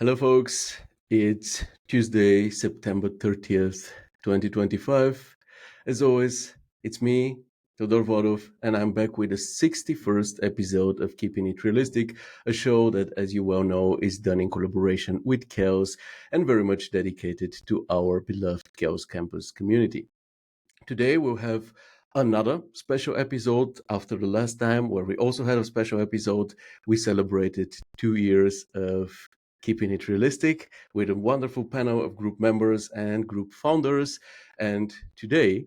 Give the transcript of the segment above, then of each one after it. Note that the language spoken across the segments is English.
Hello, folks. It's Tuesday, September 30th, 2025. As always, it's me, Todor Vodov, and I'm back with the 61st episode of Keeping It Realistic, a show that, as you well know, is done in collaboration with Chaos and very much dedicated to our beloved Chaos Campus community. Today, we'll have another special episode after the last time where we also had a special episode. We celebrated 2 years of Keeping It Realistic with a wonderful panel of group members and group founders. And today,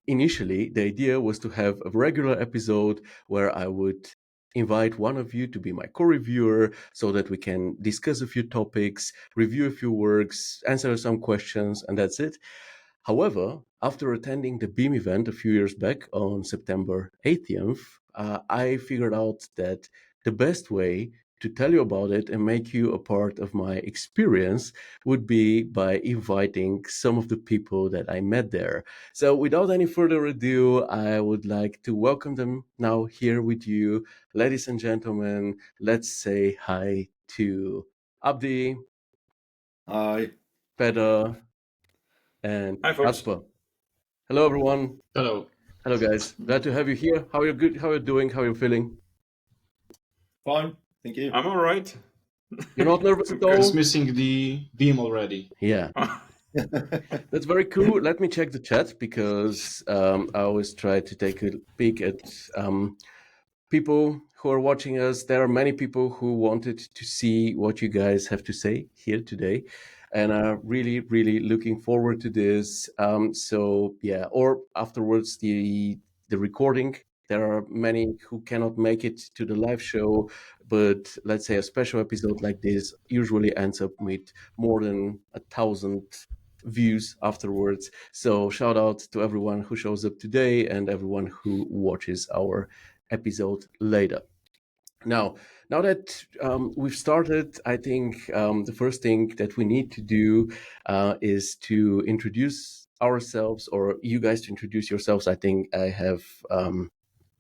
initially, the idea was to have a regular episode where I would invite one of you to be my co-reviewer so that we can discuss a few topics, review a few works, answer some questions, and that's it. However, after attending the Beam event a few years back on September 18th, I figured out that the best way to tell you about it and make you a part of my experience would be by inviting some of the people that I met there. So without any further ado, I would like to welcome them now here with you. Ladies and gentlemen, let's say hi to Abdi, Hi. Peter, and Hi, folks. Kacper. Hello, everyone. Hello. Hello, guys. Glad to have you here. How are you? Good? How are you doing? How are you feeling? Fine, thank you. I'm all right. You're not nervous at It's all? missing the beam already. Yeah, that's very cool. Let me check the chat because I always try to take a peek at people who are watching us. There are many people who wanted to see what you guys have to say here today, and are really, really looking forward to this. So yeah, or afterwards the recording. There are many who cannot make it to the live show, but let's say a special episode like this usually ends up with more than 1,000 views afterwards. So shout out to everyone who shows up today and everyone who watches our episode later. Now that we've started, I think the first thing that we need to do is to introduce ourselves, or you guys to introduce yourselves. I think I have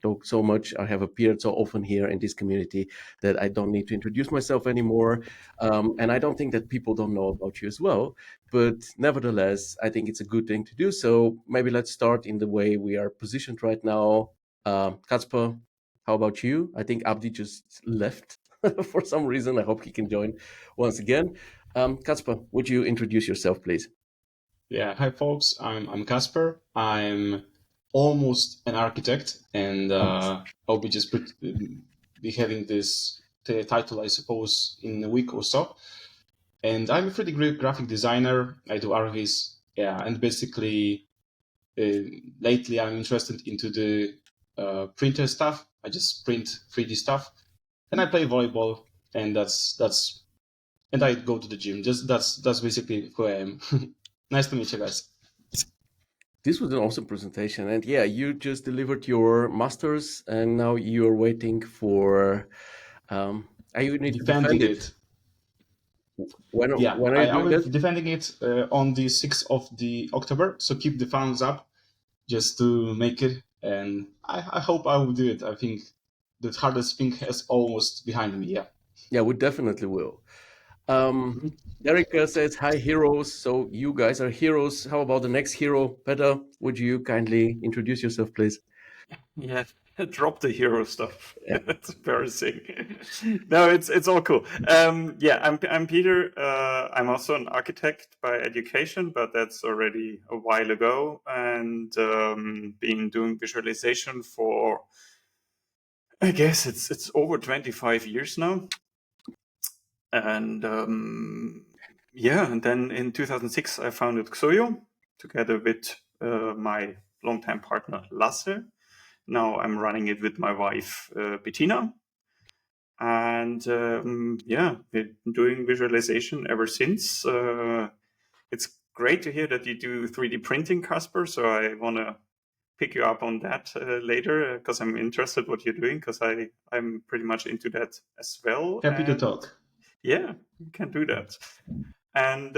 talked so much, I have appeared so often here in this community that I don't need to introduce myself anymore. And I don't think that people don't know about you as well. But nevertheless, I think it's a good thing to do. So maybe let's start in the way we are positioned right now. Kacper, how about you? I think Abdi just left for some reason. I hope he can join once again. Kacper, would you introduce yourself, please? Yeah. Hi, folks. I'm Kacper. I'm almost an architect, and I'll be just be having this title, I suppose, in a week or so. And I'm a 3D graphic designer. I do RVs. Yeah, and basically, lately I'm interested into the printer stuff. I just print 3D stuff, and I play volleyball, and and I go to the gym. Just that's basically who I am. Nice to meet you guys. This was an awesome presentation, and yeah, you just delivered your masters, and now you're waiting for. You need to Defending defend it. When are you I doing will that? defending it on the 6th of the October. So keep the thumbs up just to make it, and I hope I will do it. I think the hardest thing is almost behind me. Yeah, we definitely will. Derek says, hi, heroes. So you guys are heroes. How about the next hero? Peter, would you kindly introduce yourself, please? Yeah, drop the hero stuff. Yeah. It's embarrassing. No, it's all cool. Yeah, I'm Peter. I'm also an architect by education, but that's already a while ago, and been doing visualization for, I guess it's over 25 years now. And yeah, and then in 2006 I founded XOIO together with my longtime partner Lasse. Now I'm running it with my wife, Bettina. And yeah, we've been doing visualization ever since. It's great to hear that you do 3D printing, Kacper. So I want to pick you up on that later because I'm interested what you're doing because I'm pretty much into that as well. Happy to talk. Yeah, you can do that. And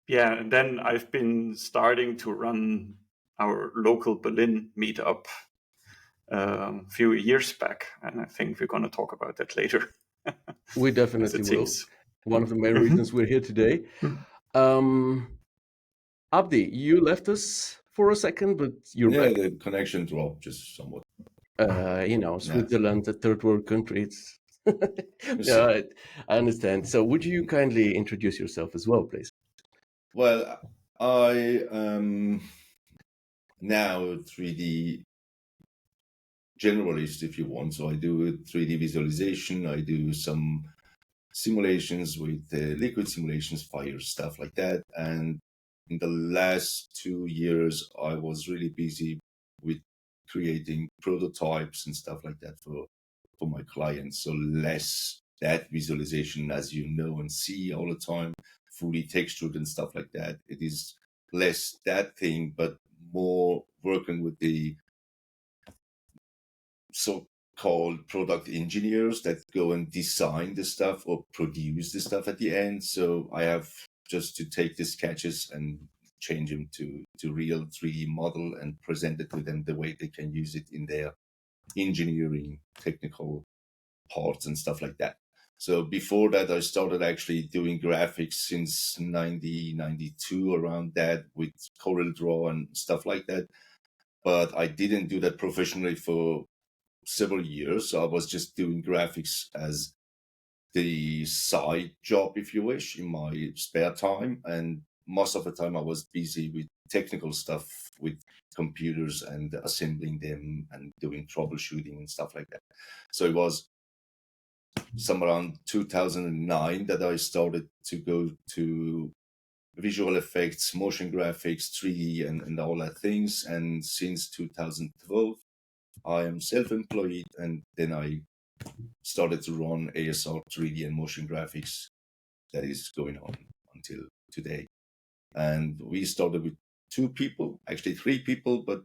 yeah, and then I've been starting to run our local Berlin meetup a few years back, and I think we're going to talk about that later. We definitely will. One of the main reasons we're here today. Abdi, you left us for a second, but you're back. The connection dropped just somewhat. Switzerland, a third world country. It's I understand. So would you kindly introduce yourself as well, please? Well, I am now a 3D generalist, if you want. So I do 3D visualization. I do some simulations with liquid simulations, fire, stuff like that. And in the last 2 years, I was really busy with creating prototypes and stuff like that for my clients. So less that visualization, as you know and see all the time, fully textured and stuff like that. It is less that thing, but more working with the so-called product engineers that go and design the stuff or produce the stuff at the end. So I have just to take the sketches and change them to real 3D model and present it to them the way they can use it in their engineering technical parts and stuff like that. So before that, I started actually doing graphics since 1992, around that, with CorelDRAW and stuff like that. But I didn't do that professionally for several years. So I was just doing graphics as the side job, if you wish, in my spare time. And most of the time I was busy with technical stuff, with computers and assembling them and doing troubleshooting and stuff like that. So it was somewhere around 2009 that I started to go to visual effects, motion graphics, 3D and all that things. And since 2012, I am self-employed, and then I started to run ASR 3D and motion graphics that is going on until today. And we started with 2 people, actually 3 people, but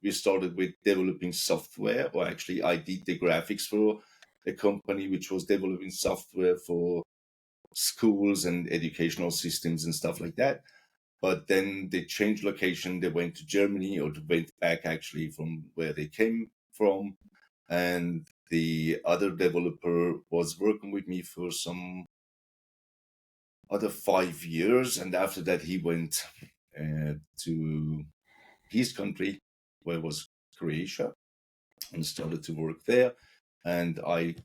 we started with developing software, or actually I did the graphics for a company which was developing software for schools and educational systems and stuff like that. But then they changed location. They went to Germany, or went back actually from where they came from. And the other developer was working with me for some other 5 years. And after that, he went to his country, where was Croatia, and started to work there. And I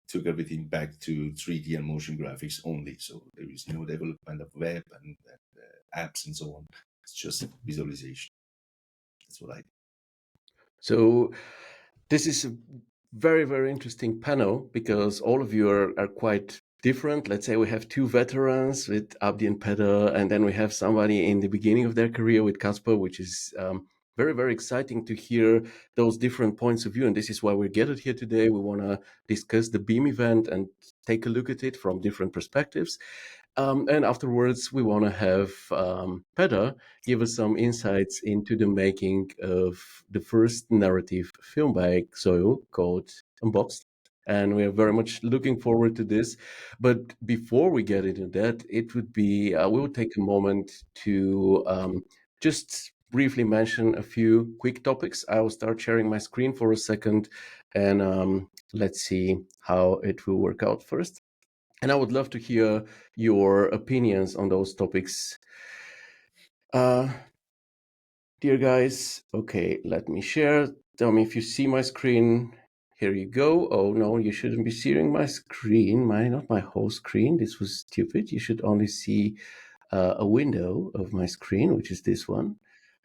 took everything back to 3D and motion graphics only. So there is no development of web and apps and so on. It's just visualization. That's what I do. So this is a very, very interesting panel, because all of you are quite different. Let's say we have 2 veterans with Abdi and Peter, and then we have somebody in the beginning of their career with Kacper, which is very, very exciting to hear those different points of view. And this is why we're gathered here today. We want to discuss the BEAM event and take a look at it from different perspectives. And afterwards, we want to have Peter give us some insights into the making of the first narrative film by XOIO called Unboxed. And we are very much looking forward to this. But before we get into that, it would be, we will take a moment to just briefly mention a few quick topics. I will start sharing my screen for a second, and let's see how it will work out first. And I would love to hear your opinions on those topics. Dear guys, okay, let me share. Tell me if you see my screen. Here you go. Oh no, you shouldn't be seeing my screen. Not my whole screen. This was stupid. You should only see a window of my screen, which is this one.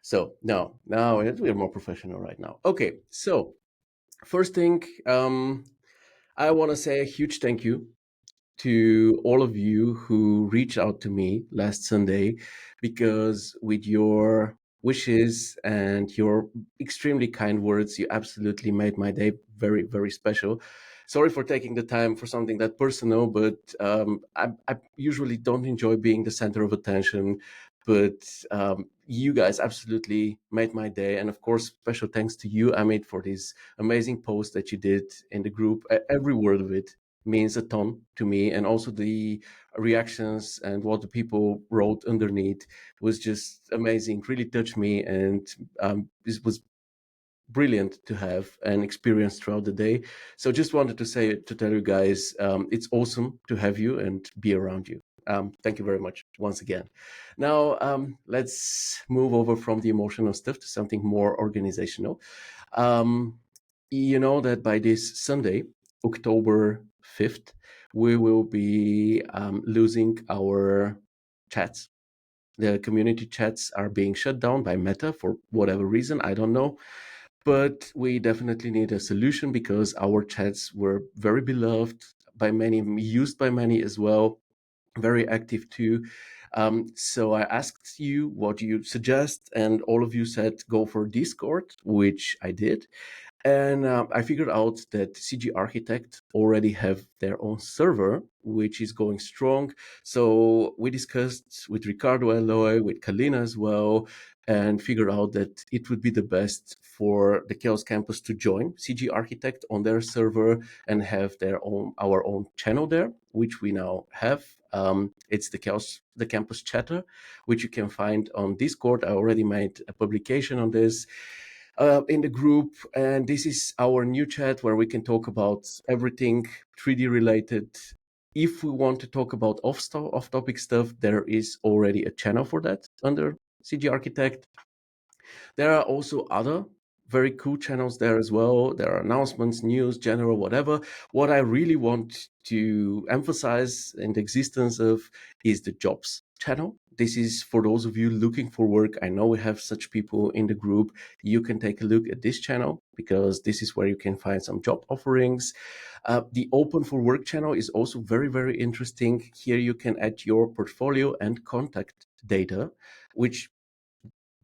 So now we're more professional right now. Okay, so first thing, I want to say a huge thank you to all of you who reached out to me last Sunday, because with your wishes and your extremely kind words, you absolutely made my day very, very special. Sorry for taking the time for something that personal, but I usually don't enjoy being the center of attention. But you guys absolutely made my day. And of course, special thanks to you, Amit, for this amazing post that you did in the group. Every word of it means a ton to me, and also the reactions and what the people wrote underneath was just amazing. Really touched me, and this was brilliant to have and experience throughout the day. So just wanted to tell you guys, it's awesome to have you and be around you. Thank you very much once again. Now, let's move over from the emotional stuff to something more organizational. You know that by this Sunday, October 5th, we will be losing our chats. The community chats are being shut down by Meta for whatever reason, I don't know. But we definitely need a solution because our chats were very beloved by many, used by many as well, very active too. So I asked you what you suggest, and all of you said go for Discord, which I did. And I figured out that CG Architect already have their own server, which is going strong. So we discussed with Ricardo Eloy, with Kalina as well, and figured out that it would be the best for the Chaos Campus to join CG Architect on their server and have our own channel there, which we now have. It's the Campus Chatter, which you can find on Discord. I already made a publication on this in the group, and this is our new chat where we can talk about everything 3D related. If we want to talk about off-topic stuff, there is already a channel for that under CG Architect. There are also other very cool channels there as well. There are announcements, news, general, whatever. What I really want to emphasize in the existence of is the jobs channel. This is for those of you looking for work. I know we have such people in the group. You can take a look at this channel because this is where you can find some job offerings. The Open for Work channel is also very, very interesting. Here you can add your portfolio and contact data, which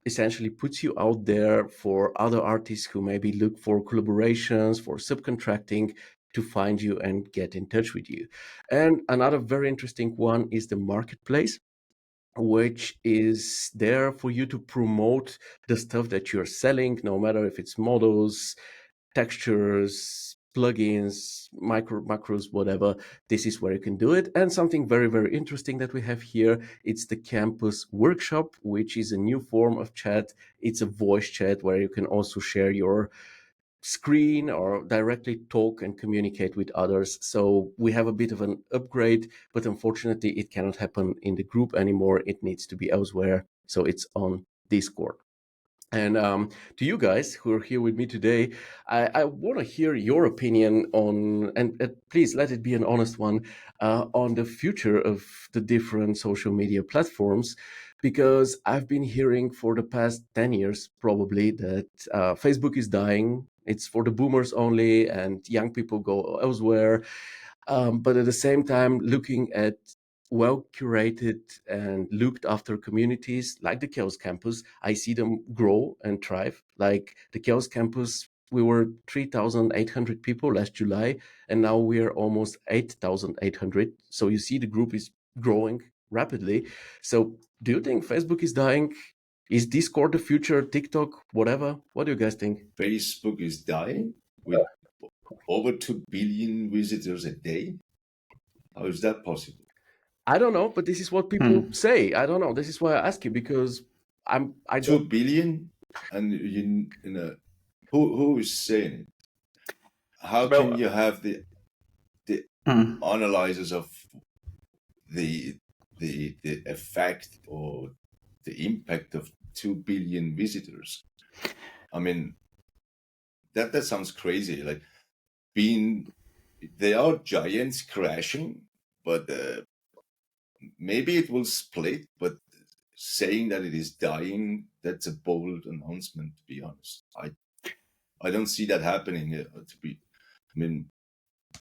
essentially puts you out there for other artists who maybe look for collaborations, for subcontracting, to find you and get in touch with you. And another very interesting one is the marketplace, which is there for you to promote the stuff that you're selling, no matter if it's models, textures, plugins, macros, whatever. This is where you can do it. And something very, very interesting that we have here, it's the Campus Workshop, which is a new form of chat. It's a voice chat where you can also share your screen or directly talk and communicate with others. So we have a bit of an upgrade, but unfortunately it cannot happen in the group anymore. It needs to be elsewhere. So it's on Discord. And to you guys who are here with me today, I want to hear your opinion on, and please let it be an honest one, on the future of the different social media platforms, because I've been hearing for the past 10 years probably that Facebook is dying. It's for the boomers only, and young people go elsewhere. But at the same time, looking at well-curated and looked after communities like the Chaos Campus, I see them grow and thrive. Like the Chaos Campus, we were 3,800 people last July, and now we are almost 8,800. So you see the group is growing rapidly. So do you think Facebook is dying? Is Discord the future? TikTok, whatever? What do you guys think? Facebook is dying with over 2 billion visitors a day. How is that possible? I don't know, but this is what people say. I don't know. This is why I ask you, because I 2 billion, and you know who is saying it? How can you have the analysis of the effect or the impact of 2 billion visitors? I mean, that sounds crazy. Like they are giants crashing, but maybe it will split. But saying that it is dying, that's a bold announcement, to be honest. I don't see that happening. I mean,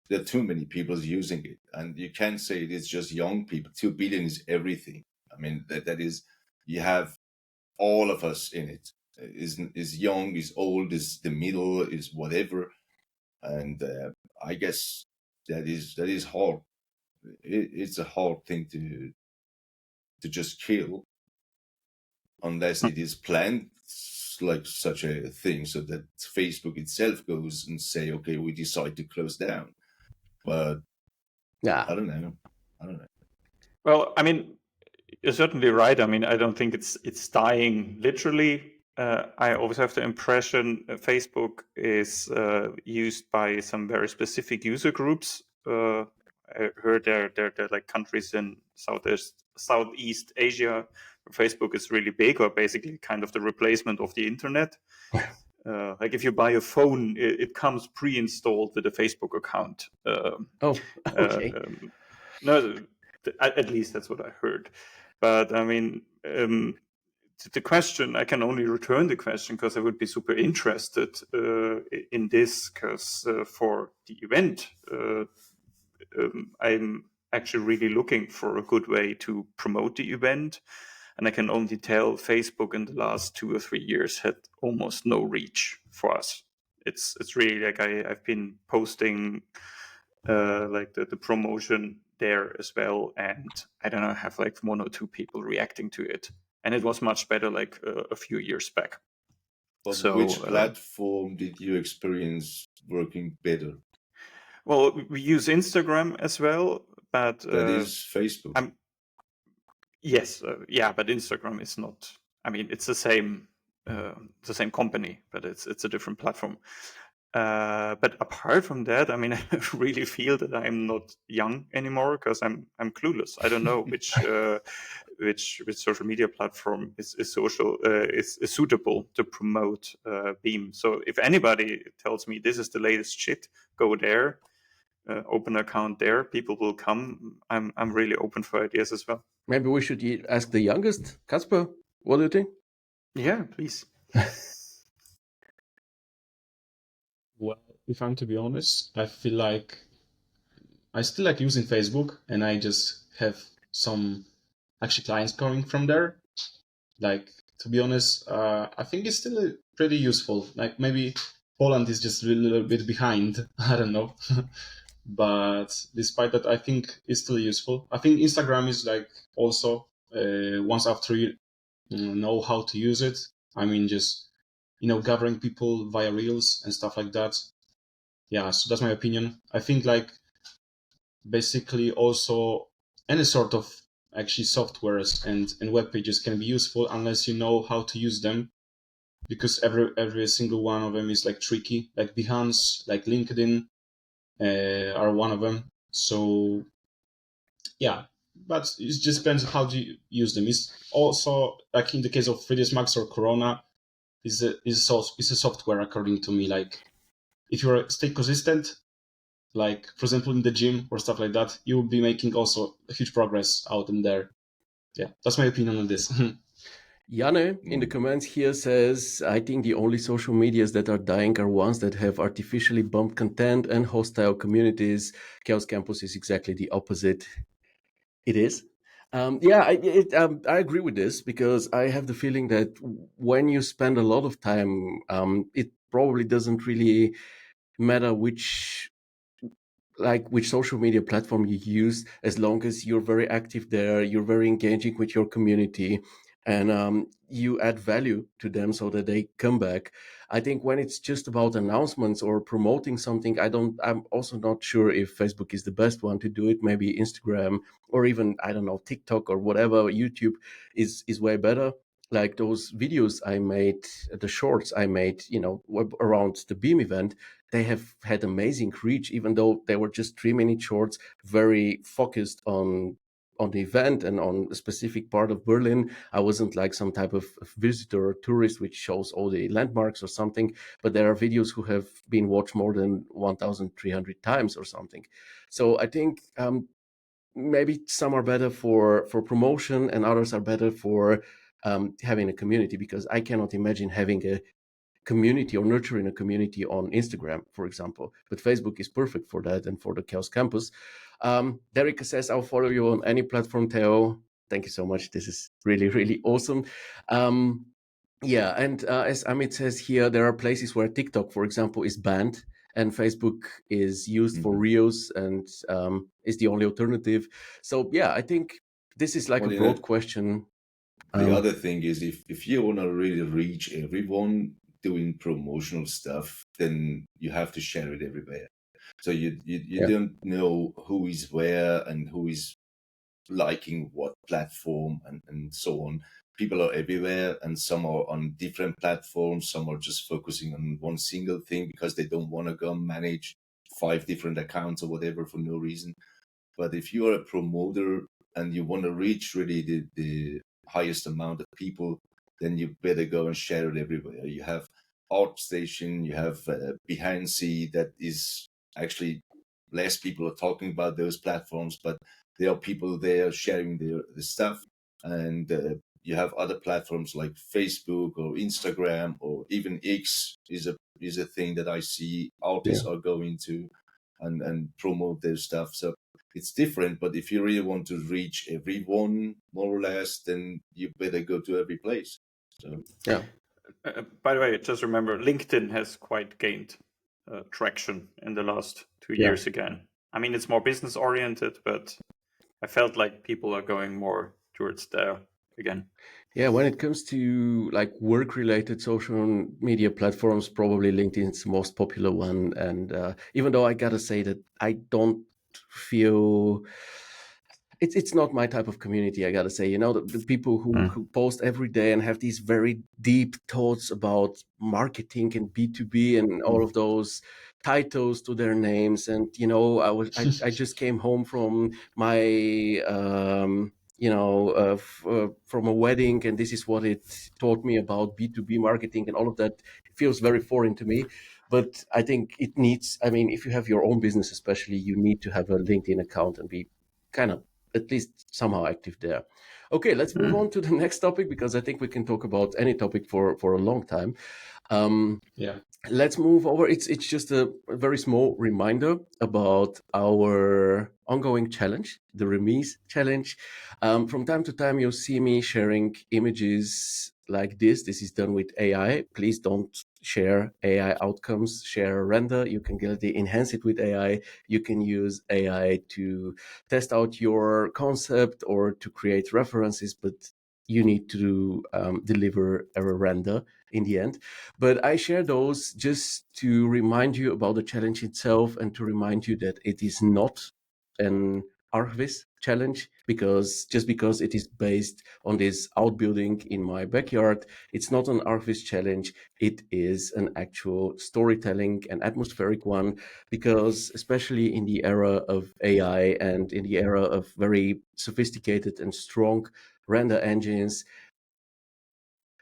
there are too many people using it, and you can't say it is just young people. 2 billion is everything. I mean, that is, you have all of us in it. Is young, is old, is the middle, is whatever, and I guess that is hard. It's a hard thing to just kill, unless it is planned like such a thing, so that Facebook itself goes and say, okay, we decide to close down. But yeah, I don't know. Well, I mean, you're certainly right. I mean, I don't think it's dying literally. I always have the impression Facebook is used by some very specific user groups. I heard there are like countries in Southeast Asia where Facebook is really big, or basically kind of the replacement of the internet. Like if you buy a phone, it comes pre-installed with a Facebook account. Oh, okay. No, at least that's what I heard. But I mean, the question, I can only return the question because I would be super interested in this, because for the event, I'm actually really looking for a good way to promote the event. And I can only tell Facebook in the last 2 or 3 years had almost no reach for us. It's really like I've been posting like the promotion there as well, and I don't know, have like 1 or 2 people reacting to it, and it was much better like a few years back. But So, which platform did you experience working better? Well, we use Instagram as well, but That is Facebook. Yes, yeah, but Instagram is not. I mean, it's the same company, but it's a different platform. But apart from that, I mean, I really feel that I'm not young anymore because I'm clueless. I don't know which social media platform is suitable to promote Beam. So if anybody tells me this is the latest shit, go there, open an account there. People will come. I'm really open for ideas as well. Maybe we should ask the youngest, Kacper. What do you think? Yeah, please. Well, if I'm to be honest, I feel like I still like using Facebook, and I just have some actually clients coming from there. Like, to be honest, I think it's still pretty useful. Like, maybe Poland is just a little bit behind. I don't know. But despite that, I think it's still useful. I think Instagram is like also once after you know how to use it. I mean, just gathering people via Reels and stuff like that. Yeah, so that's my opinion. I think like basically also any sort of actually softwares and web pages can be useful unless you know how to use them, because every single one of them is like tricky. Like Behance, like LinkedIn are one of them. So yeah, but it just depends how do you use them. It's also like in the case of 3ds Max or Corona, is a software according to me. Like if you stay consistent, like for example in the gym or stuff like that, you will be making also a huge progress out in there. Yeah, that's my opinion on this. Janne in the comments here says, I think the only social medias that are dying are ones that have artificially bumped content and hostile communities. Chaos Campus is exactly the opposite. It is. I agree with this, because I have the feeling that when you spend a lot of time, it probably doesn't really matter which social media platform you use, as long as you're very active there, you're very engaging with your community, and you add value to them so that they come back. I think when it's just about announcements or promoting something, I'm also not sure if Facebook is the best one to do it. Maybe Instagram, or even, I don't know, TikTok or whatever, YouTube is way better. Like those videos I made, the shorts I made, around the Beam event, they have had amazing reach, even though they were just 3-minute shorts, very focused on the event and on a specific part of Berlin. I wasn't like some type of visitor or tourist which shows all the landmarks or something, but there are videos who have been watched more than 1,300 times or something. So I think maybe some are better for promotion and others are better for having a community, because I cannot imagine having a community or nurturing a community on Instagram, for example. But Facebook is perfect for that and for the Chaos Campus. Derek says, I'll follow you on any platform, Theo. Thank you so much. This is really, really awesome. And as Amit says here, there are places where TikTok, for example, is banned and Facebook is used for Reels and is the only alternative. So, yeah, I think this is like a broad question. The other thing is, if you want to really reach everyone doing promotional stuff, then you have to share it everywhere. So you don't know who is where and who is liking what platform and so on. people are everywhere, and some are on different platforms. Some are just focusing on one single thing because they don't want to go manage 5 different accounts or whatever for no reason. But if you are a promoter and you want to reach really the highest amount of people, then you better go and share it everywhere. You have ArtStation, you have Behance, that is actually less people are talking about those platforms, but there are people there sharing the stuff. And you have other platforms like Facebook or Instagram, or even X is a thing that I see artists are going to and promote their stuff. So it's different, but if you really want to reach everyone more or less, then you better go to every place. So Yeah. By the way, just remember, LinkedIn has quite gained traction in the last 2 years again. I mean, it's more business oriented, but I felt like people are going more towards there again. Yeah, when it comes to like work-related social media platforms, probably LinkedIn is the most popular one. And even though I gotta say that I don't feel it's not my type of community, I gotta say. You know, the people who post every day and have these very deep thoughts about marketing and B2B and all of those titles to their names. And you know, I just came home from my from a wedding, and this is what it taught me about B2B marketing, and all of that feels very foreign to me. But I think it needs, I mean, if you have your own business especially, you need to have a LinkedIn account and be kind of at least somehow active there. Okay, let's move on to the next topic, because I think we can talk about any topic for a long time. Let's move over. It's just a very small reminder about our ongoing challenge, the Remise challenge. From time to time, you'll see me sharing images like this. This is done with AI. Please don't share AI outcomes, share a render. You can gladly enhance it with AI. You can use AI to test out your concept or to create references, but you need to deliver a render in the end. But I share those just to remind you about the challenge itself, and to remind you that it is not an Archviz challenge, because it is based on this outbuilding in my backyard, it's not an Archviz challenge. It is an actual storytelling and atmospheric one, because especially in the era of AI and in the era of very sophisticated and strong render engines,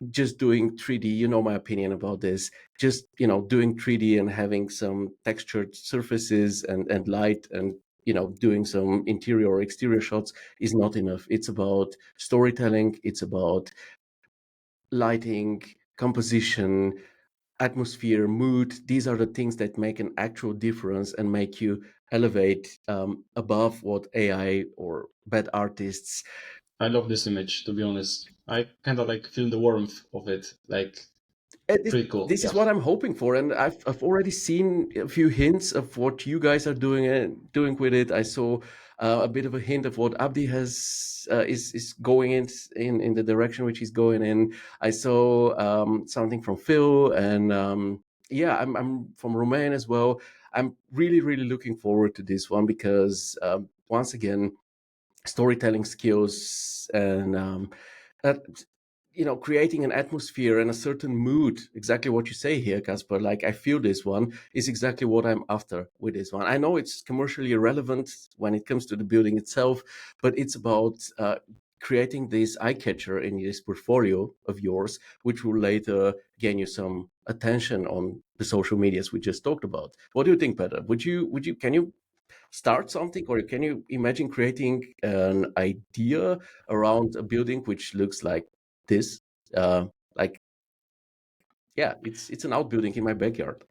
just doing 3D, you know my opinion about this, just, you know, doing 3D and having some textured surfaces and light and, you know, doing some interior or exterior shots is not enough. It's about storytelling, it's about lighting, composition, atmosphere, mood. These are the things that make an actual difference and make you elevate above what AI or bad artists. I love this image, to be honest. I kind of like feel the warmth of it. Like, pretty cool. This is what I'm hoping for, and I've already seen a few hints of what you guys are doing with it. I saw a bit of a hint of what Abdy is going in the direction which he's going in. I saw something from Phil, and I'm from Romain as well. I'm really looking forward to this one, because once again, storytelling skills and you know, creating an atmosphere and a certain mood, exactly what you say here, Kacper. Like, I feel this one is exactly what I'm after with this one. I know it's commercially irrelevant when it comes to the building itself, but it's about creating this eye catcher in this portfolio of yours, which will later gain you some attention on the social medias we just talked about. What do you think, Peter? Can you start something, or can you imagine creating an idea around a building which looks like this? It's an outbuilding in my backyard.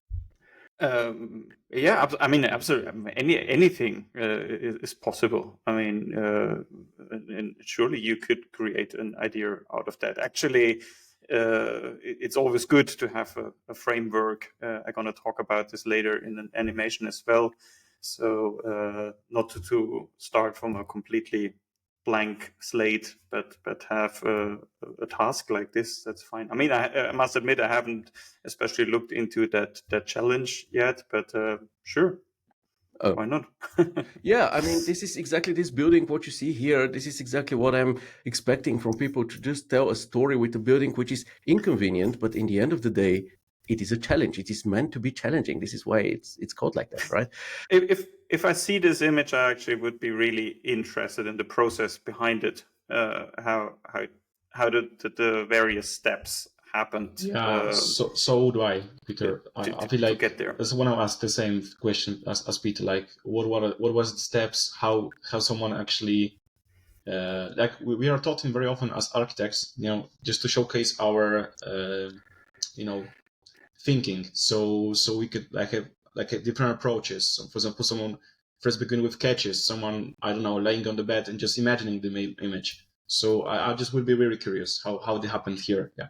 I mean, absolutely. Anything is possible. I mean, and surely you could create an idea out of that. Actually, it's always good to have a framework. I'm going to talk about this later in an animation as well. So not to start from a completely blank slate, but have a task like this. That's fine. I mean, I must admit I haven't especially looked into that challenge yet, but sure. Oh. Why not? Yeah, I mean, this is exactly this building, what you see here. This is exactly what I'm expecting from people, to just tell a story with a building which is inconvenient, but in the end of the day, it is a challenge. It is meant to be challenging. This is why it's called like that, right? If I see this image, I actually would be really interested in the process behind it. How did the various steps happened? Yeah, so do I, Peter. I feel like to get there. I just want to ask the same question as Peter. Like, what was the steps? How someone actually like we are talking very often as architects, just to showcase our thinking. So we could have different approaches. So for example, someone first begin with sketches. Someone, I don't know, laying on the bed and just imagining the image. So I just would be very curious how it happened here. Yeah.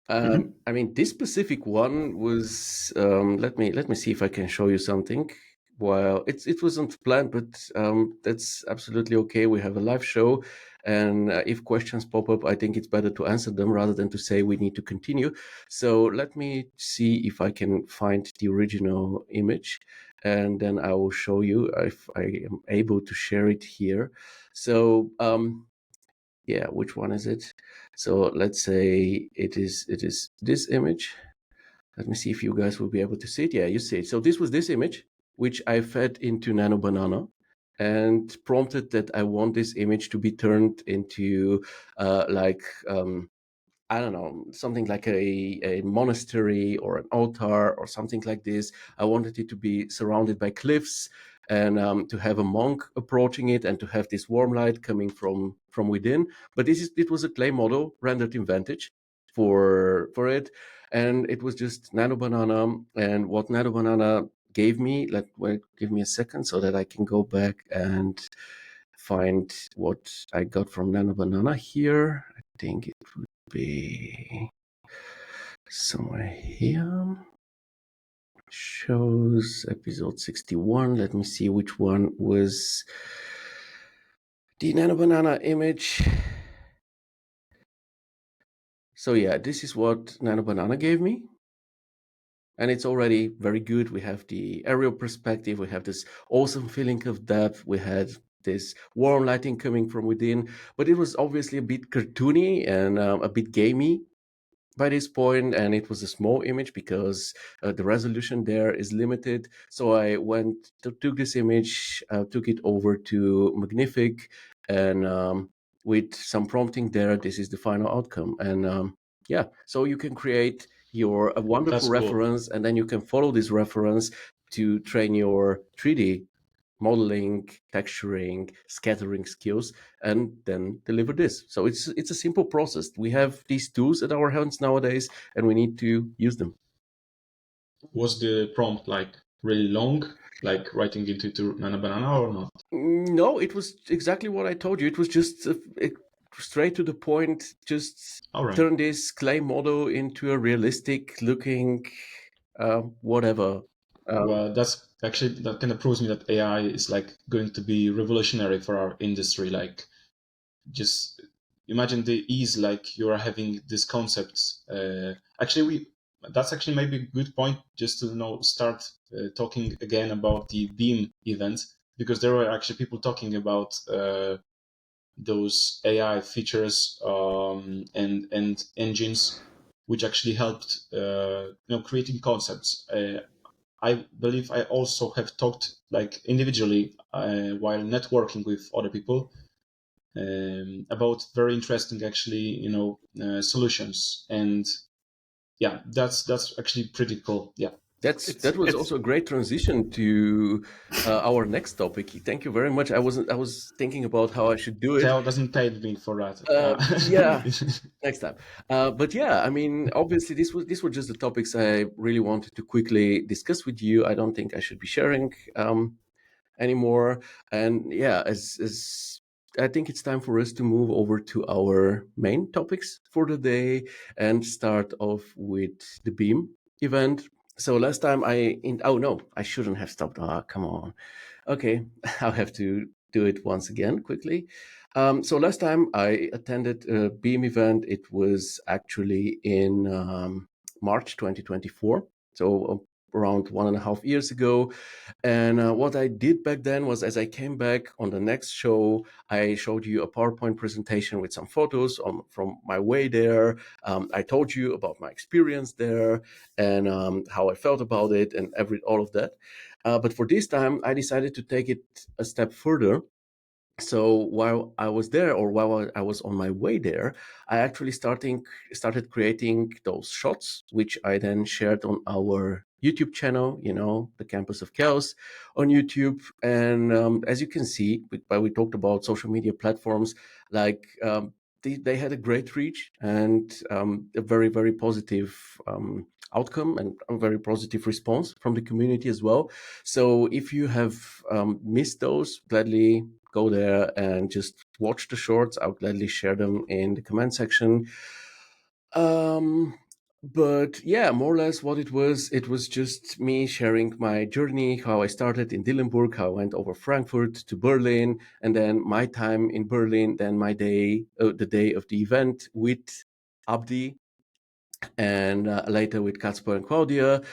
I mean, this specific one was. Let me see if I can show you something. Well, it wasn't planned, but that's absolutely okay. We have a live show, and if questions pop up, I think it's better to answer them rather than to say we need to continue. So let me see if I can find the original image, and then I will show you if I am able to share it here. So yeah, which one is it? So let's say it is this image. Let me see if you guys will be able to see it. Yeah, you see it. So this was this image, which I fed into Nano Banana and prompted that I want this image to be turned into I don't know, something like a monastery or an altar or something like this. I wanted it to be surrounded by cliffs, and to have a monk approaching it, and to have this warm light coming from within. But it was a clay model rendered in Vantage for it, and it was just Nano Banana. And what Nano Banana gave me, give me a second so that I can go back and find what I got from Nano Banana here. I think it would be somewhere here. Shows episode 61. Let me see which one was the Nano Banana image. So yeah, this is what Nano Banana gave me. And it's already very good. We have the aerial perspective. We have this awesome feeling of depth. We had this warm lighting coming from within, but it was obviously a bit cartoony and a bit gamey by this point, and it was a small image because the resolution there is limited. So I took this image, took it over to Magnific, and with some prompting there, this is the final outcome. And yeah, so you can create a wonderful reference, and then you can follow this reference to train your 3D modeling, texturing, scattering skills, and then deliver this. So it's a simple process. We have these tools at our hands nowadays, and we need to use them. Was the prompt really long, like writing it into Nano Banana, or not? No, it was exactly what I told you. It was just straight to the point. Just turn this clay model into a realistic looking whatever. Well, that kind of proves me that AI is going to be revolutionary for our industry. Just imagine the ease you are having these concepts. That's actually maybe a good point just to start talking again about the Beam event, because there were actually people talking about those AI features and engines which actually helped creating concepts. I believe I also have talked individually while networking with other people about very interesting solutions, and yeah, that's actually pretty cool. Yeah, that was also a great transition to our next topic. Thank you very much. I was thinking about how I should do it. Theo doesn't pay me for that. Yeah, next time. But yeah, I mean, obviously, these were just the topics I really wanted to quickly discuss with you. I don't think I should be sharing anymore. And yeah, as I think it's time for us to move over to our main topics for the day and start off with the Beam event. So last time oh no, I shouldn't have stopped. Come on. Okay, I'll have to do it once again quickly. So last time I attended a Beam event. It was actually in March 2024. So around 1.5 years ago. And what I did back then was, as I came back on the next show, I showed you a PowerPoint presentation with some photos from my way there. I told you about my experience there and how I felt about it and all of that. But for this time, I decided to take it a step further. So while I was there, or while I was on my way there, I actually started creating those shots, which I then shared on our YouTube channel, the Campus of Chaos on YouTube. And as you can see, we talked about social media platforms, like they had a great reach and a very, very positive outcome and a very positive response from the community as well. So if you have missed those, gladly go there and just watch the shorts. I'll gladly share them in the comment section. But yeah, more or less what it was just me sharing my journey, how I started in Dillenburg, how I went over Frankfurt to Berlin, and then my time in Berlin, then my day, the day of the event with Abdy, and later with Kacper and Claudia,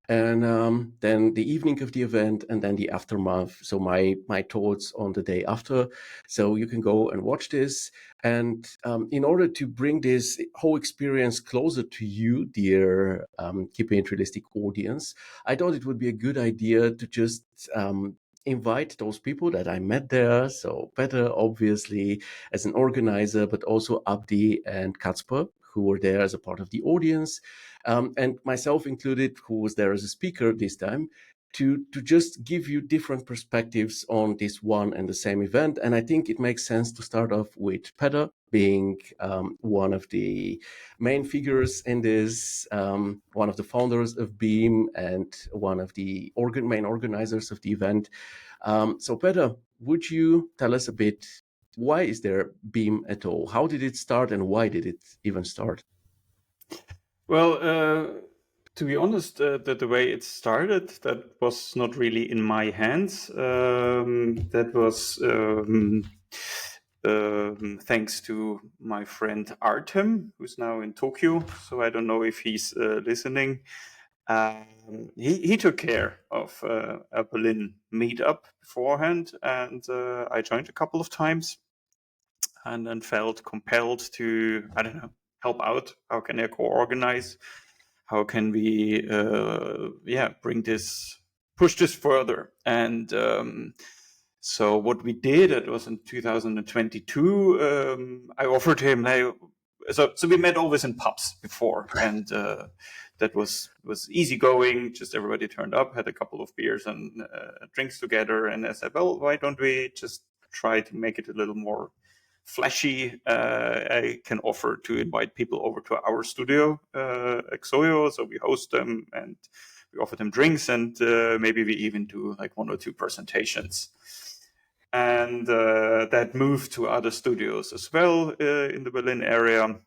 and then the evening of the event, and then the aftermath. So my thoughts on the day after. So you can go and watch this. And in order to bring this whole experience closer to you, dear Keeping It Realistic audience, I thought it would be a good idea to just invite those people that I met there. So Peter, obviously, as an organizer, but also Abdy and Kacper, who were there as a part of the audience, and myself included, who was there as a speaker this time, to just give you different perspectives on this one and the same event. And I think it makes sense to start off with Peter, being one of the main figures in this, one of the founders of Beam and one of the main organizers of the event. So Peter, would you tell us a bit, why is there Beam at all? How did it start and why did it even start? Well, to be honest, the way it started, that was not really in my hands. That was thanks to my friend Artem, who's now in Tokyo. So I don't know if he's listening. He took care of a Berlin meetup beforehand, and I joined a couple of times, and then felt compelled to, I don't know, help out. How can I co-organize? How can we, push this further? And so what we did, it was in 2022. I offered him, so we met always in pubs before, and that was easygoing. Just everybody turned up, had a couple of beers and drinks together, and I said, well, why don't we just try to make it a little more flashy? I can offer to invite people over to our studio, XOIO, so we host them and we offer them drinks, and maybe we even do like 1 or 2 presentations. And that moved to other studios as well in the Berlin area.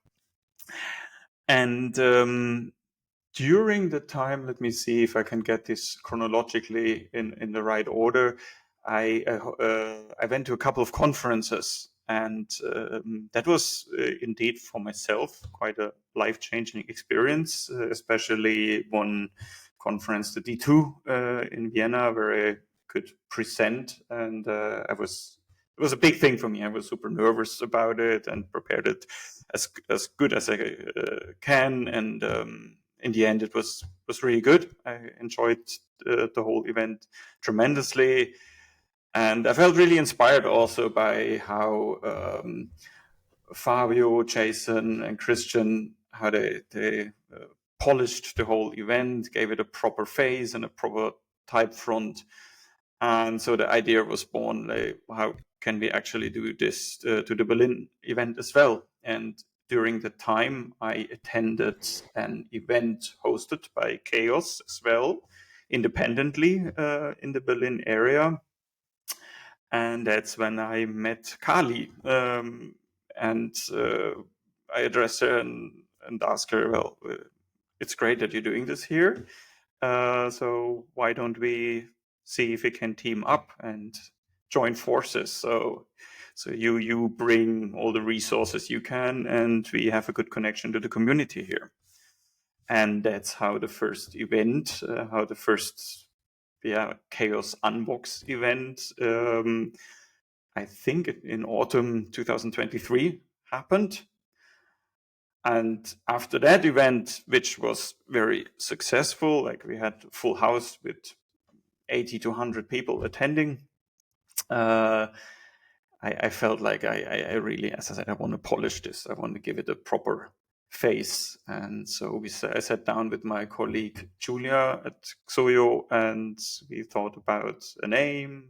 And during the time, let me see if I can get this chronologically in the right order. I went to a couple of conferences, and that was indeed for myself quite a life-changing experience, especially one conference, the D2 in Vienna, where I could present, and it was a big thing for me. I was super nervous about it and prepared it as good as I can, and in the end, it was really good. I enjoyed the whole event tremendously. And I felt really inspired also by how Fabio, Jason, and Christian, how they polished the whole event, gave it a proper face and a proper type front. And so the idea was born, like, how can we actually do this to the Berlin event as well? And during the time, I attended an event hosted by Chaos as well, independendly in the Berlin area. And that's when I met Kali. And I addressed her and asked her, well, it's great that you're doing this here. So why don't we see if we can team up and join forces? So you bring all the resources you can, and we have a good connection to the community here. and that's how the first event, Chaos Unboxed event, I think in autumn 2023 happened. And after that event, which was very successful, like we had a full house with 80 to 100 people attending, I felt like I really, as I said, I want to polish this. I want to give it a proper face. And so I sat down with my colleague Julia at XOIO, and we thought about a name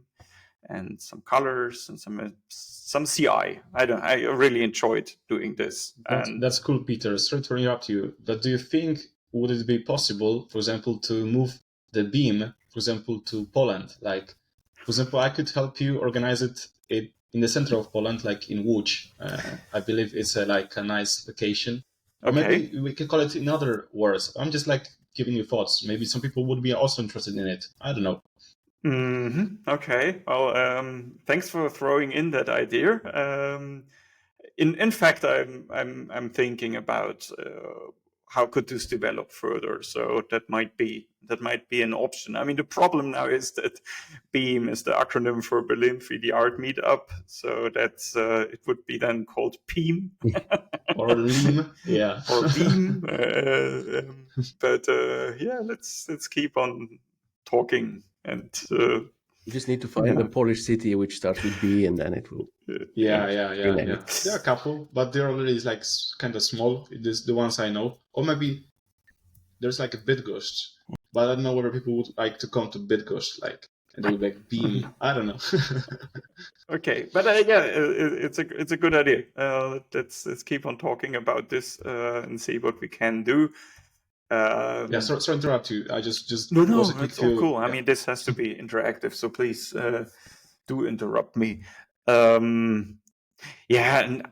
and some colors and some CI. I really enjoyed doing this. That's cool, Peter. Sorry to interrupt you, but do you think would it be possible, for example, to move the beam, for example, to Poland? Like, for example, I could help you organize it in the center of Poland, like in Łódź. I believe it's like a nice location. Or maybe we can call it in other words. I'm just like giving you thoughts. Maybe some people would be also interested in it. I don't know. Mm-hmm. Okay. Well, thanks for throwing in that idea. In fact, I'm thinking about how could this develop further. So that might be an option. I mean, the problem now is that BEAM is the acronym for Berlin 3D Art Meetup. So that's it would be then called PEAM or LEAM, yeah, or BEAM. But yeah, let's keep on talking. And you just need to find a Polish city which starts with B, and then it will. Yeah. There are a couple, but they're already like kind of small. This the ones I know, or maybe there's like a Bydgoszcz, but I don't know whether people would like to come to Bydgoszcz, like, and they would like BEAM. I don't know. Okay, but yeah, it's a good idea. Let's keep on talking about this and see what we can do. Yeah, sorry to interrupt you. I just no, it's all cool. Yeah. I mean, this has to be interactive, so please do interrupt me. Yeah, and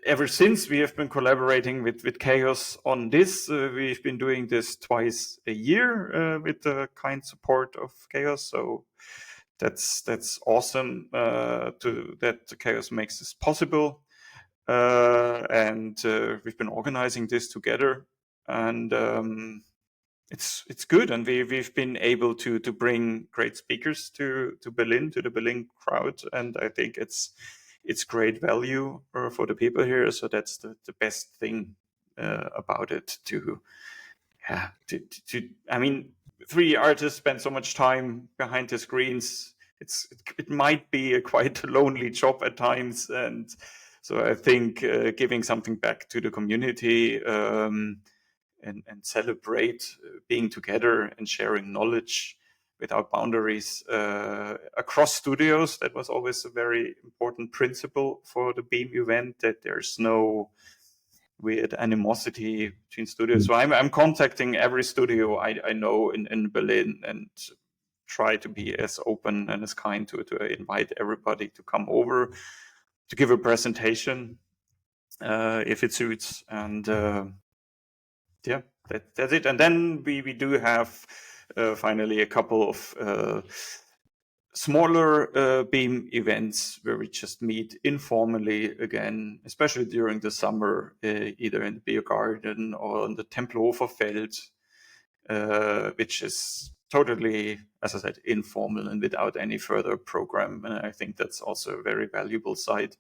ever since we have been collaborating with Chaos on this, we've been doing this twice a year with the kind support of Chaos. So that's awesome that Chaos makes this possible, and we've been organizing this together. And it's good, and we've been able to bring great speakers to Berlin, to the Berlin crowd, and I think it's great value for the people here. So that's the best thing about it. I mean, 3D artists spend so much time behind the screens. It might be a quite lonely job at times, and so I think giving something back to the community. And celebrate being together and sharing knowledge without boundaries across studios. That was always a very important principle for the BEAM event, that there's no weird animosity between studios. So I'm contacting every studio I know in Berlin and try to be as open and as kind to invite everybody to come over to give a presentation if it suits. And yeah, that's it. And then we do have finally a couple of smaller BEAM events where we just meet informally again, especially during the summer, either in the beer garden or on the Tempelhofer Feld, which is totally, as I said, informal and without any further program. And I think that's also a very valuable site.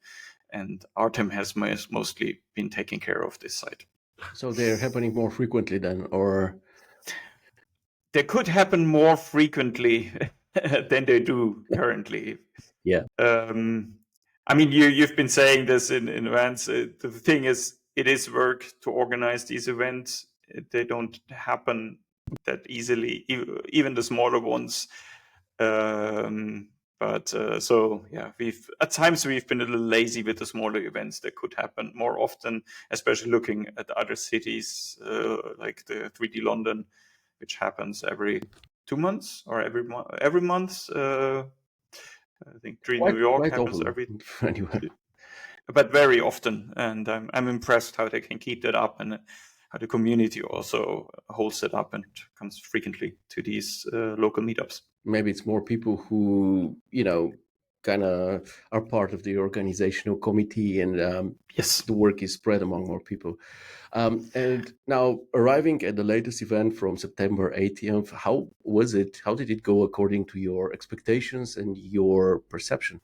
And Artem has mostly been taking care of this site. So they're happening more frequently then, or? They could happen more frequently than they do currently. Yeah. I mean, you've been saying this in advance. The thing is, it is work to organize these events. They don't happen that easily, even the smaller ones. But so yeah, at times we've been a little lazy with the smaller events that could happen more often, especially looking at other cities like the 3D London, which happens every 2 months or every month. I think 3D New York happens every. But very often, and I'm impressed how they can keep that up, and how the community also holds it up and comes frequently to these local meetups. Maybe it's more people who, kind of are part of the organizational committee, and Yes. the work is spread among more people. And now arriving at the latest event from September 18th, how was it? How did it go according to your expectations and your perception?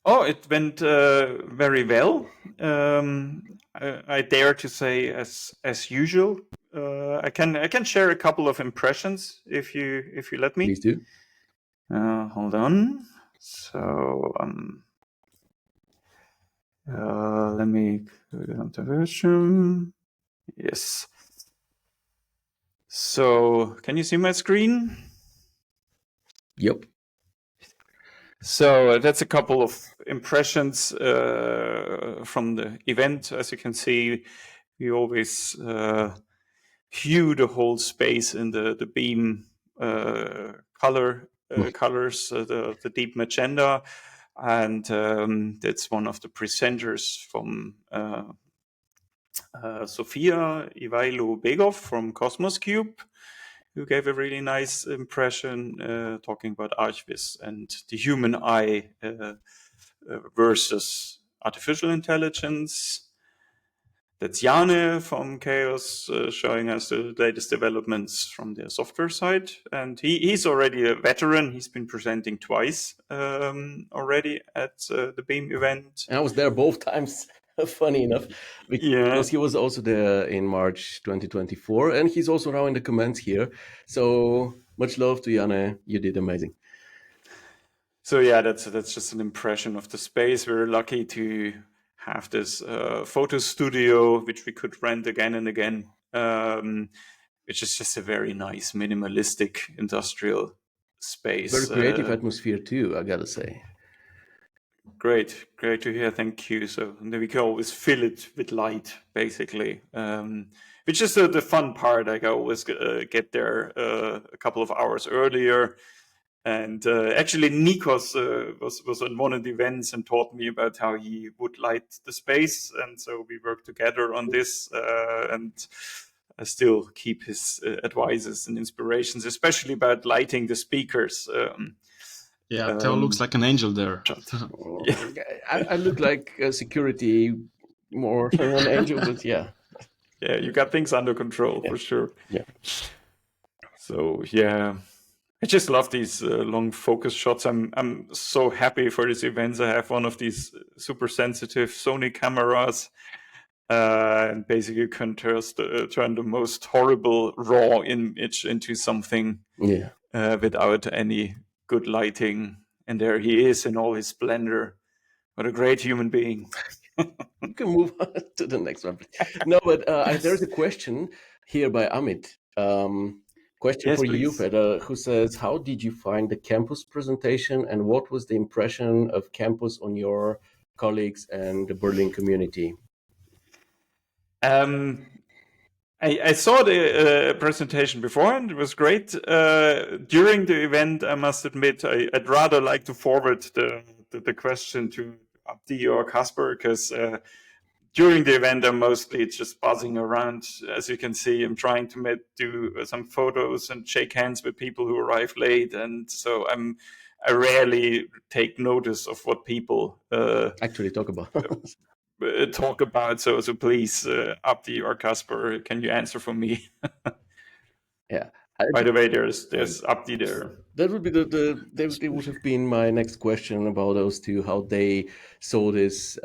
Oh, it went very well. I dare to say, as usual. I can share a couple of impressions if you let me. Please do. Hold on. So let me go down to version. Yes. So can you see my screen? Yep. So that's a couple of impressions from the event. As you can see, we always hue the whole space in the beam colors, the deep magenta, and that's one of the presenters from Sofia Ivailo Begov from Cosmos Cube, who gave a really nice impression talking about ArchViz and the human eye versus artificial intelligence. That's Jane from Chaos showing us the latest developments from their software side. And he's already a veteran. He's been presenting twice already at the Beam event. And I was there both times, funny enough, because he was also there in March 2024. And he's also now in the comments here. So much love to Jane. You did amazing. So yeah, that's just an impression of the space. We're lucky to have this photo studio, which we could rent again and again, which is just a very nice, minimalistic industrial space. Very creative atmosphere too, I gotta say. Great to hear. Thank you. So we can always fill it with light, basically, which is the fun part. I always get there a couple of hours earlier. And actually, Nikos was on one of the events and taught me about how he would light the space, and so we worked together on this. And I still keep his advices and inspirations, especially about lighting the speakers. Theo looks like an angel there. I look like a security more than an angel, but yeah. Yeah, you got things under control for sure. Yeah. So yeah. I just love these long focus shots. I'm so happy for these events. I have one of these super sensitive Sony cameras, and basically you can turn the most horrible raw image into something without any good lighting. And there he is in all his splendor. What a great human being. You can move on to the next one. No, but there's a question here by Amit. Question for you, Peter, who says, how did you find the campus presentation and what was the impression of campus on your colleagues and the Berlin community? I saw the presentation before and it was great. During the event, I must admit, I'd rather like to forward the question to Abdy or Kacper, because during the event, I'm mostly just buzzing around. As you can see, I'm trying to do some photos and shake hands with people who arrive late. And so I rarely take notice of what people actually talk about. So please, Abdy or Kacper, can you answer for me? Yeah. By the way, there's Abdy there. That would be it would have been my next question about those two, how they saw this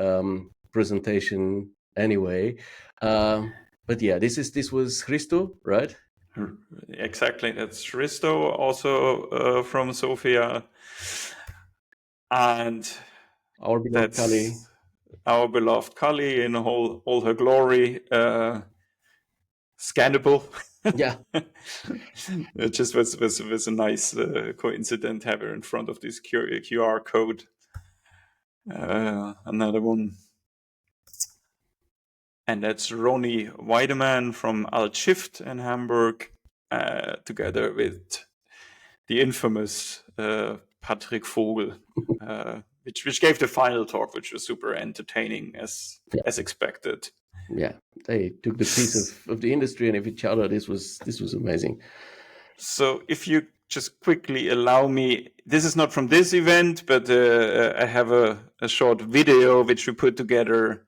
presentation anyway. But yeah, this was Christo, right? Exactly, that's Christo, also from Sofia. And our beloved Kali. Our beloved Kali in all her glory. Scannable. Yeah. It just was a nice coincidence to have her in front of this QR code. Another one. And that's Ronnie Weidemann from Alt-Shift in Hamburg, together with the infamous Patrick Vogel, which gave the final talk, which was super entertaining as expected. Yeah, they took the piece of the industry and of each other. This was amazing. So if you just quickly allow me, this is not from this event, but I have a short video which we put together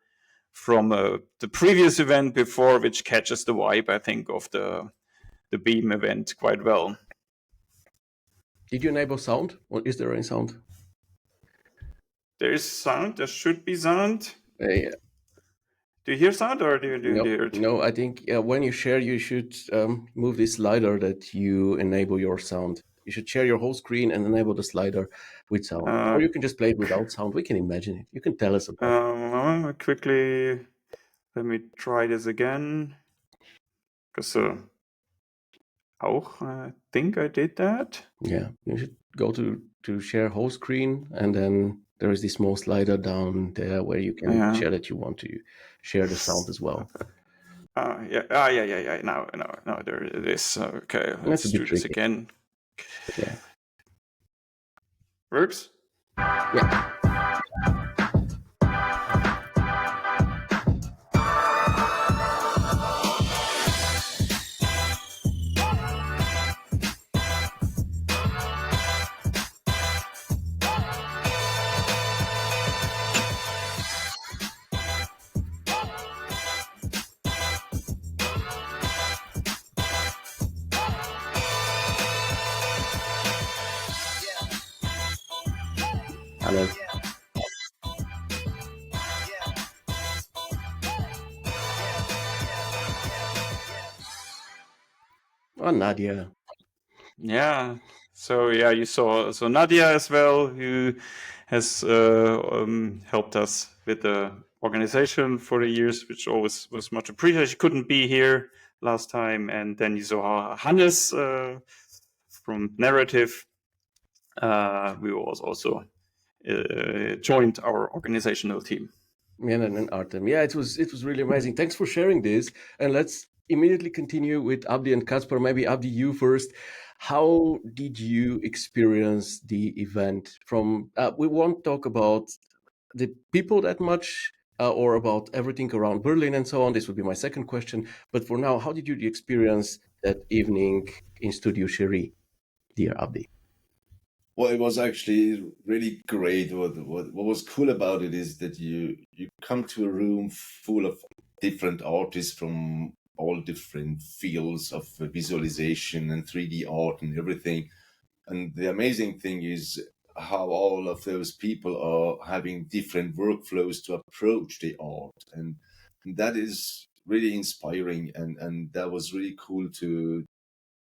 from the previous event before, which catches the vibe, I think, of the Beam event quite well. Did you enable sound, or is there any sound? There is sound. There should be sound. Yeah. Do you hear sound, or do you hear it? No, I think when you share, you should move this slider that you enable your sound. You should share your whole screen and enable the slider with sound. Or you can just play it without sound. We can imagine it. You can tell us about it. Quickly, let me try this again. Because I think I did that. Yeah, you should go to share whole screen, and then there is this small slider down there where you can share that you want to share the sound as well. Yeah. Now there it is. Okay, let's do this again. Yeah. Works? Yeah. Hello. Oh, Nadia. Yeah. So yeah, you saw Nadia as well, who has helped us with the organization for the years, which always was much appreciated. She couldn't be here last time, and then you saw Hannes from Narrative. We was also joined our organizational team. Yeah, and Artem. Yeah, it was really amazing. Thanks for sharing this. And let's immediately continue with Abdy and Kacper. Maybe Abdy, you first. How did you experience the event? From we won't talk about the people that much or about everything around Berlin and so on. This would be my second question. But for now, how did you experience that evening in Studio Cherie, dear Abdy? Well, it was actually really great. What was cool about it is that you come to a room full of different artists from all different fields of visualization and 3D art and everything. And the amazing thing is how all of those people are having different workflows to approach the art. And that is really inspiring. And that was really cool to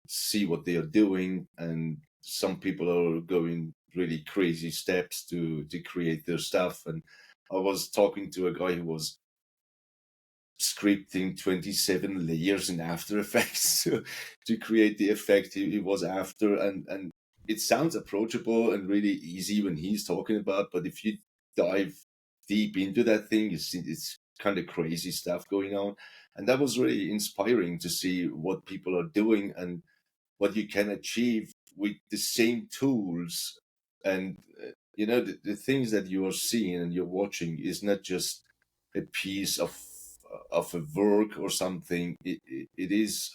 see what they are doing. And some people are going really crazy steps to create their stuff. And I was talking to a guy who was scripting 27 layers in After Effects to create the effect he was after. And it sounds approachable and really easy when he's talking about, but if you dive deep into that thing, you see it's kind of crazy stuff going on. And that was really inspiring to see what people are doing and what you can achieve with the same tools. And the things that you are seeing and you're watching is not just a piece of a work or something. It is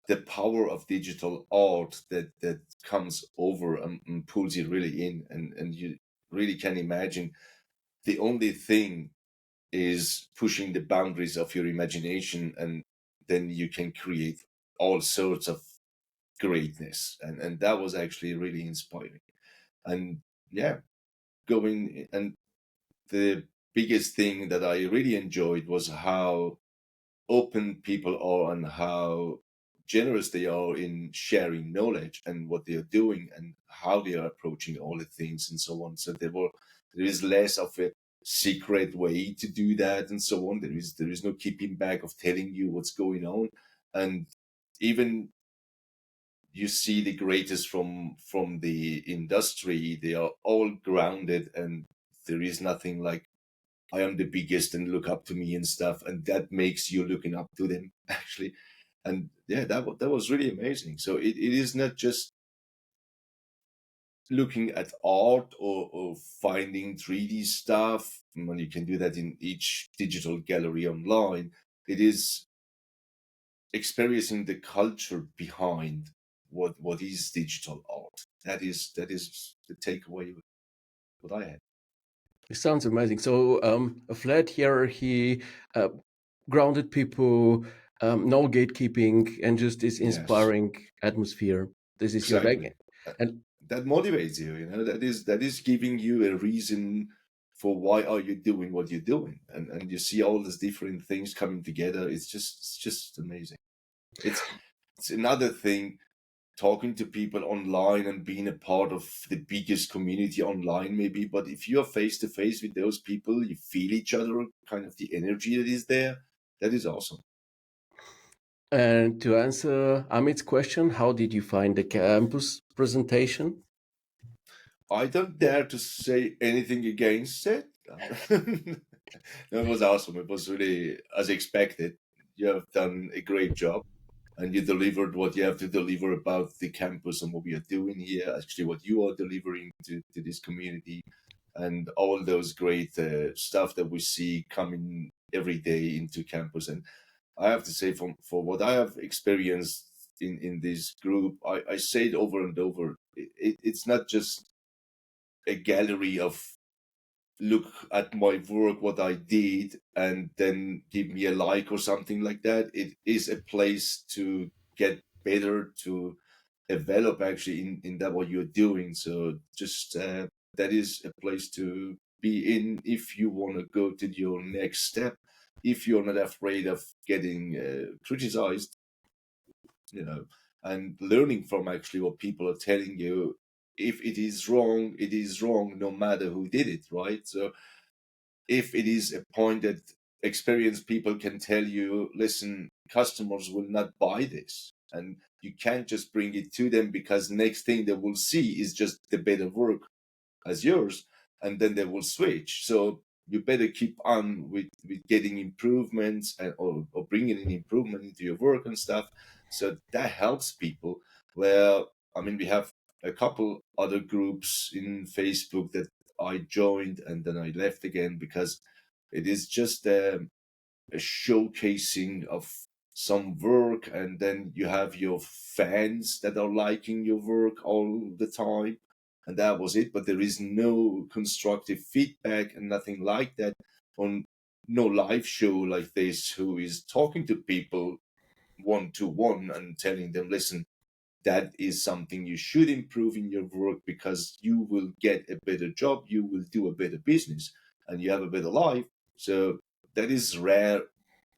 the power of digital art that comes over and pulls you really in, and you really can imagine the only thing is pushing the boundaries of your imagination, and then you can create all sorts of greatness. And that was actually really inspiring. And yeah, going, and the biggest thing that I really enjoyed was how open people are and how generous they are in sharing knowledge and what they are doing and how they are approaching all the things and so on. So there is less of a secret way to do that and so on. There is no keeping back of telling you what's going on. And even you see the greatest from the industry, they are all grounded, and there is nothing like I am the biggest and look up to me and stuff, and that makes you looking up to them actually. And yeah, that was really amazing. So it is not just looking at art or finding 3D stuff, and you can do that in each digital gallery online. It is experiencing the culture behind what is digital art. That is the takeaway what I had. It sounds amazing. So a flat hierarchy, grounded people, no gatekeeping, and just this inspiring atmosphere. This is Exactly. your and that motivates you. You know, that is giving you a reason for why are you doing what you're doing, and you see all these different things coming together. It's just amazing. It's another thing, talking to people online and being a part of the biggest community online maybe, but if you're face to face with those people, you feel each other, kind of the energy that is there, that is awesome. And to answer Amit's question, how did you find the campus presentation? I don't dare to say anything against it. No, it was awesome. It was really as expected. You have done a great job, and you delivered what you have to deliver about the campus and what we are doing here, actually what you are delivering to this community, and all those great stuff that we see coming every day into campus. And I have to say, for what I have experienced in this group, I say it over and over, it's not just a gallery of look at my work, what I did, and then give me a like or something like that. It is a place to get better, to develop actually in that what you're doing. So just that is a place to be in if you want to go to your next step, if you're not afraid of getting criticized, you know, and learning from actually what people are telling you. If it is wrong no matter who did it, right? So if it is a point that experienced people can tell you, listen, customers will not buy this, and you can't just bring it to them, because next thing they will see is just the better work as yours, and then they will switch. So you better keep on with getting improvements or bringing an improvement into your work and stuff. So that helps people. Where, I mean, we have a couple other groups in Facebook that I joined and then I left again, because it is just a showcasing of some work, and then you have your fans that are liking your work all the time, and that was it. But there is no constructive feedback and nothing like that, on no live show like this who is talking to people one-to-one and telling them, listen, that is something you should improve in your work, because you will get a better job, you will do a better business, and you have a better life. So that is rare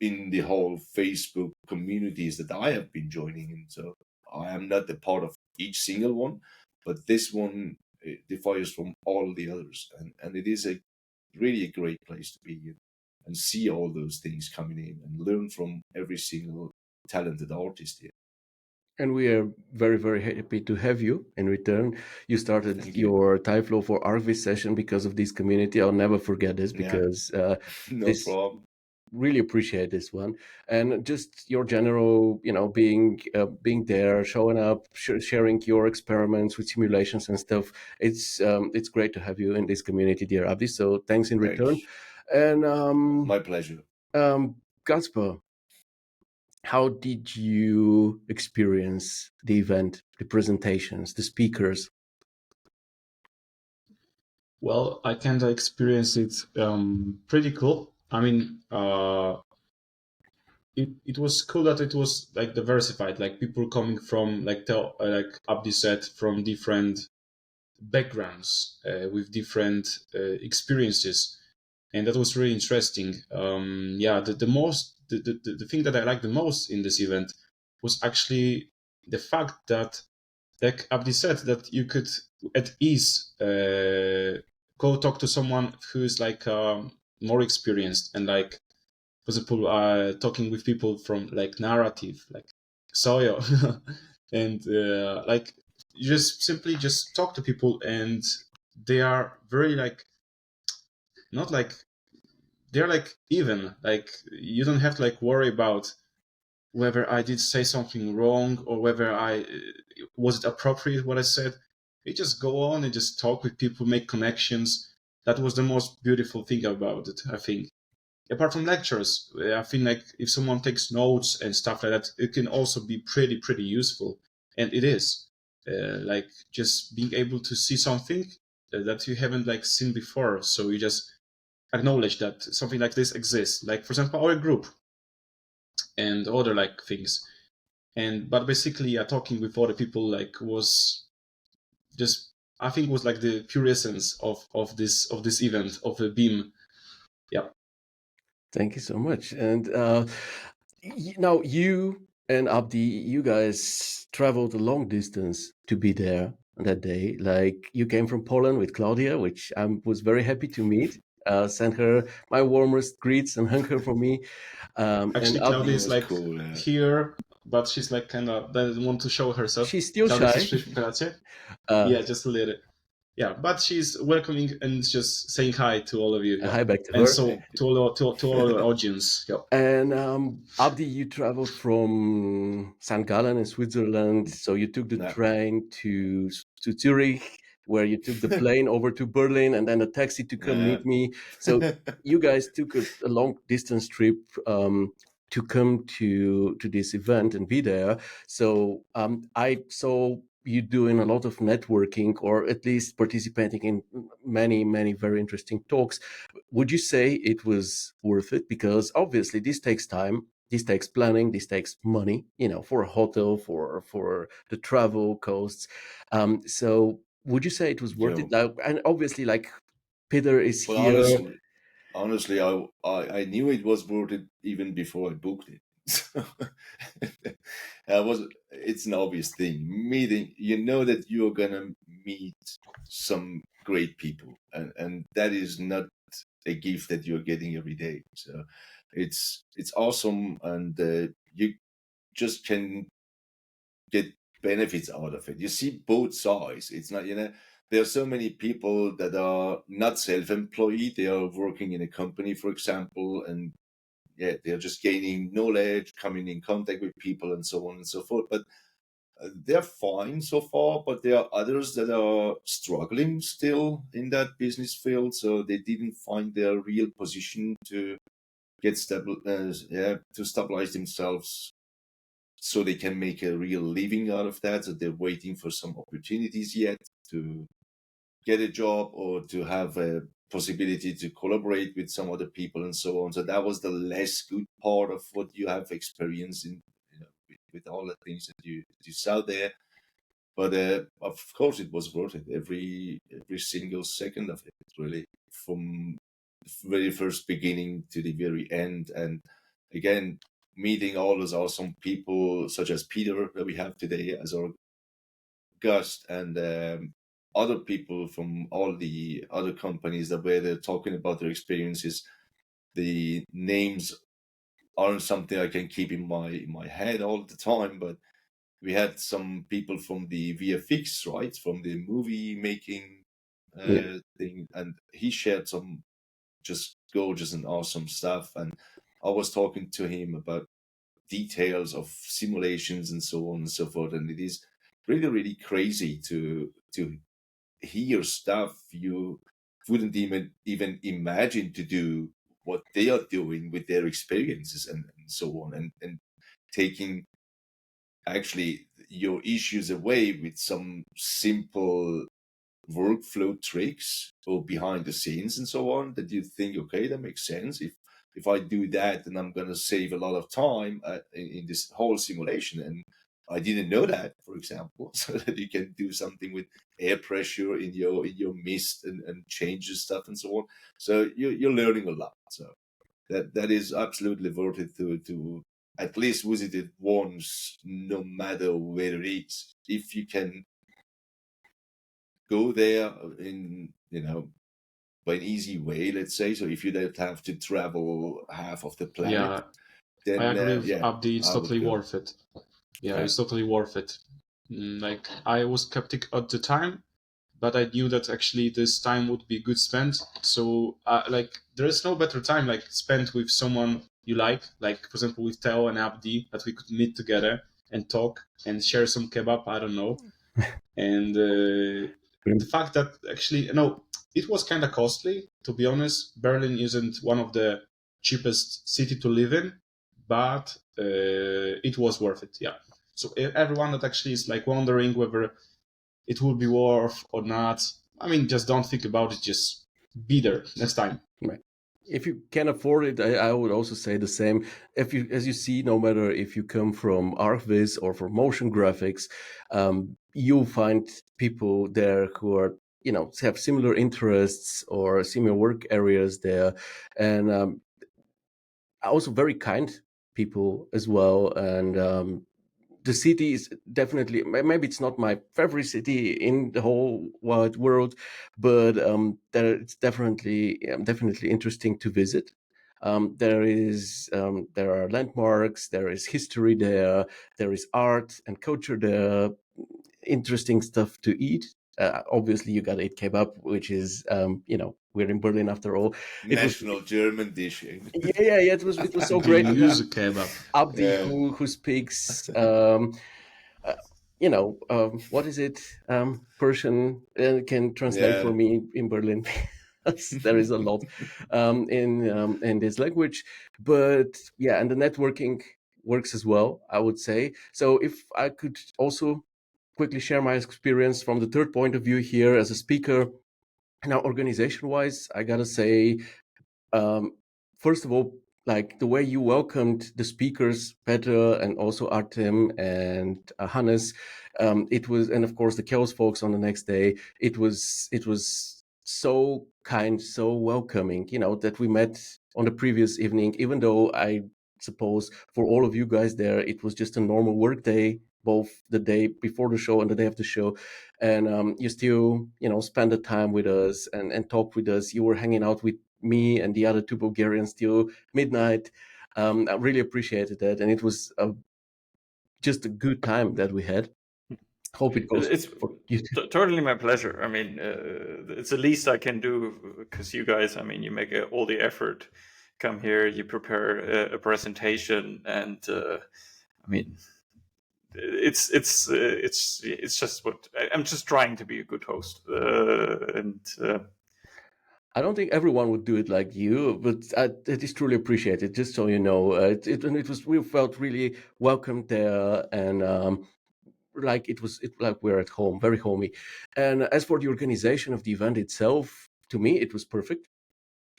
in the whole Facebook communities that I have been joining in. So I am not a part of each single one, but this one differs from all the others. And it is really a great place to be in and see all those things coming in and learn from every single talented artist here. And we are very, very happy to have you in return. You started your Tyflow for Argvis session because of this community. I'll never forget this, because no problem. Really appreciate this one. And just your general, being there, showing up, sharing your experiments with simulations and stuff. It's great to have you in this community, dear Abdi. So thanks in return. And my pleasure. Kacper, how did you experience the event, the presentations, the speakers? Well, I kind of experienced it pretty cool. I mean, it was cool that it was like diversified, like people coming from like Abdi said, from different backgrounds with different experiences, and that was really interesting. The thing that I liked the most in this event was actually the fact that, like Abdi said, that you could at ease go talk to someone who is like more experienced, and like, for example, talking with people from like narrative, like XOIO, and like you just simply just talk to people, and they are very like, not like, they're like even, like you don't have to like worry about whether I did say something wrong or whether I was it appropriate what I said. You just go on and just talk with people, make connections. That was the most beautiful thing about it, I think. Apart from lectures, I think like if someone takes notes and stuff like that, it can also be pretty useful. And it is like just being able to see something that you haven't like seen before. So you just acknowledge that something like this exists. Like, for example, our group and other like things. But basically, talking with other people like was just, I think, was like the pure essence of this event, of the BEAM. Yeah. Thank you so much. And now you and Abdi, you guys traveled a long distance to be there on that day. Like, you came from Poland with Claudia, which I was very happy to meet. Send her my warmest greets and hug her for me. Actually, and Claudia Abdi, is like cool, here, but she's like kind of doesn't want to show herself. she's still Claudia shy. jest w pracy. Yeah, just a little. Yeah, but she's welcoming and just saying hi to all of you. Yeah. Hi back to And her. so to all our audience. Yeah. And Abdi, you traveled from St. Gallen in Switzerland, so you took the train to Zurich, where you took the plane over to Berlin, and then a taxi to come meet me. So you guys took a long distance trip to come to this event and be there. So I saw you doing a lot of networking, or at least participating in many very interesting talks. Would you say it was worth it? Because obviously this takes time, this takes planning, this takes money, for a hotel, for the travel costs. So would you say it was worth it? And obviously, like, Peter is Well, here. honestly, I knew it was worth it even before I booked it. It's an obvious thing. Meeting, that you're gonna meet some great people, and that is not a gift that you're getting every day. So it's awesome, and you just can get benefits out of it. You see both sides. It's not, there are so many people that are not self-employed. They are working in a company, for example, and they're just gaining knowledge, coming in contact with people, and so on and so forth. But they're fine so far, but there are others that are struggling still in that business field. So they didn't find their real position to get to stabilize themselves, so they can make a real living out of that. So they're waiting for some opportunities yet to get a job or to have a possibility to collaborate with some other people and so on. So that was the less good part of what you have experienced in, with all the things that you saw there. But of course, it was worth it. Every single second of it, really, from the very first beginning to the very end. And again, meeting all those awesome people, such as Peter that we have today as our guest, and other people from all the other companies that where they're talking about their experiences. The names aren't something I can keep in my head all the time, but we had some people from the VFX, right, from the movie making thing, and he shared some just gorgeous and awesome stuff. And I was talking to him about details of simulations and so on and so forth, and it is really crazy to hear stuff you wouldn't even imagine to do what they are doing with their experiences and so on, and taking actually your issues away with some simple workflow tricks or behind the scenes and so on, that you think, okay, that makes sense. If I do that, then I'm going to save a lot of time in this whole simulation. And I didn't know that, for example, so that you can do something with air pressure in your mist and changes stuff and so on. So you're learning a lot. So that is absolutely worth it to at least visit it once, no matter where it is. If you can go there in, by an easy way, let's say. So if you don't have to travel half of the planet, then I agree with Abdi. It's totally worth it. Yeah, it's totally worth it. Like, I was skeptic at the time, but I knew that actually this time would be good spent. So like, there is no better time like spent with someone you like for example with Theo and Abdi, that we could meet together and talk and share some kebab, I don't know. And the fact that actually, it was kind of costly, to be honest. Berlin isn't one of the cheapest city to live in, but it was worth it. Yeah. So everyone that actually is like wondering whether it will be worth or not, I mean, just don't think about it. Just be there next time. Right. If you can afford it, I would also say the same. As you see, no matter if you come from ArcViz or from motion graphics, you'll find people there who are, have similar interests or similar work areas there, and also very kind people as well. And the city is definitely, maybe it's not my favorite city in the whole wide world, but it's definitely interesting to visit. There are landmarks, there is history there is art and culture there, interesting stuff to eat. Obviously, you got to eat kebab, which is, we're in Berlin after all. National German dish. Yeah. It was so great. Use a kebab. Abdy, who speaks, what is it? Persian, can translate for me in Berlin. There is a lot in this language, but yeah, and the networking works as well, I would say. So if I could also quickly share my experience from the third point of view here as a speaker. Now, organization-wise, I gotta say, first of all, like the way you welcomed the speakers, Peter and also Artem and Hannes, it was, and of course the Chaos folks on the next day. It was so kind, so welcoming. That we met on the previous evening, even though I suppose for all of you guys there, it was just a normal work day, both the day before the show and the day of the show, and you still spend the time with us and talk with us. You were hanging out with me and the other two Bulgarians till midnight. I really appreciated that, and it was just a good time that we had. Hope it goes. It's for you too. totally my pleasure. I mean, it's the least I can do, because you guys, I mean, you make all the effort, come here, you prepare a presentation, and I mean, it's just what I'm just trying to be a good host, and I don't think everyone would do it like you, but it is truly appreciated. Just so you know, we felt really welcomed there, and like like we're at home, very homey. And as for the organization of the event itself, to me it was perfect.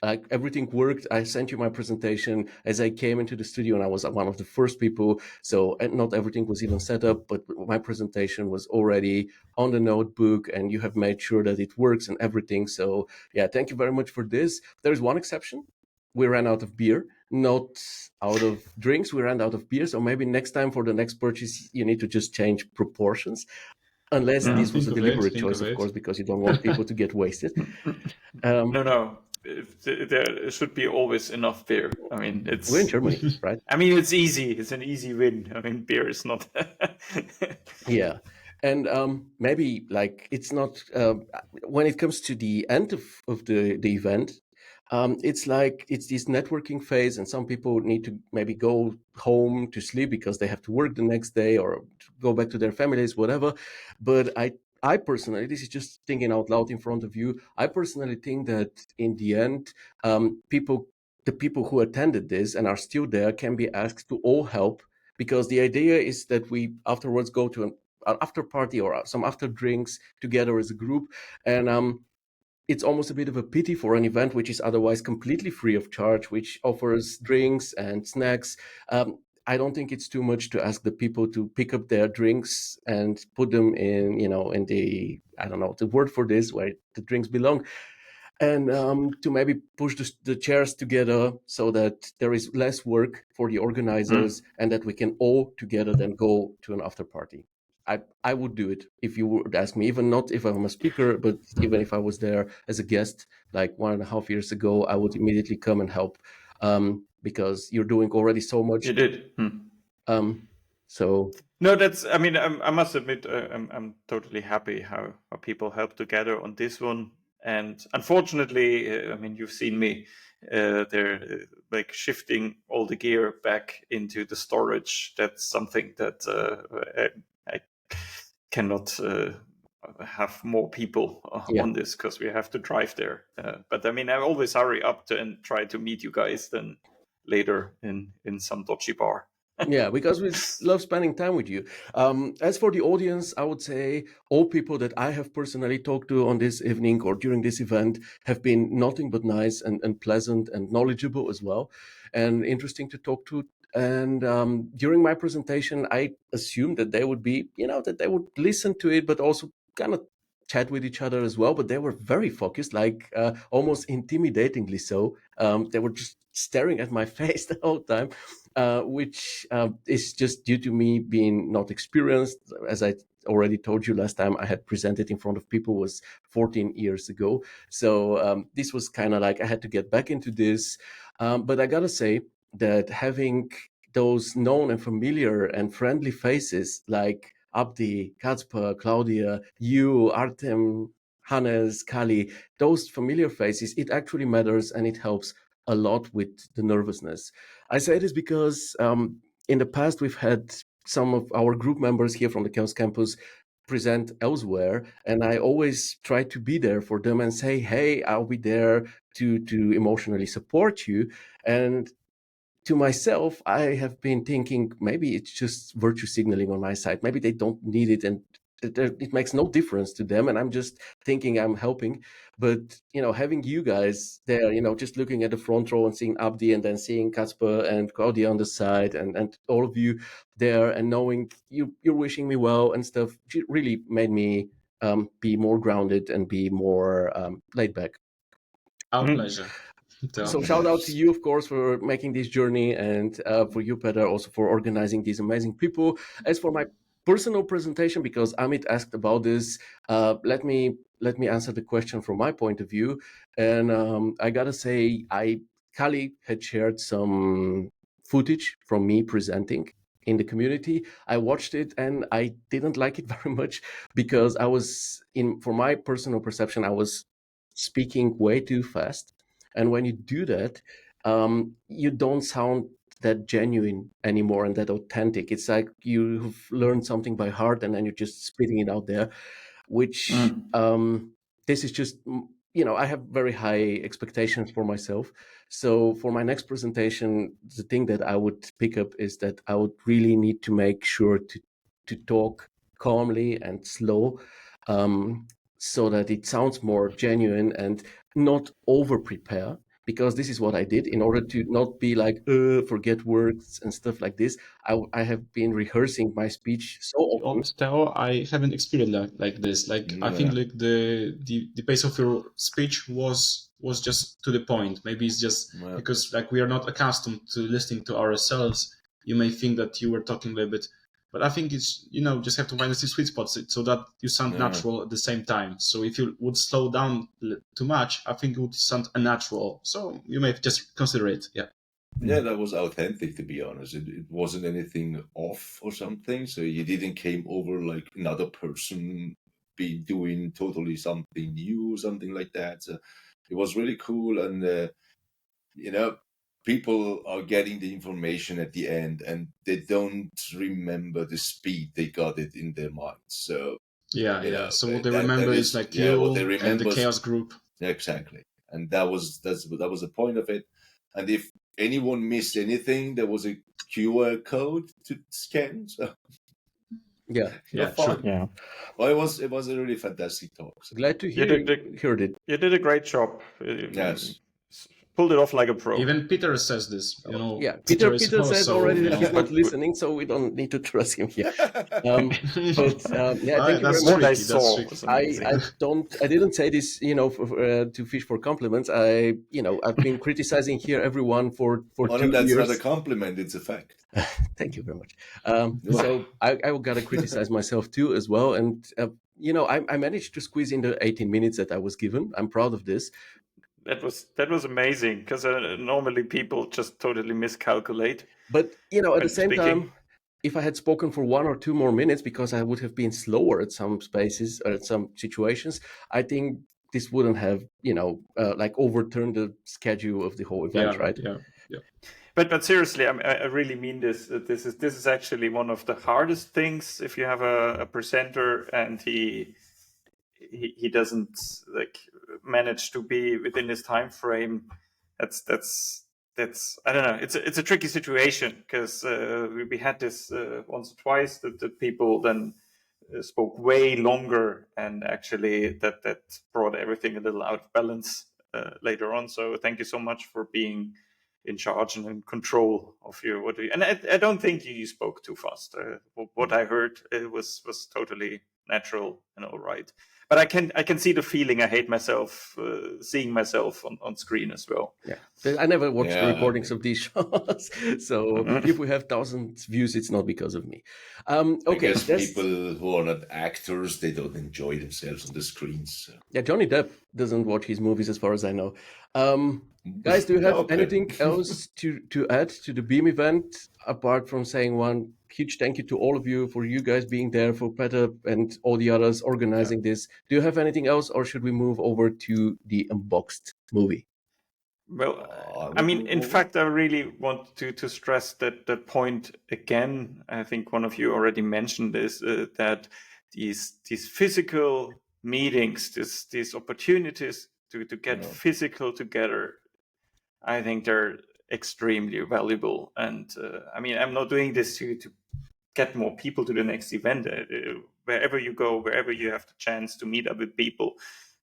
Like everything worked. I sent you my presentation as I came into the studio, and I was one of the first people. So, and not everything was even set up, but my presentation was already on the notebook, and you have made sure that it works and everything. So yeah, thank you very much for this. There is one exception. We ran out of beer, not out of drinks. We ran out of beer. So maybe next time for the next purchase, you need to just change proportions. Unless this was a deliberate choice, of course, because you don't want people to get wasted. No. There should be always enough beer. I mean, we're in Germany, right? I mean, it's easy. It's an easy win. I mean, beer is not. Yeah, and maybe like it's not when it comes to the end of the event. It's like it's this networking phase, and some people need to maybe go home to sleep because they have to work the next day or go back to their families, whatever. But I personally, this is just thinking out loud in front of you. I personally think that in the end, the people who attended this and are still there can be asked to all help, because the idea is that we afterwards go to an after party or some after drinks together as a group, and it's almost a bit of a pity for an event which is otherwise completely free of charge, which offers drinks and snacks. I don't think it's too much to ask the people to pick up their drinks and put them in, in the, I don't know, the word for this, where the drinks belong, and to maybe push the chairs together so that there is less work for the organizers and that we can all together then go to an after party. I would do it if you would ask me, even not if I'm a speaker, but even if I was there as a guest like 1.5 years ago, I would immediately come and help, because you're doing already so much. You did. So no, that's. I mean, I must admit, I'm totally happy how people helped together on this one. And unfortunately, I mean, you've seen me. They're like shifting all the gear back into the storage. That's something that I cannot have more people on this, because we have to drive there. But I mean, I always hurry up and try to meet you guys then later in some dodgy bar. Yeah, because we love spending time with you. As for the audience, I would say all people that I have personally talked to on this evening or during this event have been nothing but nice and pleasant and knowledgeable as well, and interesting to talk to. And during my presentation, I assumed that they would be, that they would listen to it, but also kind of chat with each other as well. But they were very focused, like almost intimidatingly so. They were just staring at my face the whole time, which is just due to me being not experienced. As I already told you last time, I had presented in front of people was 14 years ago. So this was kind of like I had to get back into this. But I gotta say that having those known and familiar and friendly faces like Abdi, Kacper, Claudia, you, Artem, Hannes, Kali, those familiar faces, it actually matters and it helps a lot with the nervousness. I say this because in the past we've had some of our group members here from the Chaos Campus present elsewhere, and I always try to be there for them and say, "Hey, I'll be there to emotionally support you." And to myself, I have been thinking maybe it's just virtue signaling on my side. Maybe they don't need it, and it makes no difference to them. And I'm just thinking I'm helping. But having you guys there, just looking at the front row and seeing Abdi, and then seeing Kacper and Claudia on the side, and all of you there, and knowing you're wishing me well and stuff, it really made me be more grounded and be more laid back. Our pleasure. So shout out to you, of course, for making this journey, and for you, Peter, also for organizing these amazing people. As for my personal presentation, because Amit asked about this, let me answer the question from my point of view. And I gotta say, Kali had shared some footage from me presenting in the community. I watched it and I didn't like it very much because for my personal perception, I was speaking way too fast. And when you do that, you don't sound that genuine anymore and that authentic. It's like you've learned something by heart and then you're just spitting it out there, which this is just, I have very high expectations for myself. So for my next presentation, the thing that I would pick up is that I would really need to make sure to talk calmly and slow, so that it sounds more genuine and not over prepare, because this is what I did in order to not be like forget words and stuff like this. I have been rehearsing my speech so often. Theo, I haven't experienced like this. Like I think like the pace of your speech was just to the point. Maybe it's just because like we are not accustomed to listening to ourselves. You may think that you were talking a little bit, but I think it's just have to find the sweet spots so that you sound natural at the same time. So if you would slow down too much, I think it would sound unnatural. So you may just consider it. Yeah. Yeah, that was authentic, to be honest. It wasn't anything off or something. So you didn't came over like another person be doing totally something new or something like that. So it was really cool. And, people are getting the information at the end and they don't remember the speed they got it in their minds. So so what they remember is like you and the chaos group. Exactly. And that was the point of it. And if anyone missed anything, there was a QR code to scan. So True. Yeah. Well, it was a really fantastic talk. So. Glad to hear heard it. You did a great job. Yes. Pulled it off like a pro. Even Peter says this. Peter says already that he's not listening, so we don't need to trust him here. Thank you very much. I didn't say this, to fish for compliments. I've been criticizing here everyone for 2 that's years. not a compliment; it's a fact. Thank you very much. So I gotta criticize myself too as well, and I managed to squeeze in the 18 minutes that I was given. I'm proud of this. That was amazing, because normally people just totally miscalculate. But at the same time, if I had spoken for 1 or 2 more minutes, because I would have been slower at some spaces or at some situations, I think this wouldn't have like overturned the schedule of the whole event, right? Yeah. But seriously, I really mean this. This is actually one of the hardest things if you have a presenter and he doesn't like manage to be within his time frame. That's that's I don't know. It's a tricky situation because we had this once or twice that people then spoke way longer, and actually that brought everything a little out of balance later on. So thank you so much for being in charge and in control of your and I don't think you spoke too fast. What I heard, it was totally natural and all right. But I can see the feeling. I hate myself seeing myself on screen as well. Yeah, I never watched the Yeah. recordings of these shows, so if we have 1,000 views, it's not because of me. I Okay, guess people who are not actors, they don't enjoy themselves on the screens. So. yeah, Johnny Depp doesn't watch his movies, as far as I know. Guys, do you have Okay. anything else to add to the Beam event, apart from saying one huge thank you to all of you for you guys being there, for Peter and all the others organizing this? Do you have anything else, or should we move over to the Unboxed movie? Well, I mean, in fact, I really want to stress that point again. I think one of you already mentioned this, that these physical meetings, these opportunities to get physical together, I think they're extremely valuable. And I mean, I'm not doing this to get more people to the next event. Wherever you go, wherever you have the chance to meet up with people,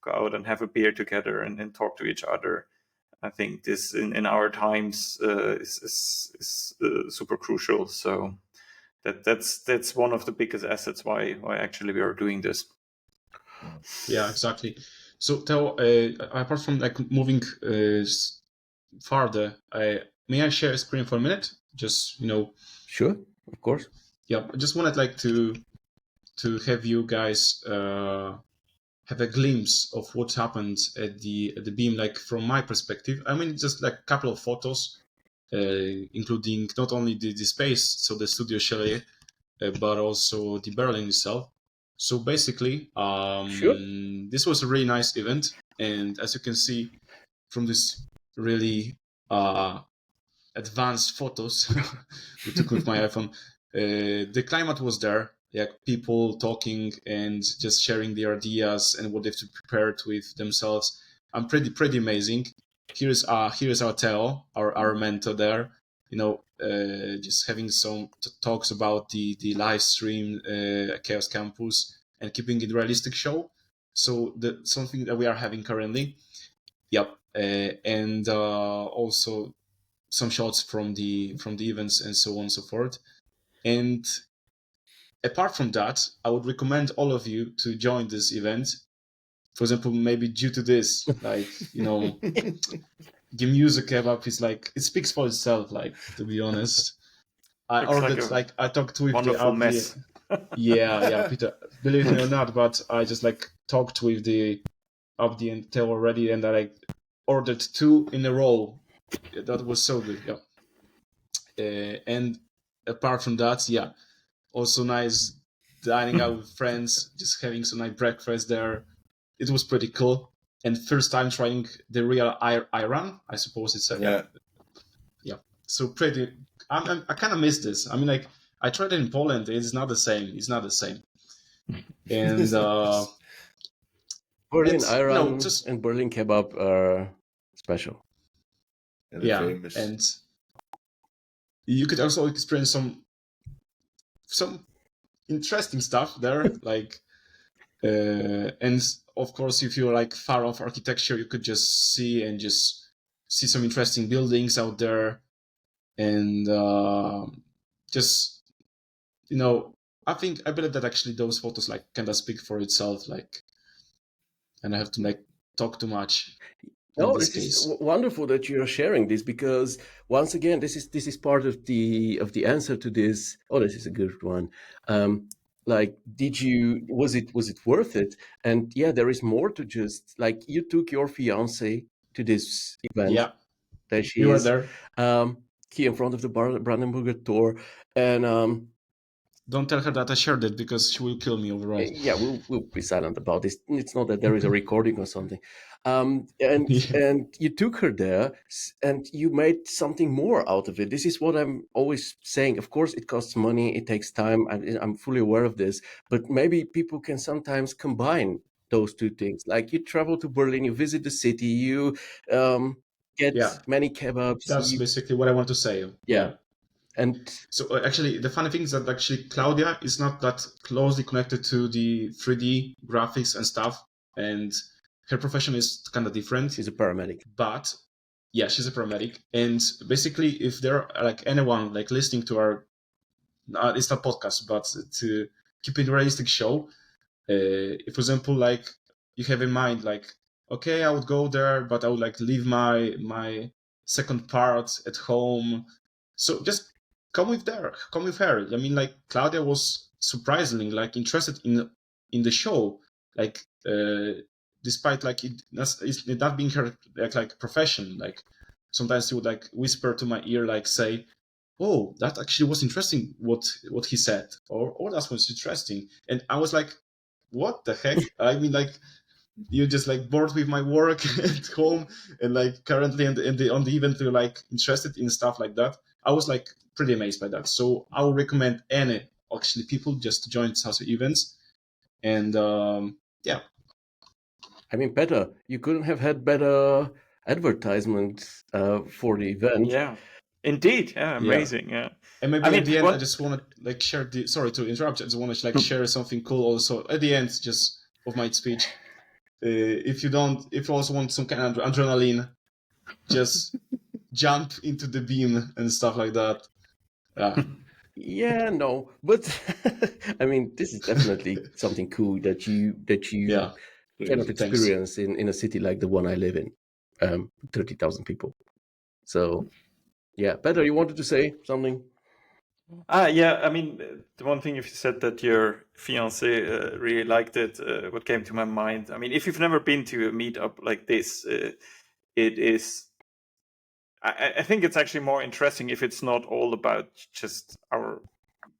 go out and have a beer together and talk to each other. I think this in our times is super crucial. So that's one of the biggest assets why actually we are doing this. Yeah, exactly. So Theo, apart from like moving farther, may I share a screen for a minute? Just Sure, of course. Yeah, I just wanted like to have you guys have a glimpse of what happened at the Beam, like from my perspective. I mean, just like a couple of photos, including not only the space, so the studio chalet, but also the Berlin itself. So basically, Sure. This was a really nice event, and as you can see from this really advanced photos we took with my iPhone, the climate was there. Yeah, people talking and just sharing their ideas and what they've prepared with themselves. I'm pretty amazing. Here's our Theo, our mentor there. Just having some talks about the live stream Chaos Campus and keeping it realistic show. So something that we are having currently. Yep, and also some shots from the events and so on and so forth. And apart from that, I would recommend all of you to join this event. For example, maybe due to this, like, the music kebab is like, it speaks for itself, like, to be honest. I ordered, like I talked with the Abdy. Mess. Yeah, Peter, believe me or not, but I just like talked with the Abdy and Theo already, and I like ordered 2 in a row. That was so good, yeah. And apart from that, yeah, also nice dining out with friends, just having some nice breakfast there. It was pretty cool. And first time trying the real Iran, I suppose it's a yeah. So pretty. I kind of miss this. I mean, like I tried it in Poland. It's not the same. And Berlin Iran and Berlin kebab are special. Yeah, famous. And you could also experience some interesting stuff there, like and of course, if you're like far off architecture, you could just see some interesting buildings out there, and just I believe that actually those photos like kind of speak for itself, like, and I have to like talk too much. No, this is wonderful that you're sharing this, because once again, this is part of the answer to this. Oh, this is a good one. Like, was it worth it? And yeah, there is more to just like, you took your fiance to this event. Yeah, there she you is. were there. Here in front of the Brandenburger Tor, and don't tell her that I shared it, because she will kill me overall. Yeah, we'll be silent about this. It's not that there is a recording or something. And you took her there, and you made something more out of it. This is what I'm always saying. Of course, it costs money. It takes time. I'm fully aware of this. But maybe people can sometimes combine those two things. Like, you travel to Berlin, you visit the city, you get Yeah. many kebabs. That's basically what I want to say. Yeah. And so actually, the funny thing is that actually Claudia is not that closely connected to the 3D graphics and stuff, and her profession is kind of different. she's a paramedic. But yeah, she's a paramedic, and basically, if there are like anyone like listening to our, it's not podcast, but to keep it realistic show, if for example, like you have in mind, like, okay, I would go there, but I would like leave my second part at home, so just come with her. I mean, like Claudia was surprisingly like interested in the show, like despite like it not being her like profession. Like sometimes she would like whisper to my ear, like say, "Oh, that actually was interesting what he said," or "Oh, that was interesting," and I was like, "What the heck?" I mean, like, you just like bored with my work at home, and like currently on the event you're like interested in stuff like that. I was like pretty amazed by that. So I would recommend any actually people just to join such events. And yeah, I mean, better. You couldn't have had better advertisement for the event. Yeah, indeed. Yeah, amazing. Yeah. And maybe I mean, at the end, I just want to like share the. Sorry to interrupt. I just want to like share something cool also at the end, just of my speech. If you also want some kind of adrenaline, just jump into the beam and stuff like that. Yeah, no, but I mean, this is definitely something cool that you Yeah. cannot Thanks. experience in a city like the one I live in, 30,000 people. So, yeah, Peter, you wanted to say something? Yeah, I mean, the one thing you said that your fiance really liked it, what came to my mind, I mean, if you've never been to a meetup like this, it is, I think it's actually more interesting if it's not all about just our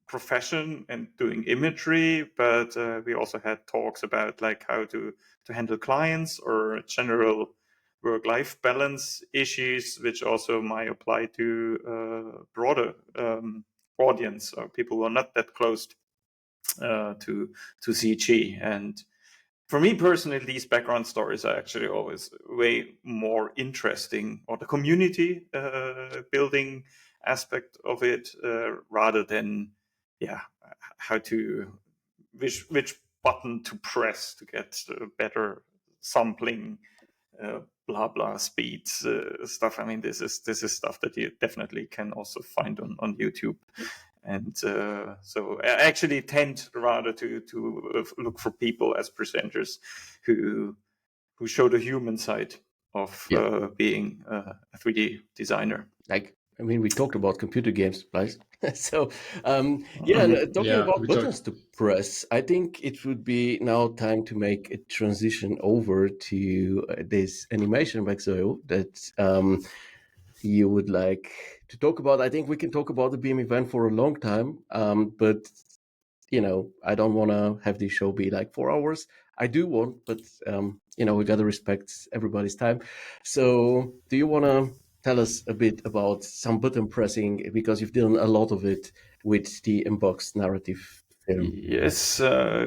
profession and doing imagery, but we also had talks about like how to handle clients or general work-life balance issues, which also might apply to broader audience or people who are not that close to CG. And for me personally, these background stories are actually always way more interesting, or the community building aspect of it, rather than how to which button to press to get better sampling, blah blah speeds stuff. I mean, this is stuff that you definitely can also find on YouTube. And so I actually tend rather to look for people as presenters who show the human side of being a 3D designer. Like, I mean, we talked about computer games, right? So, talking about buttons to press, I think it would be now time to make a transition over to this animation by XOIO that you would like to talk about. I think we can talk about the BIM event for a long time, but I don't want to have this show be like 4 hours. I do want, but we got to respect everybody's time. So, do you want to tell us a bit about some button pressing, because you've done a lot of it with the Unboxed narrative film? Yes,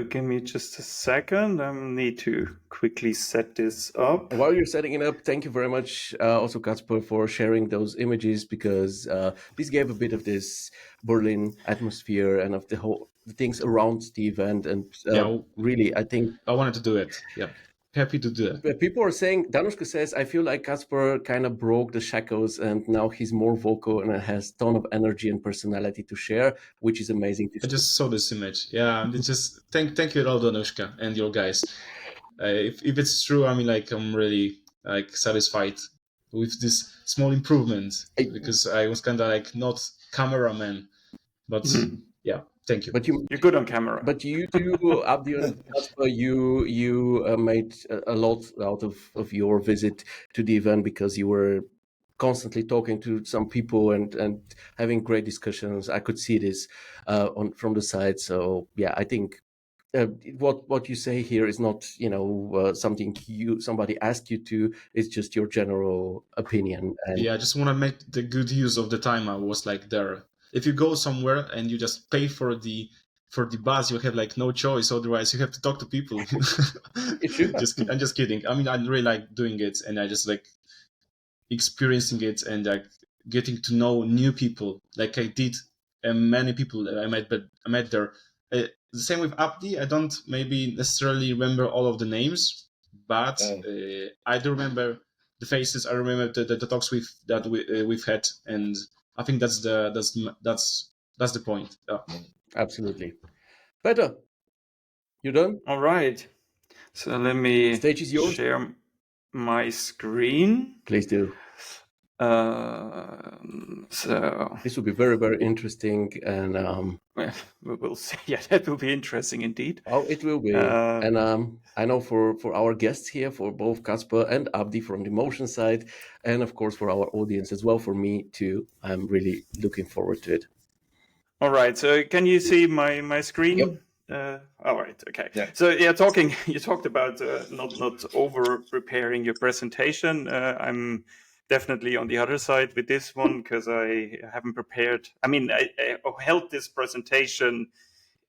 give me just a second. I need to quickly set this up. While you're setting it up, thank you very much also, Kacper, for sharing those images, because this gave a bit of this Berlin atmosphere and of the things around the event. And really, I think I wanted to do it. Yeah. Happy to do that. People are saying, Danushka says, I feel like Kacper kind of broke the shackles and now he's more vocal and has a ton of energy and personality to share, which is amazing. I just saw this image. Yeah, it's just thank you, Danushka and your guys. If it's true, I mean, like, I'm really like satisfied with this small improvement, because I was kind of like not cameraman, but yeah. Thank you. But you're good on camera. But you do, Abdy and Kacper, you made a lot out of your visit to the event, because you were constantly talking to some people and having great discussions. I could see this from the side. So yeah, I think what you say here is not something somebody asked you to. It's just your general opinion. And I just want to make the good use of the time I was like there. If you go somewhere and you just pay for the bus, you have like no choice. Otherwise, you have to talk to people. I'm just kidding. I mean, I really like doing it, and I just like experiencing it and like getting to know new people, like I did, and many people that I met there. The same with Abdy. I don't maybe necessarily remember all of the names, but I do remember the faces. I remember the talks we've had, and I think that's the point. Yeah. Absolutely. Peter, you done? All right. So let me Stage is yours. share my screen. Please do. So this will be very, very interesting, and well, we'll see. Yeah, that will be interesting indeed. Oh, it will be. And I know for our guests here, for both Kacper and Abdy from the motion side, and of course for our audience as well, for me too, I'm really looking forward to it. All right. So can you see my screen? Yep. All right. Okay. Yeah. So you talked about not over preparing your presentation. I'm definitely on the other side with this one because I haven't prepared. I mean, I held this presentation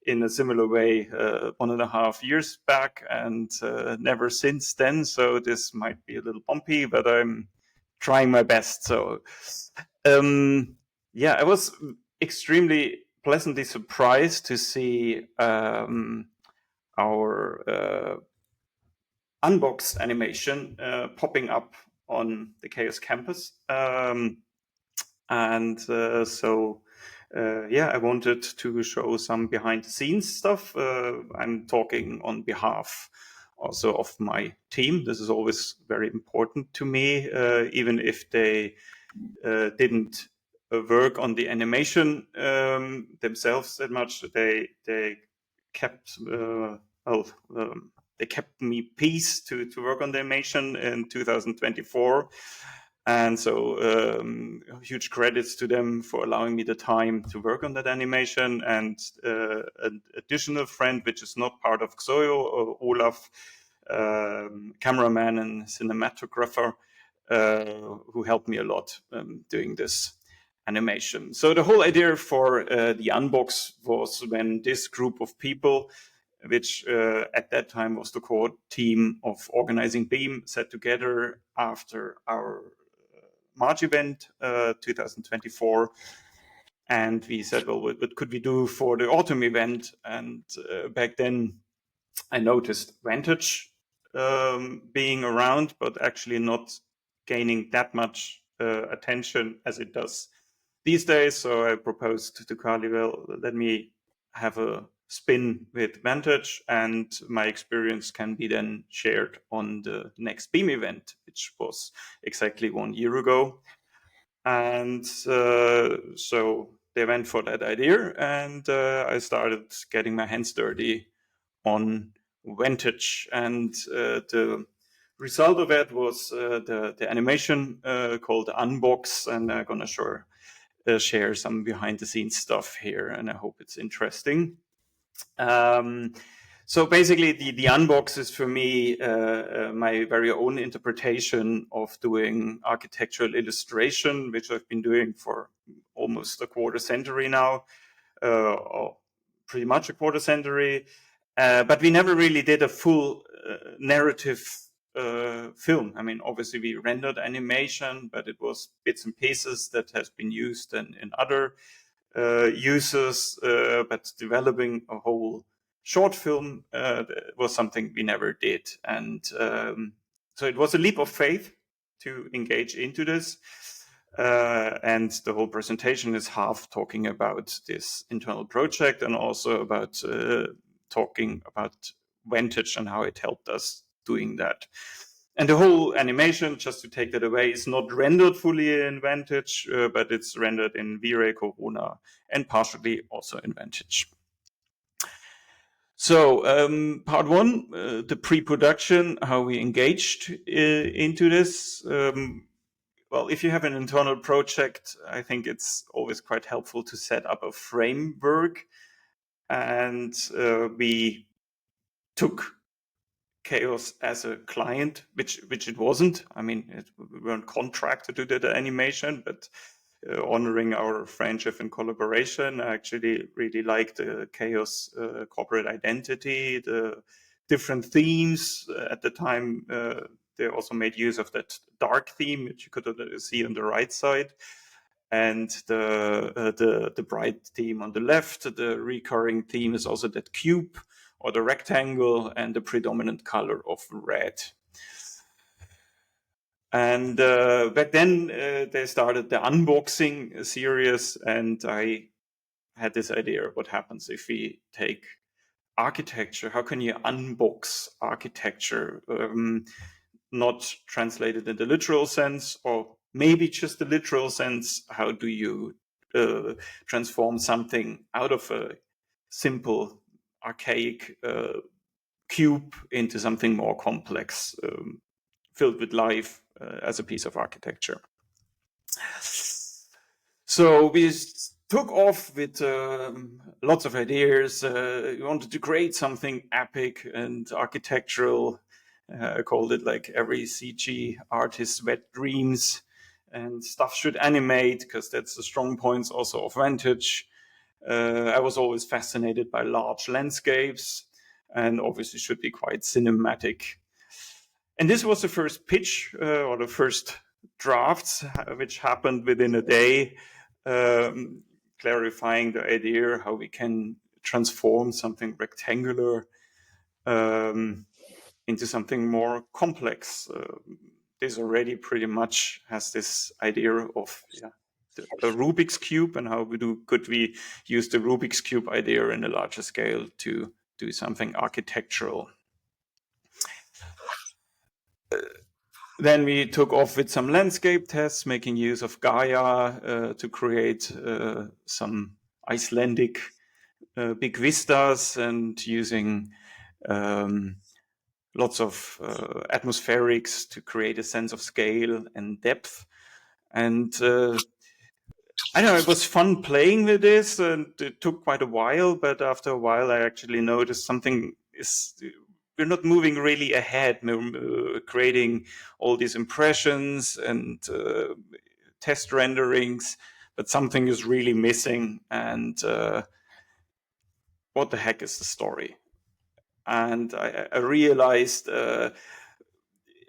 in a similar way 1.5 years back, and never since then. So this might be a little bumpy, but I'm trying my best. So yeah, I was extremely pleasantly surprised to see our Unboxed animation popping up on the Chaos campus. Yeah, I wanted to show some behind the scenes stuff. I'm talking on behalf also of my team. This is always very important to me, even if they didn't work on the animation themselves that much. They kept they kept me peace to work on the animation in 2024. And so huge credits to them for allowing me the time to work on that animation. And an additional friend, which is not part of XOIO, Olaf, cameraman and cinematographer, who helped me a lot doing this animation. So the whole idea for the Unbox was when this group of people, which at that time was the core team of organizing Beam, sat together after our March event 2024, and we said, well, what could we do for the autumn event? And back then I noticed Vantage being around, but actually not gaining that much attention as it does these days. So I proposed to Carly, well, let me have a spin with Vantage, and my experience can be then shared on the next Beam event, which was exactly 1 year ago. And so they went for that idea, and I started getting my hands dirty on Vantage. And the result of it was the animation called Unbox, and I'm going to share some behind the scenes stuff here, and I hope it's interesting. So basically the Unbox is for me my very own interpretation of doing architectural illustration, which I've been doing for almost a quarter century now, or pretty much a quarter century. But we never really did a full narrative film. I mean, obviously we rendered animation, but it was bits and pieces that has been used in other uses, but developing a whole short film was something we never did. And so it was a leap of faith to engage into this. And the whole presentation is half talking about this internal project and also about talking about Vantage and how it helped us doing that. And the whole animation, just to take that away, is not rendered fully in Vantage, but it's rendered in V-Ray, Corona, and partially also in Vantage. So part one, the pre-production, how we engaged into this. Well, if you have an internal project, I think it's always quite helpful to set up a framework. And we took Chaos as a client, which it wasn't. I mean, we weren't contracted to do the animation, but honoring our friendship and collaboration, I actually really liked the Chaos corporate identity, the different themes. At the time, they also made use of that dark theme, which you could see on the right side, and the bright theme on the left. The recurring theme is also that cube or the rectangle, and the predominant color of red. And back then they started the unboxing series, and I had this idea: what happens if we take architecture? How can you unbox architecture? Not translated in the literal sense, or maybe just the literal sense. How do you transform something out of a simple, archaic cube into something more complex, filled with life as a piece of architecture? So we took off with lots of ideas. We wanted to create something epic and architectural. I called it like every CG artist's wet dreams, and stuff should animate because that's the strong points also of Vantage. I was always fascinated by large landscapes, and obviously should be quite cinematic. And this was the first pitch or the first drafts, which happened within a day, clarifying the idea how we can transform something rectangular into something more complex. This already pretty much has this idea of a Rubik's Cube, and how could we use the Rubik's Cube idea in a larger scale to do something architectural. Then we took off with some landscape tests, making use of Gaia to create some Icelandic big vistas, and using lots of atmospherics to create a sense of scale and depth. And I don't know, it was fun playing with this, and it took quite a while, but after a while I actually noticed something we're not moving really ahead, creating all these impressions and test renderings, but something is really missing. And what the heck is the story? And I realized,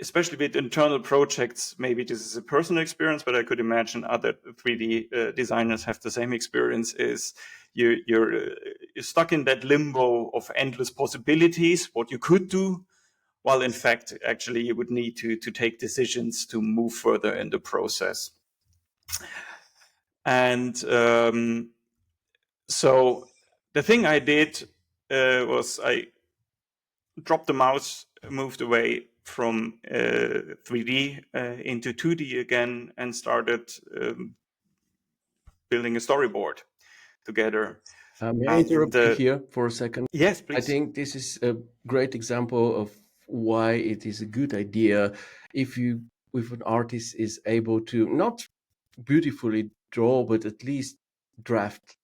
especially with internal projects, maybe this is a personal experience, but I could imagine other 3D designers have the same experience, is you're stuck in that limbo of endless possibilities, what you could do, while in fact, actually, you would need to take decisions to move further in the process. And so the thing I did was I dropped the mouse, moved away from 3D into 2D again, and started building a storyboard together. May I interrupt you here for a second? Yes, please. I think this is a great example of why it is a good idea if an artist is able to not beautifully draw, but at least draft,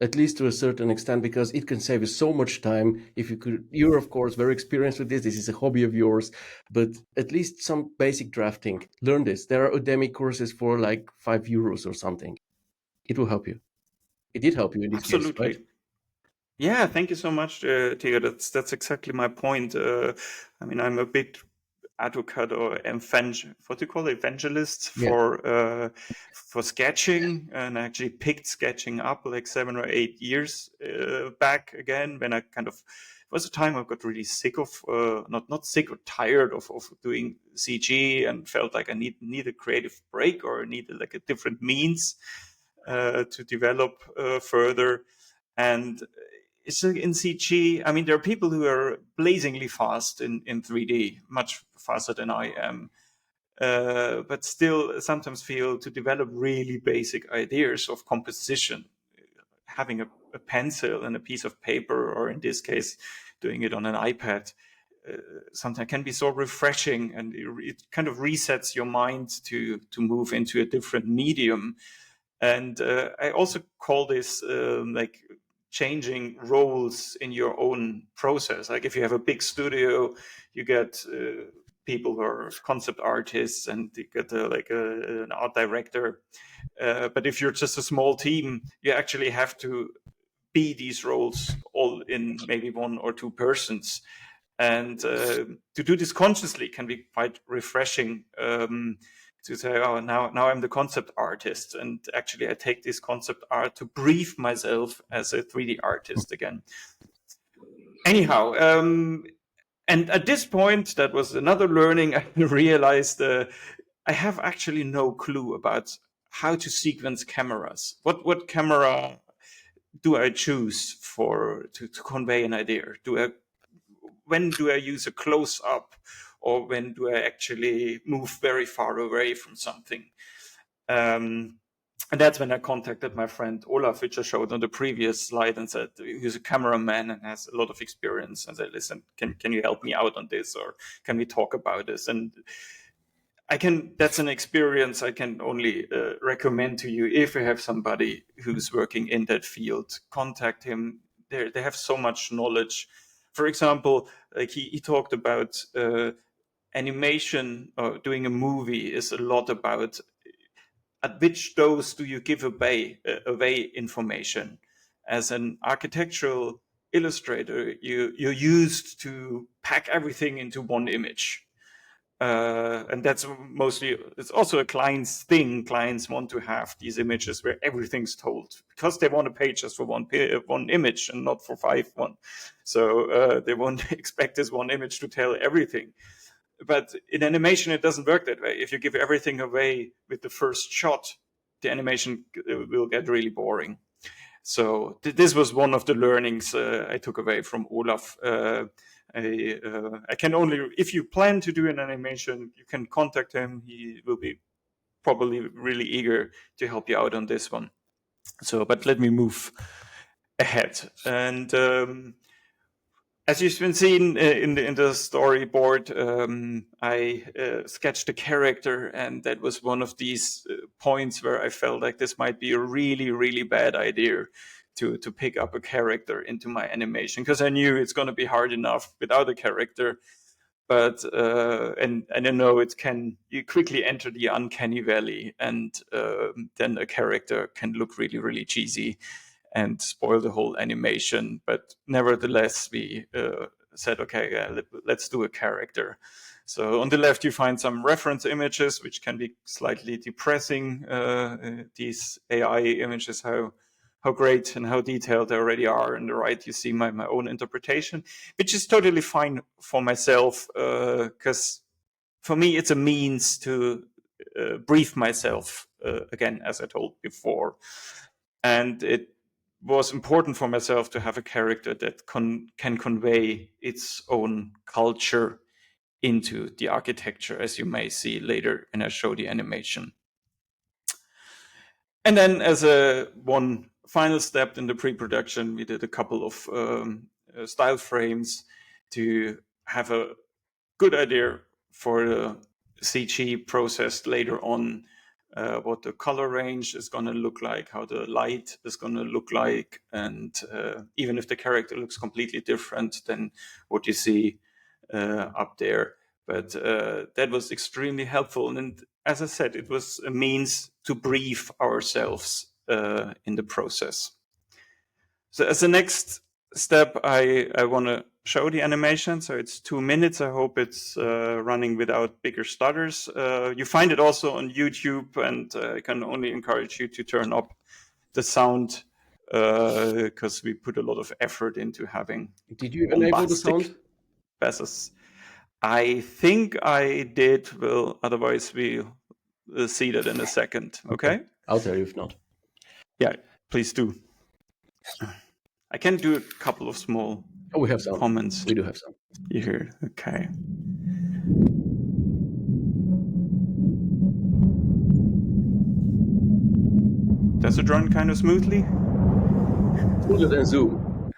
at least to a certain extent, because it can save you so much time. If you could, you're of course very experienced with this. This is a hobby of yours, but at least some basic drafting. Learn this. There are Udemy courses for like €5 or something. It will help you. It did help you in this Absolutely. case, right? Yeah, thank you so much, Theo. That's exactly my point. I mean, I'm a big advocate or what do you call it, evangelist for sketching, and I actually picked sketching up like 7 or 8 years back again, when I it was a time I got really sick of not sick or tired of doing CG, and felt like I need a creative break, or needed like a different means to develop further. And it's in CG, I mean, there are people who are blazingly fast in 3D, much faster than I am, but still sometimes feel to develop really basic ideas of composition, having a pencil and a piece of paper, or in this case, doing it on an iPad, sometimes can be so refreshing, and it kind of resets your mind to move into a different medium. And I also call this like changing roles in your own process. Like if you have a big studio, you get people who are concept artists, and you get an art director. But if you're just a small team, you actually have to be these roles all in maybe 1 or 2 persons. And to do this consciously can be quite refreshing, to say, oh, now I'm the concept artist. And actually I take this concept art to brief myself as a 3D artist again. Anyhow, and at this point, that was another learning. I realized I have actually no clue about how to sequence cameras. What camera do I choose to convey an idea? When do I use a close up, or when do I actually move very far away from something? And that's when I contacted my friend Olaf, which I showed on the previous slide, and said, he's a cameraman and has a lot of experience. And said, listen, can you help me out on this, or can we talk about this? And that's an experience I can only recommend to you. If you have somebody who's working in that field, contact him. They have so much knowledge. For example, like he talked about animation, or doing a movie is a lot about at which dose do you give away information. As an architectural illustrator, you're used to pack everything into one image. And that's it's also a client's thing. Clients want to have these images where everything's told, because they want to pay just for one image and not for 5 one. So they won't expect this one image to tell everything. But in animation, it doesn't work that way. If you give everything away with the first shot, the animation will get really boring. So this was one of the learnings I took away from Olaf. I can only, if you plan to do an animation, you can contact him. He will be probably really eager to help you out on this one. So, but let me move ahead. And as you've been seeing in the storyboard, I sketched a character, and that was one of these points where I felt like this might be a really, really bad idea to pick up a character into my animation, because I knew it's going to be hard enough without a character. But and I know you quickly enter the uncanny valley, and then a character can look really, really cheesy and spoil the whole animation. But nevertheless, we said, okay, let's do a character. So on the left, you find some reference images, which can be slightly depressing. These AI images, how great and how detailed they already are. On the right, you see my own interpretation, which is totally fine for myself, because for me, it's a means to brief myself, again, as I told before. And it was important for myself to have a character that can convey its own culture into the architecture, as you may see later when I show the animation. And then as one final step in the pre-production, we did a couple of style frames to have a good idea for the CG process later on, what the color range is going to look like, how the light is going to look like, and even if the character looks completely different than what you see up there. But that was extremely helpful. And as I said, it was a means to brief ourselves in the process. So as the next step, I want to show the animation. So it's 2 minutes. I hope it's running without bigger stutters. You find it also on YouTube, and I can only encourage you to turn up the sound, because we put a lot of effort into having. Did you enable the sound? Passes. I think I did. Well, otherwise we'll see that in a second. Okay? I'll tell you if not. Yeah, please do. I can do a couple of small we have some comments. We do have some. Here, okay. Does it run kind of smoothly? Smoother than Zoom.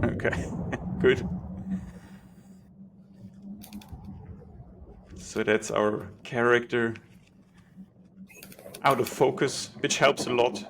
Okay, good. So that's our character out of focus, which helps a lot.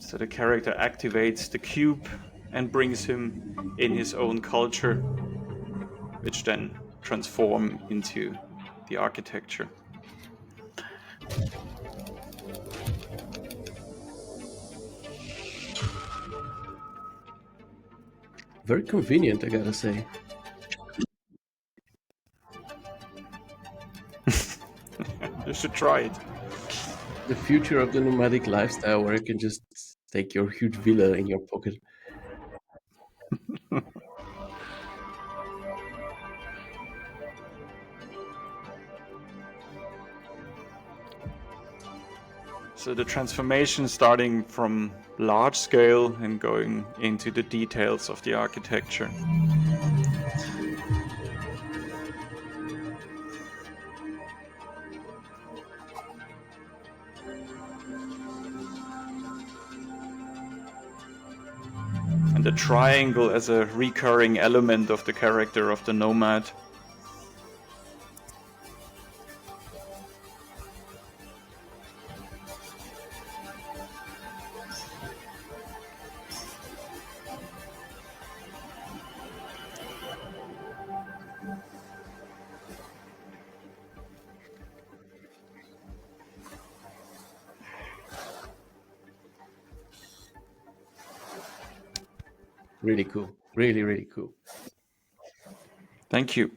So the character activates the cube and brings him in his own culture, which then transform into the architecture. Very convenient, I gotta say. You should try it. The future of the nomadic lifestyle, where you can just take your huge villa in your pocket. So the transformation starting from large scale and going into the details of the architecture. And the triangle as a recurring element of the character of the nomad. Really cool. Really, really cool. Thank you.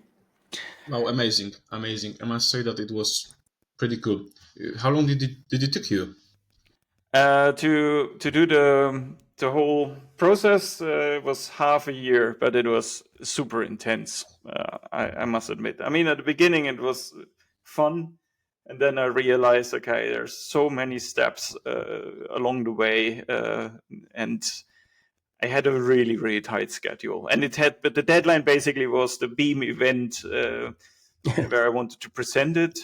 Wow, amazing. I must say that it was pretty cool. How long did it take you? To do the whole process was half a year, but it was super intense. I must admit. I mean, at the beginning it was fun, and then I realized, okay, there's so many steps along the way, and I had a really, really tight schedule. And but the deadline basically was the Beam event where I wanted to present it.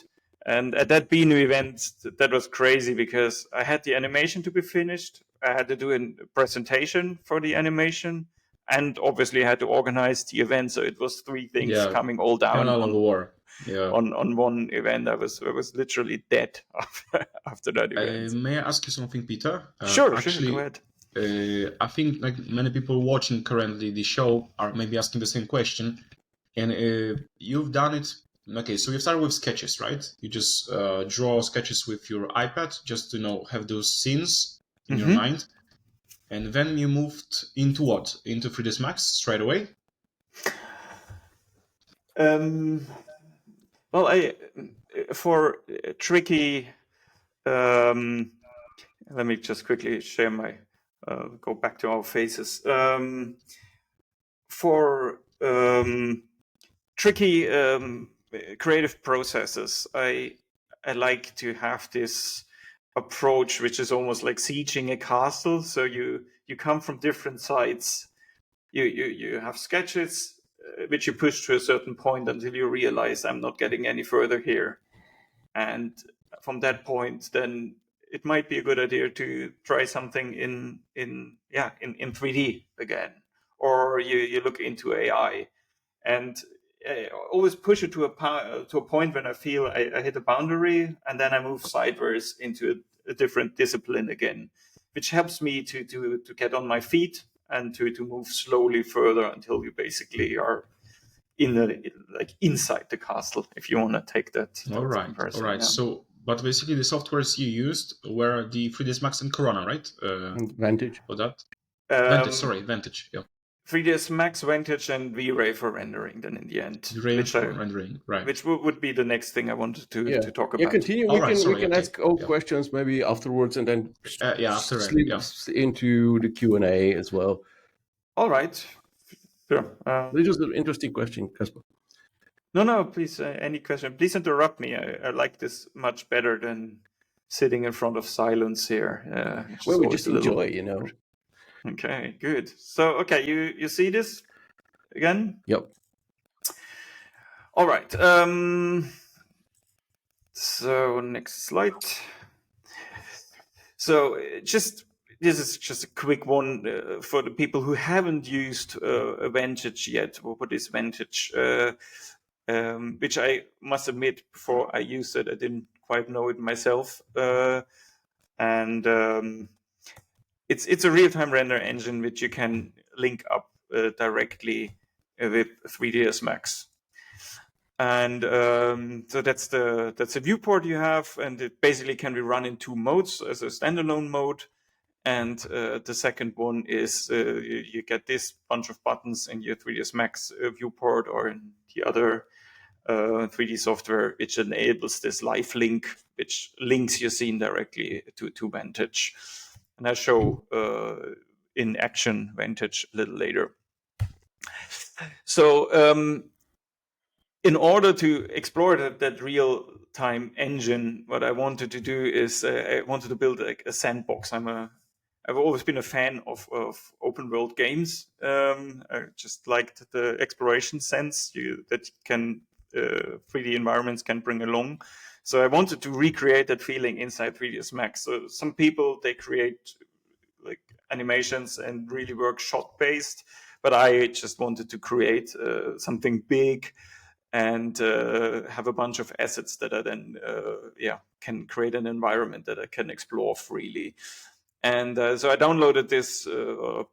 And at that Beam event, that was crazy because I had the animation to be finished. I had to do a presentation for the animation, and obviously I had to organize the event. So it was three things coming all down on one event. I was literally dead after that event. May I ask you something, Peter? Sure, go ahead. I think like many people watching currently the show are maybe asking the same question, and you've done it. Okay, so you start with sketches, right? You just draw sketches with your iPad just to have those scenes in your mind, and then you moved into what? Into 3ds Max straight away? Well, for tricky. Let me just quickly share my. Go back to our faces. For tricky creative processes, I like to have this approach, which is almost like sieging a castle. So you come from different sides. You have sketches which you push to a certain point until you realize I'm not getting any further here, and from that point, then it might be a good idea to try something in 3D again, or you look into AI, and always push it to a point when I feel I hit a boundary, and then I move sideways into a different discipline again, which helps me to get on my feet and to move slowly further until you basically are inside the castle, if you want to take that. All right. Yeah. So, but basically the softwares you used were the 3ds Max and Corona, right? And Vantage. For that? Vantage. Yeah. 3ds Max, Vantage, and V-Ray for rendering. Then in the end, rendering, right? Which would be the next thing I wanted to talk about. Yeah, continue. We can ask all questions maybe afterwards, and then slip into the Q&A as well. All right. Sure. This is an interesting question, Kacper. No, please, any question. Please interrupt me. I like this much better than sitting in front of silence here. Well, we just enjoy, Okay, good. So, okay, you see this again? Yep. All right. So, next slide. So, this is just a quick one for the people who haven't used a Vantage yet. What is Vantage? Which I must admit, before I used it, I didn't quite know it myself. it's a real-time render engine which you can link up directly with 3ds Max. And so that's the viewport you have, and it basically can be run in 2 modes, as a standalone mode. And the second one is you get this bunch of buttons in your 3ds Max viewport or in the other 3D software, which enables this live link, which links your scene directly to Vantage. And I'll show in action Vantage a little later. So in order to explore that real-time engine, what I wanted to do is I wanted to build a sandbox. I've always been a fan of open world games. I just liked the exploration sense that 3D environments can bring along. So I wanted to recreate that feeling inside 3ds Max. So some people, they create like animations and really work shot based, but I just wanted to create something big and have a bunch of assets that I then can create an environment that I can explore freely. And so I downloaded this,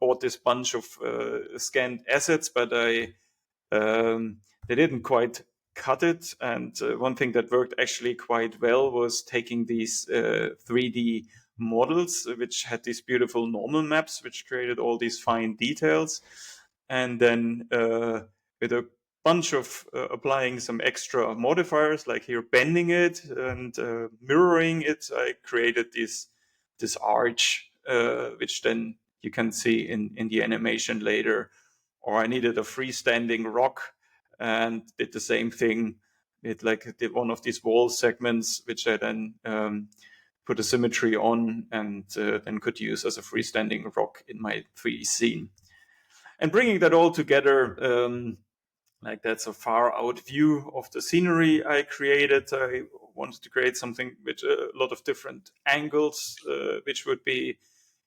bought this bunch of scanned assets, but they didn't quite cut it. And one thing that worked actually quite well was taking these 3D models, which had these beautiful normal maps, which created all these fine details. And then with a bunch of applying some extra modifiers, like here bending it and mirroring it, I created this arch, which then you can see in the animation later. Or I needed a freestanding rock and did the same thing. Did one of these wall segments, which I then put a symmetry on and then could use as a freestanding rock in my 3D scene. And bringing that all together, like that's a far out view of the scenery I created. I wanted to create something with a lot of different angles, which would be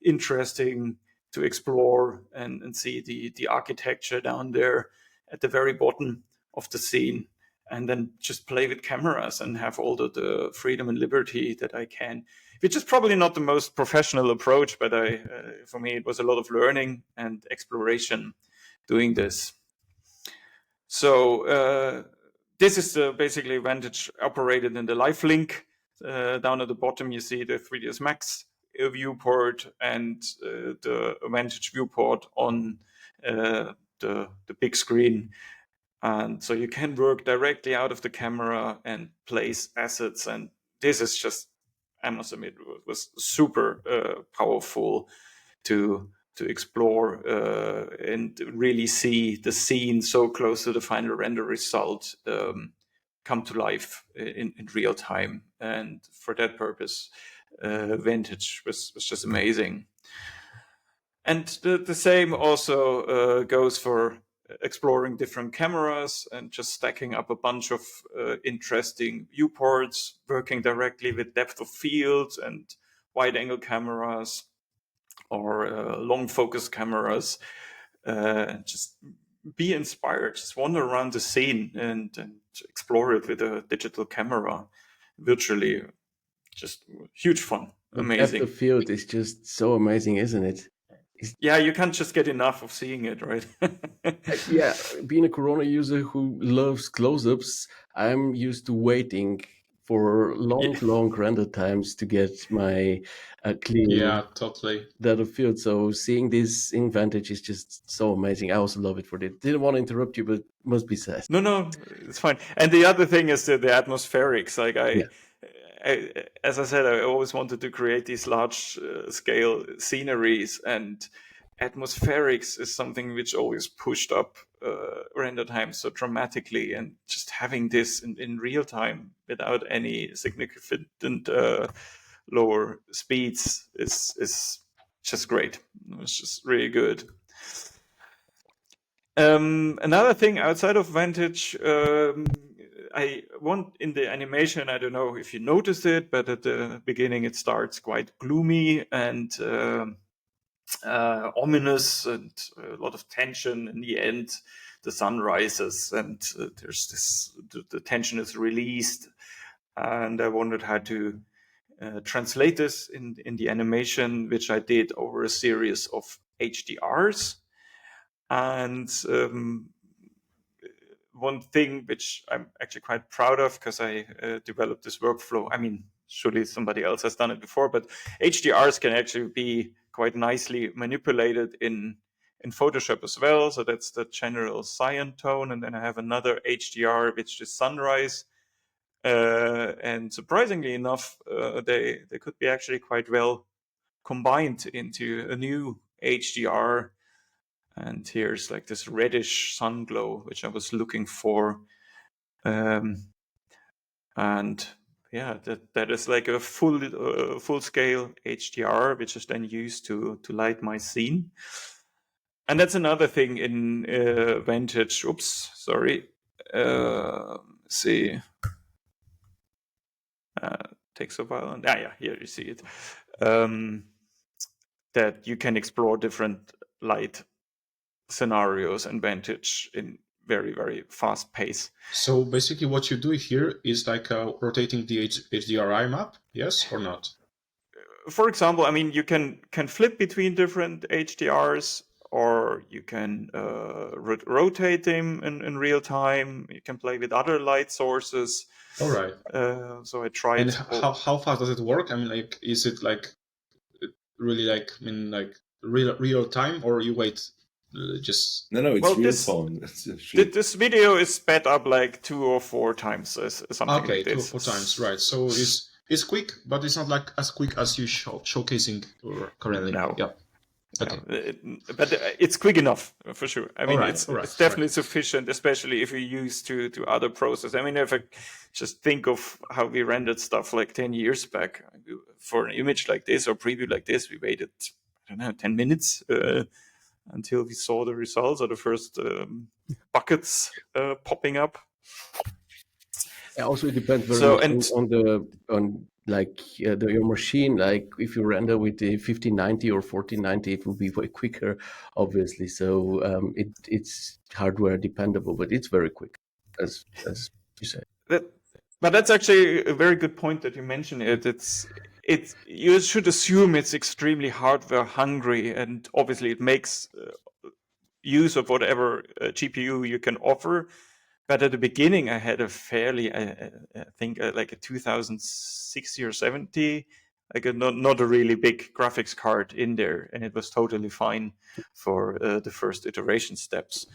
interesting to explore and see the architecture down there at the very bottom of the scene, and then just play with cameras and have all the freedom and liberty that I can, which is probably not the most professional approach, but for me, it was a lot of learning and exploration doing this. So this is basically Vantage operated in the live link. Down at the bottom, you see the 3ds Max viewport and the Vantage viewport on the big screen. And so you can work directly out of the camera and place assets. And this is just, I must admit, it was super powerful to explore and really see the scene so close to the final render result come to life in real time. And for that purpose, Vantage was just amazing. And the same also goes for exploring different cameras and just stacking up a bunch of interesting viewports, working directly with depth of field and wide angle cameras or long focus cameras. Just be inspired, just wander around the scene and explore it with a digital camera virtually. Just huge fun. Amazing. The field is just so amazing, isn't it? Yeah, you can't just get enough of seeing it, right? Yeah, being a Corona user who loves close-ups, I'm used to waiting for long render times to get my clean totally depth of field. So seeing this in Vantage is just so amazing. I also love it for that. Didn't want to interrupt you, but must be said. No, it's fine. And the other thing is the atmospherics. Like as I said, I always wanted to create these large scale sceneries, and atmospherics is something which always pushed up render time so dramatically, and just having this in real time without any significant lower speeds is just great. It's just really good. Another thing outside of Vantage, I want in the animation, I don't know if you noticed it, but at the beginning it starts quite gloomy and ominous and a lot of tension. In the end, the sun rises and there's the tension is released. And I wondered how to translate this in the animation, which I did over a series of HDRs. And one thing which I'm actually quite proud of, because I developed this workflow. I mean, surely somebody else has done it before, but HDRs can actually be quite nicely manipulated in Photoshop as well. So that's the general cyan tone. And then I have another HDR, which is sunrise. And surprisingly enough, they could be actually quite well combined into a new HDR. And here's like this reddish sun glow, which I was looking for. And yeah, that is like a full scale HDR, which is then used to light my scene. And that's another thing in Vantage. Oops, sorry. See. Takes a while. And yeah, here you see it. That you can explore different light scenarios and Vantage in very, very fast pace. So basically what you do here is like rotating the HDRI map, yes or not? For example, I mean, you can flip between different HDRs, or you can rotate them in real time. You can play with other light sources. All right. So I tried. And how fast does it work? I mean, like, is it like really like, I mean, like real time, or you wait just? No, it's real time. This video is sped up like 2 or 4 times, something okay, like this. 2 or 4 times, right? So it's quick, but it's not like as quick as you showcasing currently. No. Yeah. Okay. But it's quick enough for sure. I mean, it's definitely sufficient, especially if you use to other processes. I mean, if I just think of how we rendered stuff like 10 years back for an image like this or preview like this, we waited, I don't know, 10 minutes until we saw the results or the first buckets popping up. Also, it depends very much on your machine. Like if you render with the 1590 or 1490, it will be way quicker, obviously. So it's hardware dependable, but it's very quick, as you say. But that's actually a very good point that you mentioned. You should assume it's extremely hardware hungry, and obviously it makes use of whatever GPU you can offer. But at the beginning, I had a fairly, I think, like a 2060 or 70, like not a really big graphics card in there, and it was totally fine for the first iteration steps.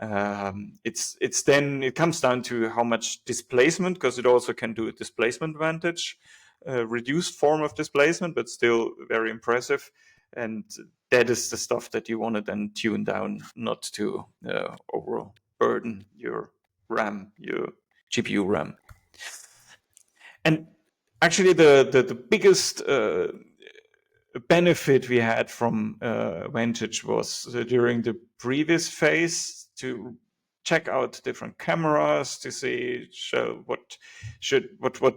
It comes down to how much displacement, because it also can do a displacement Vantage, reduced form of displacement, but still very impressive. And that is the stuff that you want to then tune down, not to overall burden your RAM, your GPU RAM. And actually the biggest benefit we had from Vantage was during the previous phase to check out different cameras to see what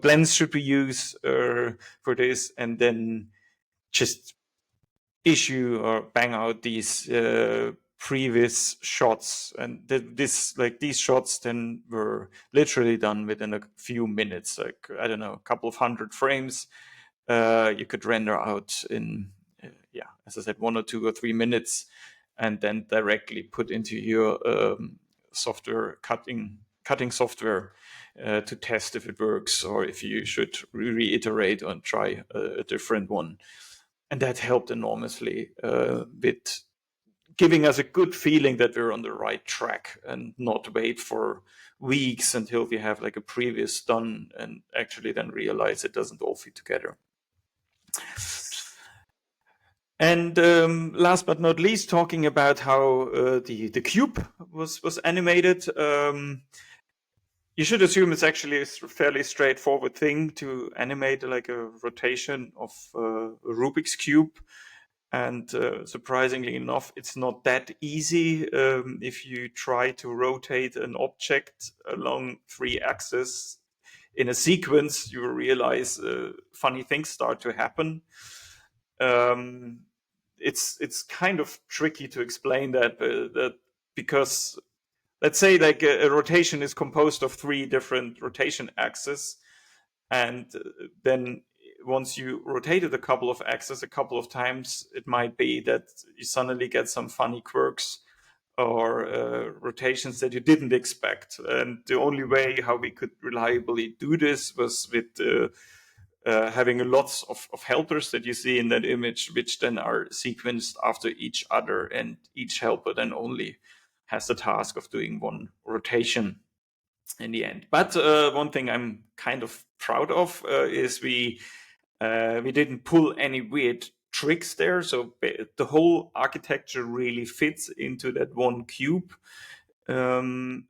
lens should we use for this, and then just issue or bang out these previous shots, and these shots then were literally done within a few minutes, like I don't know, a couple of 100 frames. You could render out in as I said, 1 or 2 or 3 minutes, and then directly put into your software cutting software to test if it works or if you should reiterate and try a different one. And that helped enormously with giving us a good feeling that we're on the right track and not wait for weeks until we have like a previous done and actually then realize it doesn't all fit together. And last but not least, talking about how the cube was animated. You should assume it's actually a fairly straightforward thing to animate like a rotation of a Rubik's Cube. And surprisingly enough, it's not that easy. If you try to rotate an object along 3 axes in a sequence, you will realize funny things start to happen. It's kind of tricky to explain that because let's say like a rotation is composed of 3 different rotation axes, and then once you rotate it a couple of axes a couple of times, it might be that you suddenly get some funny quirks or rotations that you didn't expect. And the only way how we could reliably do this was with having lots of helpers that you see in that image, which then are sequenced after each other, and each helper then only has the task of doing one rotation in the end. But one thing I'm kind of proud of is we didn't pull any weird tricks there. So the whole architecture really fits into that one cube. And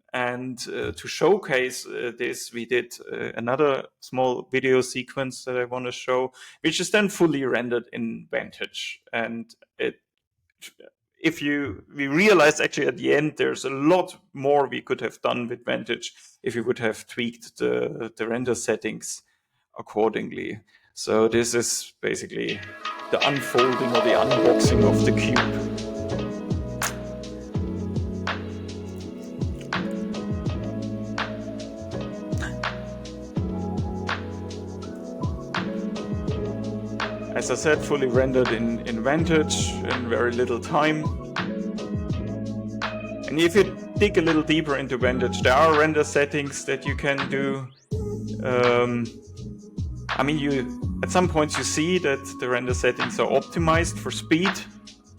to showcase this, we did another small video sequence that I want to show, which is then fully rendered in Vantage. And we realized actually at the end, there's a lot more we could have done with Vantage if we would have tweaked the render settings accordingly. So this is basically the unfolding or the unboxing of the cube. As I said, fully rendered in Vantage in very little time. And if you dig a little deeper into Vantage, there are render settings that you can do. At some points you see that the render settings are optimized for speed,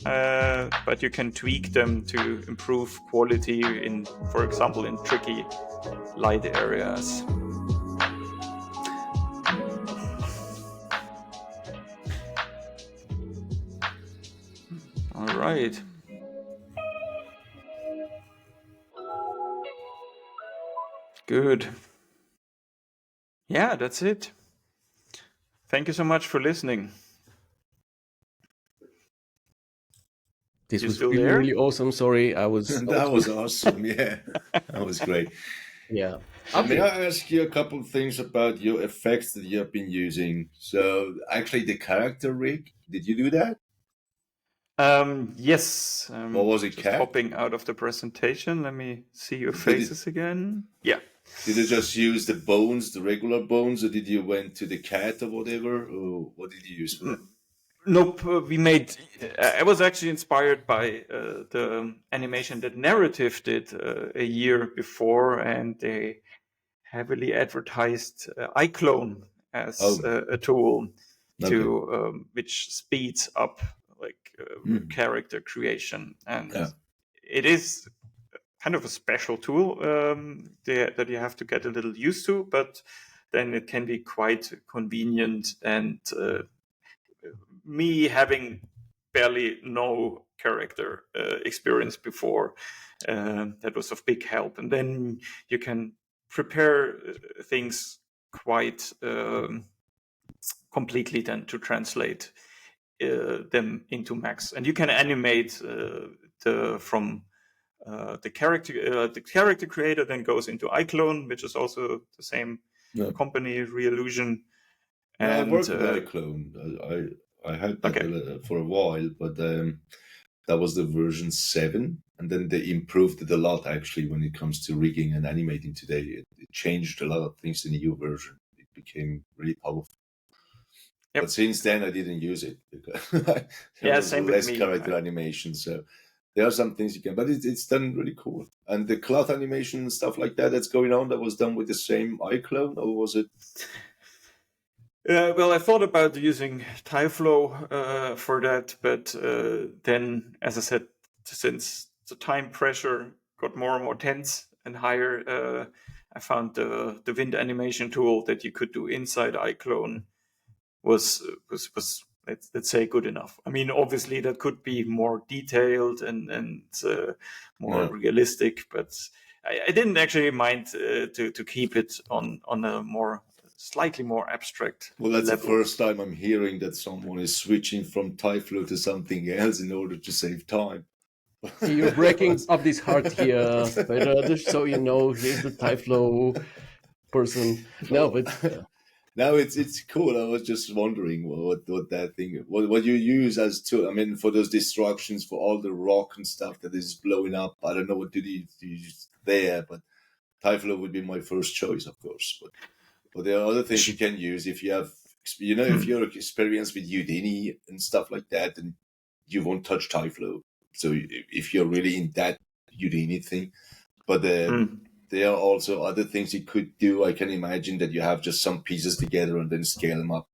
but you can tweak them to improve quality for example, in tricky light areas. All right. Good. Yeah, that's it. Thank you so much for listening. This You was still really, there? really awesome. Sorry, I was. That was awesome. Yeah, that was great. Yeah. May I ask you a couple of things about your effects that you have been using? So, actually, the character rig, did you do that? Yes. What was it, Just Cat? popping out of the presentation. Let me see your faces again. Yeah. Did you just use the bones, the regular bones, or did you went to the cat or whatever? Or what did you use for that? Nope. I was actually inspired by the animation that Narrative did a year before, and they heavily advertised iClone as a tool which speeds up character creation, and it is kind of a special tool that you have to get a little used to, but then it can be quite convenient. And me having barely no character experience before, that was of big help. And then you can prepare things quite completely then to translate them into Max. And you can animate from the character creator then goes into iClone, which is also the same company, Reallusion. And I worked with iClone. I had that for a while, but that was the version 7, and then they improved it a lot actually when it comes to rigging and animating today. It changed a lot of things in the new version. It became really powerful. Yep. But since then I didn't use it because same less with me. character animation. So there are some things you can, but it's done really cool. And the cloth animation and stuff like that's going on, that was done with the same iClone, or was it? Well, I thought about using TyFlow for that, but then, as I said, since the time pressure got more and more tense and higher, I found the wind animation tool that you could do inside iClone was let's say good enough. I mean, obviously that could be more detailed and more realistic, but I didn't actually mind to keep it on a slightly more abstract that's level. The first time I'm hearing that someone is switching from TyFlow to something else in order to save time. You're breaking Abdy's heart here, but just so you know, he's the TyFlow person. No, but no, it's cool. I was just wondering what that thing, what you use as tool. I mean, for those destructions, for all the rock and stuff that is blowing up. I don't know what to use there, but TyFlow would be my first choice, of course. But there are other things you can use if you have if you're experienced with Udemy and stuff like that, then you won't touch Tyflow. So if you're really in that Udemy thing, but there are also other things you could do. I can imagine that you have just some pieces together and then scale them up.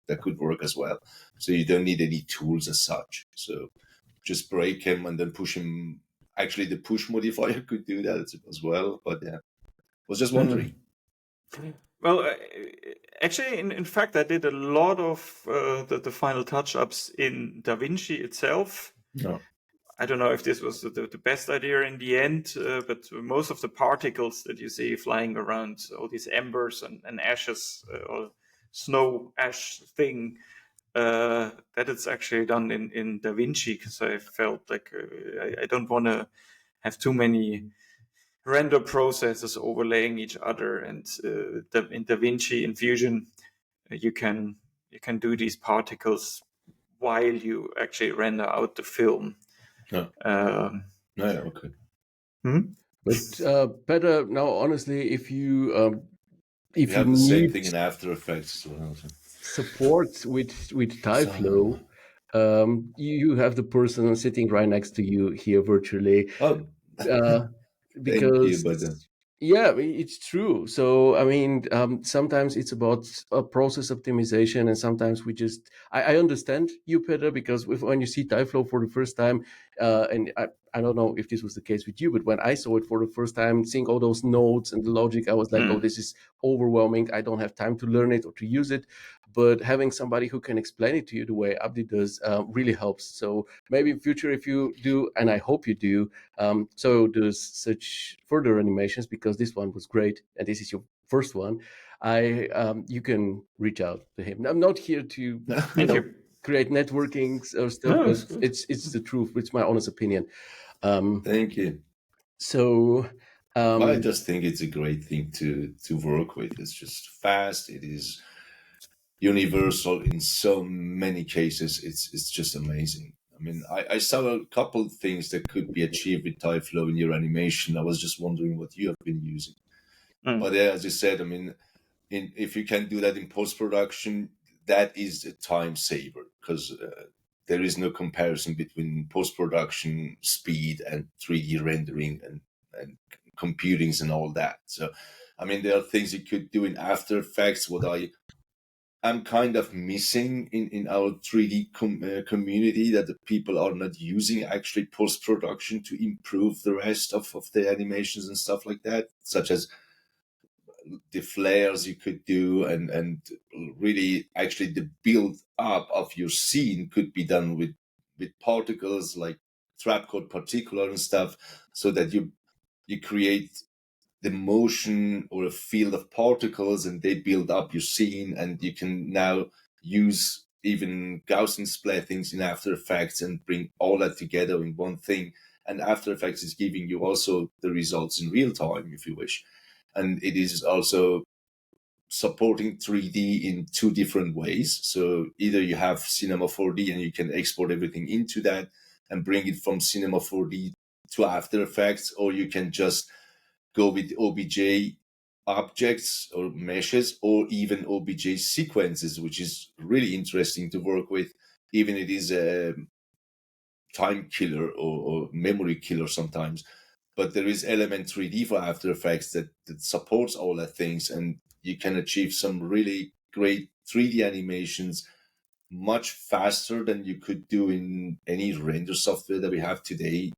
That could work as well. So you don't need any tools as such. So just break him and then push him. Actually, the push modifier could do that as well. But yeah, I was just wondering. Well, actually, in fact, I did a lot of the final touch-ups in DaVinci itself. No. I don't know if this was the best idea in the end, but most of the particles that you see flying around, all these embers and ashes, or snow ash thing, that it's actually done in DaVinci, because I felt like I don't want to have too many render processes overlaying each other, and in DaVinci, in Fusion, you can do these particles while you actually render out the film. No. Okay. But Peter, now honestly, if you have the same thing in After Effects as well. Support with Tyflow, you have the person sitting right next to you here virtually. Oh, because thank you, yeah, it's true. So I mean, sometimes it's about a process optimization, and sometimes we just I understand you, Peter, because when you see Tyflow for the first time, and I don't know if this was the case with you, but when I saw it for the first time, seeing all those nodes and the logic, I was like, oh, this is overwhelming. I don't have time to learn it or to use it. But having somebody who can explain it to you the way Abdy does really helps. So maybe in future, if you do, and I hope you do, so there's such further animations, because this one was great, and this is your first one, you can reach out to him. I'm not here to create networkings or stuff, but it's the truth. It's my honest opinion. Thank you. So I just think it's a great thing to work with. It's just fast. It is universal in so many cases. It's just amazing. I mean, I saw a couple of things that could be achieved with Tyflow in your animation. I was just wondering what you have been using. But yeah, as you said, I mean, if you can do that in post-production, that is a time saver, because there is no comparison between post-production speed and 3D rendering and computings and all that. So, I mean, there are things you could do in After Effects. What I'm kind of missing in our 3D community, that the people are not using actually post-production to improve the rest of the animations and stuff like that, such as the flares you could do, and really actually the build up of your scene could be done with particles like trapcode particular and stuff, so that you create the motion or a field of particles and they build up your scene, and you can now use even Gaussian splattings in After Effects and bring all that together in one thing. And After Effects is giving you also the results in real time, if you wish. And it is also supporting 3D in two different ways. So either you have Cinema 4D and you can export everything into that and bring it from Cinema 4D to After Effects, or you can just go with OBJ objects or meshes, or even OBJ sequences, which is really interesting to work with. Even it is a time killer or memory killer sometimes. But there is Element 3D for After Effects that supports all that things, and you can achieve some really great 3D animations much faster than you could do in any render software that we have today,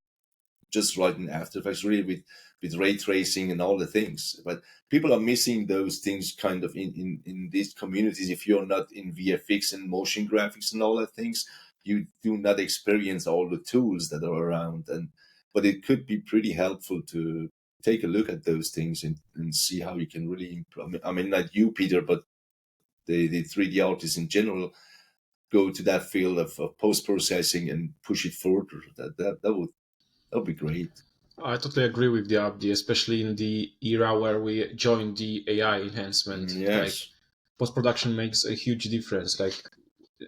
just right in After Effects, really with ray tracing and all the things. But people are missing those things kind of in these communities. If you're not in VFX and motion graphics and all that things, you do not experience all the tools that are around. But it could be pretty helpful to take a look at those things and see how you can really improve. I mean, not you, Peter, but the 3D artists in general go to that field of post-processing and push it further. That would be great. I totally agree with the Abdi, especially in the era where we joined the AI enhancement. Yes. Like, post-production makes a huge difference. Like,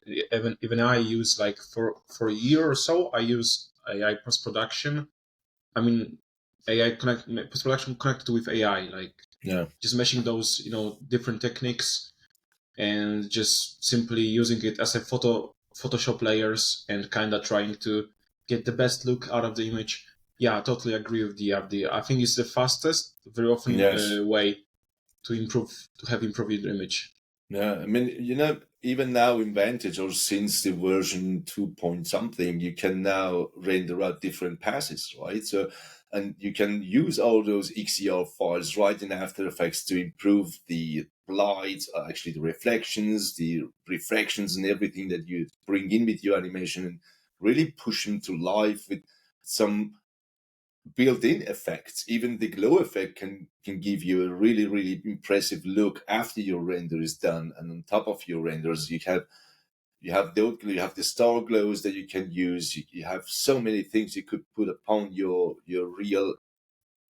even I use, like, for a year or so, I use AI post-production. I mean, post-production connected with AI, like, just meshing those, different techniques. and just simply using it as a Photoshop layers and kind of trying to get the best look out of the image. Yeah, I totally agree with the Abdy. I think it's the fastest, very often way to have improved image. Yeah, I mean, even now in Vantage, or since the version 2 point something, you can now render out different passes, right? So, and you can use all those XOIO files right in After Effects to improve the light, actually the reflections, and everything that you bring in with your animation, and really push them to life with some built-in effects. Even the glow effect can give you a really, really impressive look after your render is done. And on top of your renders, you have the star glows that you can use. You have so many things you could put upon your real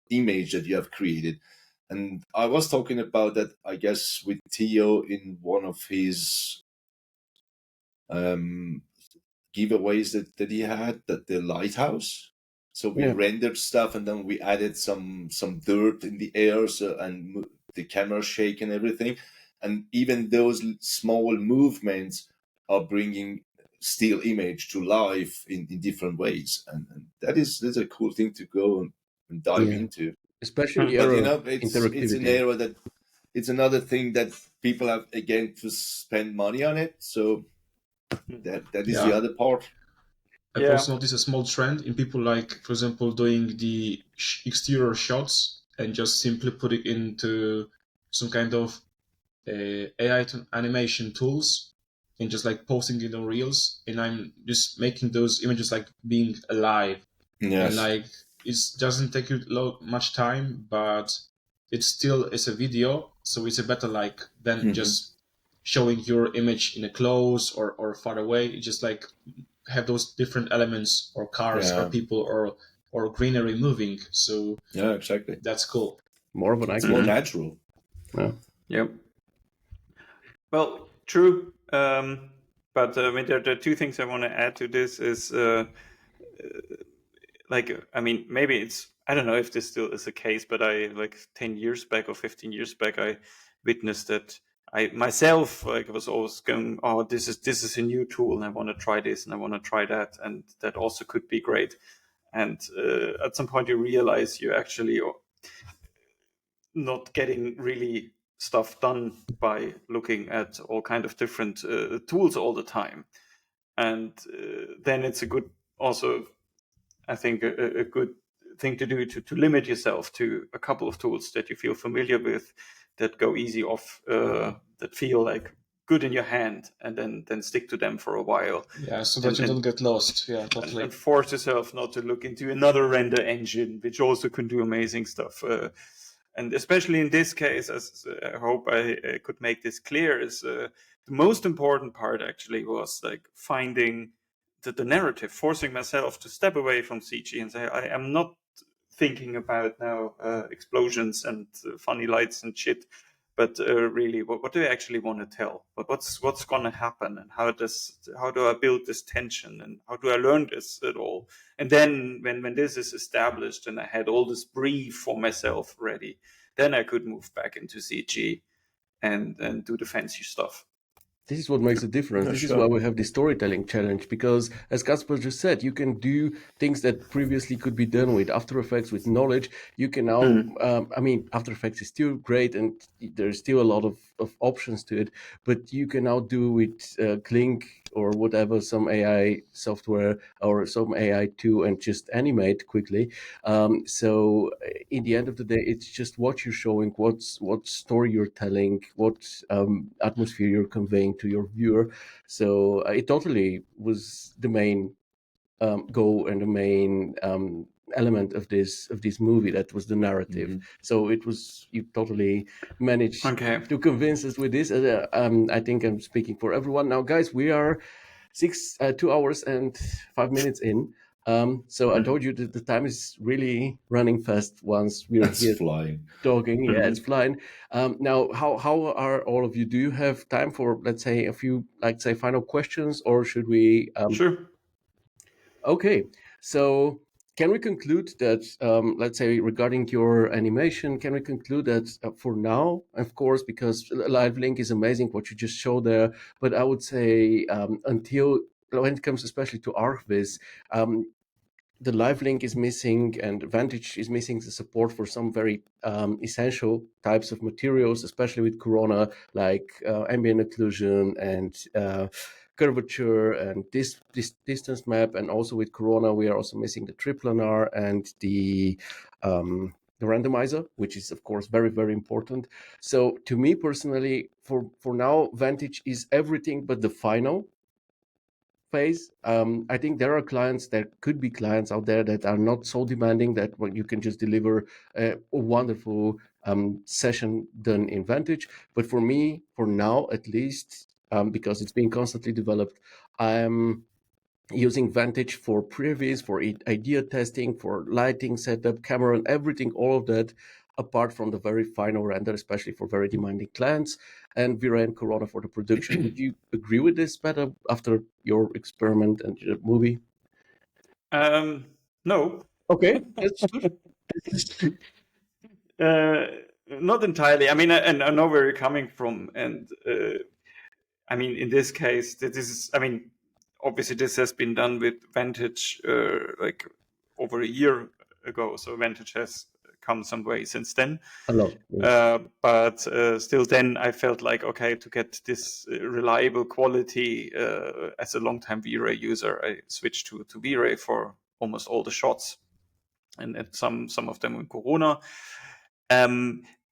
image that you have created. And I was talking about that, I guess, with Theo in one of his giveaways that he had, that the lighthouse. So we rendered stuff, and then we added some dirt in the air, and the camera shake and everything. And even those small movements are bringing still image to life in different ways, and that's a cool thing to go and dive into. Especially in the era of it's interactivity. an era that it's another thing that people have again to spend money on it. So that is the other part. I've also noticed a small trend in people, like, for example, doing the exterior shots and just simply putting into some kind of AI animation tools and just like posting it on Reels. And I'm just making those images like being alive. Yes. And like it doesn't take you much time, but it still is a video. So it's a better like than just showing your image in a close or far away. It's just like have those different elements or cars or people or greenery moving. So yeah, exactly. That's cool. More of an icon. More natural. Yeah. Yep. Well, true. But I mean, there are two things I want to add to this. Is maybe it's, I don't know if this still is the case, but I 10 years back or 15 years back, I witnessed that. I myself was always going, oh, this is a new tool, and I want to try this and I want to try that, and that also could be great. And at some point, you realize you actually not getting really stuff done by looking at all kind of different tools all the time. And then it's a good, also, I think, a good thing to do to limit yourself to a couple of tools that you feel familiar with, that go easy off, that feel like good in your hand, and then stick to them for a while. Yeah, so that you don't get lost. Yeah, totally. And force yourself not to look into another render engine, which also can do amazing stuff. And especially in this case, as I hope I could make this clear, is the most important part actually was like finding the narrative, forcing myself to step away from CG and say, I am not thinking about now explosions and funny lights and shit, but really, what do I actually want to tell? What's going to happen, and how do I build this tension, and how do I learn this at all? And then when this is established and I had all this brief for myself ready, then I could move back into CG and do the fancy stuff. This is what makes a difference. This is why we have the storytelling challenge, because as Kacper just said, you can do things that previously could be done with After Effects, with knowledge. You can now, After Effects is still great and there's still a lot of options to it, but you can now do with Klink or whatever, some AI software or some AI too, and just animate quickly. So in the end of the day, it's just what you're showing, what story you're telling, what atmosphere you're conveying to your viewer. So it totally was the main goal and the main element of this movie. That was the narrative. So it was, you totally managed to convince us with this. I think I'm speaking for everyone now, guys. We are 2 hours and 5 minutes in. So I told you that the time is really running fast once we're here flying. talking. Yeah, it's flying. Now, how are all of you? Do you have time for, let's say, a few, final questions, or should we? Sure. Okay, so can we conclude that, let's say, regarding your animation, can we conclude that for now, of course, because Live Link is amazing, what you just showed there, but I would say until, when it comes especially to ArcViz, the Live Link is missing and Vantage is missing the support for some very essential types of materials, especially with Corona, like ambient occlusion and curvature and this distance map. And also with Corona, we are also missing the triplanar and the randomizer, which is of course very, very important. So to me personally, for now, Vantage is everything but the final phase. I think there could be clients out there that are not so demanding that you can just deliver a wonderful session done in Vantage. But for me, for now at least, because it's being constantly developed, I'm using Vantage for previews, for idea testing, for lighting setup, camera, and everything, all of that, apart from the very final render, especially for very demanding clients, and V-Ray and Corona for the production. Would you agree with this, Peter, after your experiment and your movie? No. Okay, that's good. Not entirely. I mean, and I know where you're coming from, and I mean, in this case, this is. I mean, obviously, this has been done with Vantage like over a year ago, so Vantage has come some way since then. A lot. Yes. But still, then I felt like, okay, to get this reliable quality as a long-time V-Ray user, I switched to V-Ray for almost all the shots, and some of them in Corona.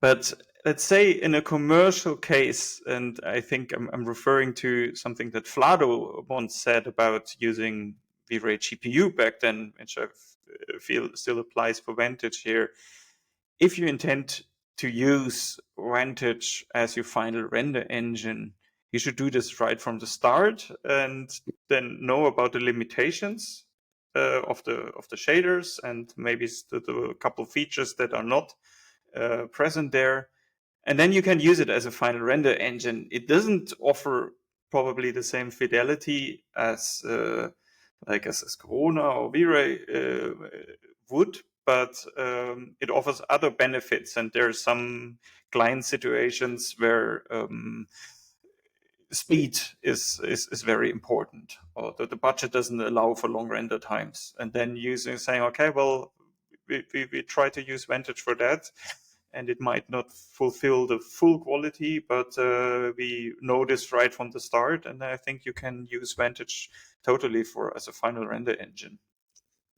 But let's say in a commercial case, and I think I'm referring to something that Vlado once said about using V-Ray GPU back then, which I feel still applies for Vantage here. If you intend to use Vantage as your final render engine, you should do this right from the start, and then know about the limitations of the shaders, and maybe the couple features that are not present there, and then you can use it as a final render engine. It doesn't offer probably the same fidelity as as Corona or V-Ray would, but it offers other benefits, and there are some client situations where speed is very important, or the budget doesn't allow for long render times, and then saying, okay, well, we try to use Vantage for that, and it might not fulfill the full quality, but we know this right from the start, and I think you can use Vantage totally as a final render engine.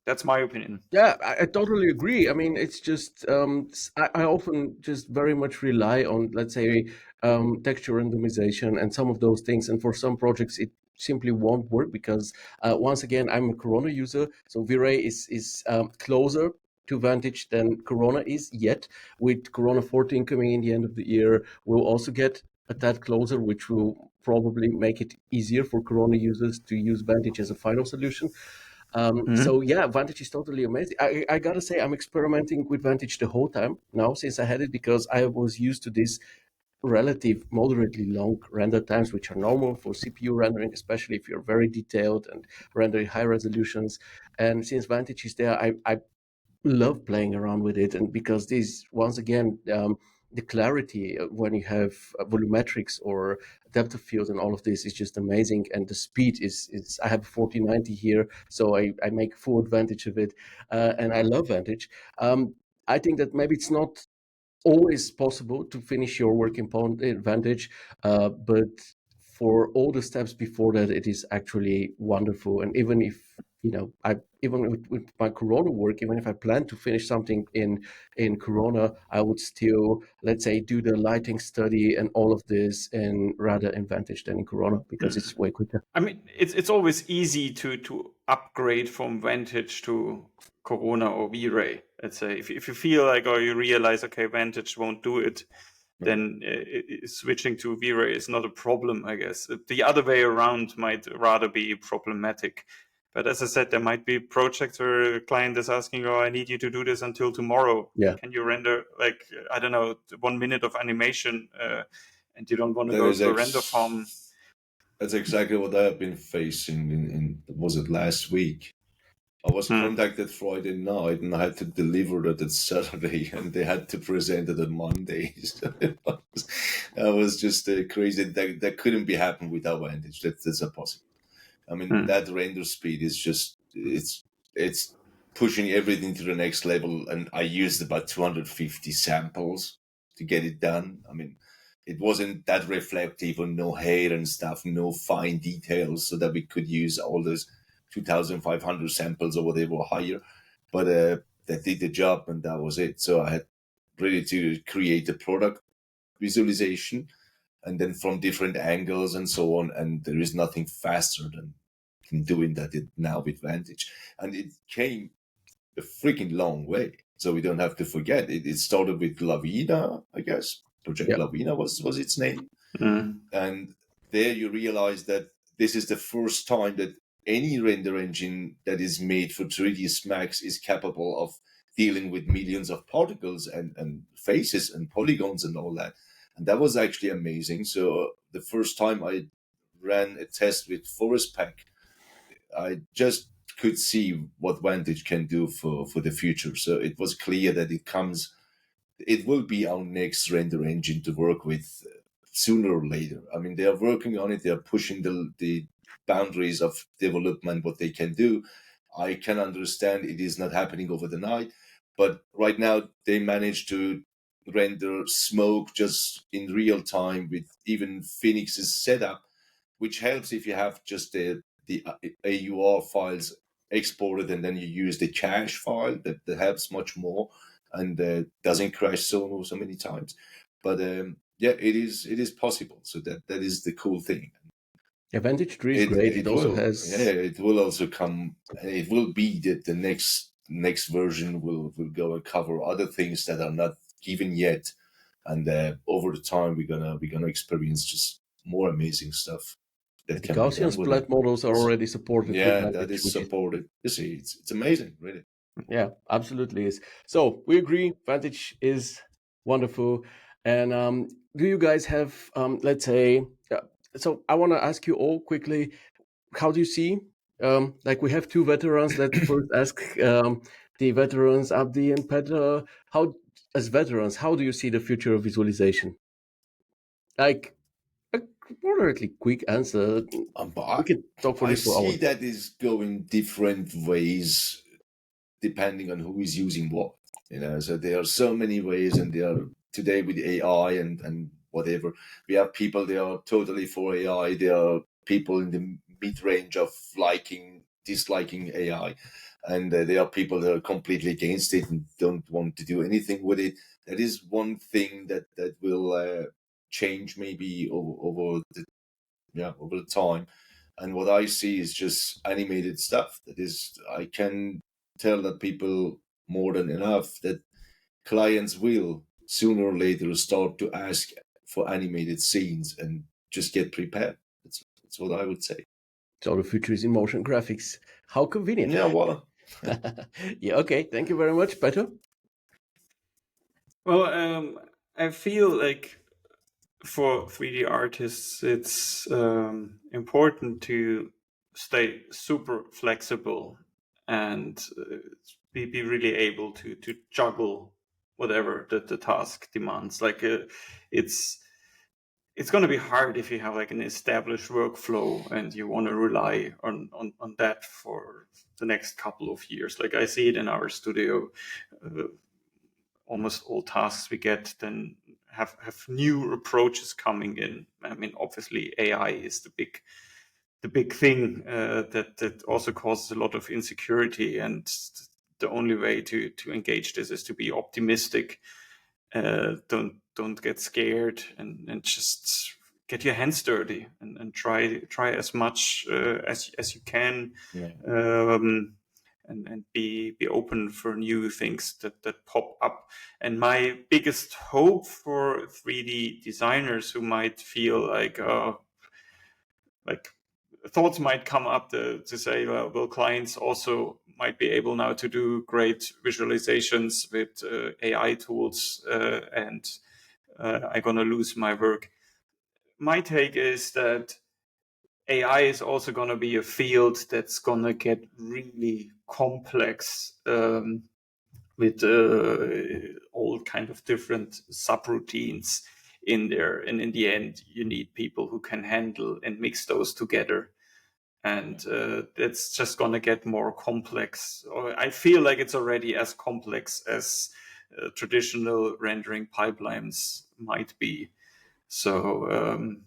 That's my opinion. Yeah, I totally agree. I mean, it's just I often just very much rely on, let's say, texture randomization and some of those things. And for some projects, it simply won't work because once again, I'm a Corona user, so V-Ray is closer to Vantage than Corona is yet. With Corona 14 coming in the end of the year, we'll also get a tad closer, which will probably make it easier for Corona users to use Vantage as a final solution. So yeah, Vantage is totally amazing. I gotta say, I'm experimenting with Vantage the whole time now since I had it, because I was used to this relative moderately long render times, which are normal for CPU rendering, especially if you're very detailed and rendering high resolutions. And since Vantage is there, I love playing around with it, and because this, once again, the clarity when you have volumetrics or depth of field and all of this is just amazing, and the speed is I have 4090 here, so I make full advantage of it, and I love Vantage. I think that maybe it's not always possible to finish your work in Vantage, but for all the steps before that, it is actually wonderful. And even if even with my Corona work, even if I plan to finish something in Corona, I would still, let's say, do the lighting study and all of this in rather in Vantage than in Corona, because it's way quicker. I mean, it's always easy to upgrade from Vantage to Corona or V-Ray. Let's say if you feel like, or you realize, okay, Vantage won't do it, then switching to V-Ray is not a problem, I guess. The other way around might rather be problematic. But as I said, there might be projects where a client is asking, oh, I need you to do this until tomorrow. Yeah. Can you render, like, I don't know, 1 minute of animation, and you don't want to go to a render farm? That's exactly what I've been facing in was it last week? I was contacted Friday night, and I had to deliver that at Saturday, and they had to present it on Monday. So that was just crazy. That couldn't be happened without Vantage. That's impossible. I mean, that render speed is just it's pushing everything to the next level. And I used about 250 samples to get it done. I mean, it wasn't that reflective on no hair and stuff, no fine details, so that we could use all those 2,500 samples or whatever higher. But that did the job, and that was it. So I had really to create a product visualization, and then from different angles and so on. And there is nothing faster than doing that now with Vantage. And it came a freaking long way. So we don't have to forget it started with Lavina, I guess. Project Lavina was its name. And there you realize that this is the first time that any render engine that is made for 3ds Max is capable of dealing with millions of particles and faces and polygons and all that. And that was actually amazing. So the first time I ran a test with Forest Pack, I just could see what Vantage can do for the future. So it was clear that it will be our next render engine to work with sooner or later. I mean, they are working on it. They are pushing the boundaries of development, what they can do. I can understand it is not happening over the night, but right now they managed to render smoke just in real time with even Phoenix's setup, which helps if you have just the AUR files exported and then you use the cache file. That helps much more and doesn't crash so many times. But it is possible. So that is the cool thing. Vantage 3 is great. It also has. Yeah, it will also come. It will be that the next version will go and cover other things that are not given yet, and over the time we're gonna experience just more amazing stuff. The Gaussian splat models are already supported. Yeah, that is supported. You see, it's amazing, really. Yeah, absolutely is. So we agree, Vantage is wonderful. And do you guys have, let's say, so I want to ask you all quickly, how do you see, like we have two veterans, let's first ask the veterans, Abdi and Peter, as veterans, how do you see the future of visualization? Like, a moderately quick answer. We can talk for this for hours. I see that is going different ways depending on who is using what. So there are so many ways, and there are today with AI and whatever. We have people they are totally for AI. There are people in the mid-range of disliking AI, and there are people that are completely against it and don't want to do anything with it. That is one thing that will change maybe over the time. And what I see is just animated stuff. That is, I can tell that people more than enough that clients will sooner or later start to ask for animated scenes and just get prepared. That's what I would say. So the future is in motion graphics. How convenient. Yeah, voila. Yeah, okay. Thank you very much, Peter. Well, I feel like for 3D artists, it's important to stay super flexible and be really able to juggle whatever the task demands. Like it's going to be hard if you have like an established workflow and you want to rely on that for the next couple of years. Like I see it in our studio. Almost all tasks we get then have new approaches coming in. I mean, obviously AI is the big thing that also causes a lot of insecurity, and the only way to engage this is to be optimistic. Don't get scared and just get your hands dirty and try as much as you can. Yeah. And be open for new things that pop up. And my biggest hope for 3D designers who might feel like thoughts might come up to say, well, clients also might be able now to do great visualizations with AI tools, and I'm gonna lose my work. My take is that AI is also going to be a field that's going to get really complex with all kind of different subroutines in there. And in the end, you need people who can handle and mix those together. And it's just going to get more complex. I feel like it's already as complex as traditional rendering pipelines might be. So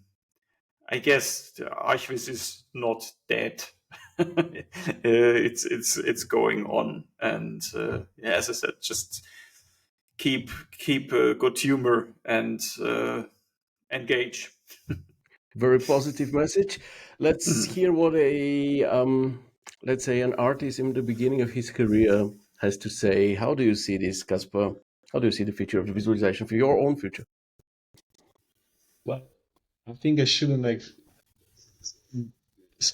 I guess Archviz is not dead. It's going on, and as I said, just keep good humor and engage. Very positive message. Let's hear what a let's say an artist in the beginning of his career has to say. How do you see this, Kacper? How do you see the future of the visualization for your own future? Well, I think I shouldn't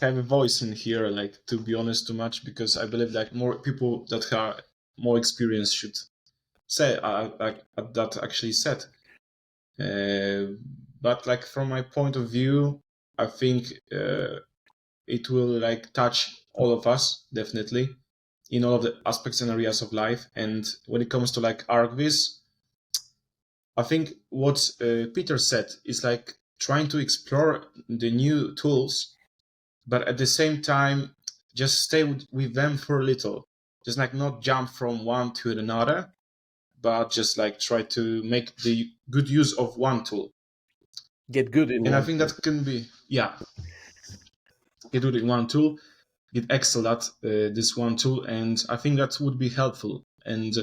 have a voice in here, to be honest, too much, because I believe more people that are more experienced should say that actually said. But from my point of view, I think it will touch all of us definitely in all of the aspects and areas of life. And when it comes to ArcViz, I think what Peter said is trying to explore the new tools, but at the same time just stay with them for a little, just not jump from one to another, but just try to make the good use of one tool. Get good in and one I think tool. that can be get good in one tool, get excel at this one tool, and I think that would be helpful. And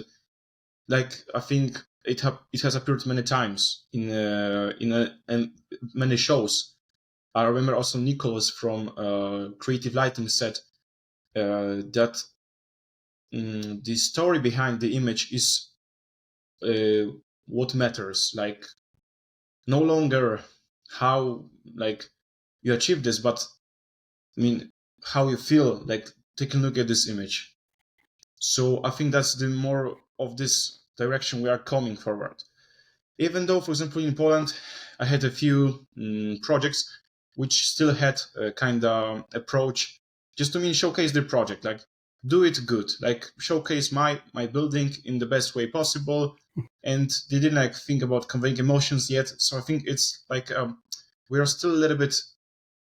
I think it has appeared many times in many shows. I remember also Nicholas from Creative Lighting said that the story behind the image is what matters. No longer how you achieve this, but how you feel taking a look at this image. So I think that's the more of this direction we are coming forward. Even though, for example, in Poland, I had a few projects which still had a kind of approach just to showcase the project, do it good, showcase my building in the best way possible. And they didn't think about conveying emotions yet. So I think it's we are still a little bit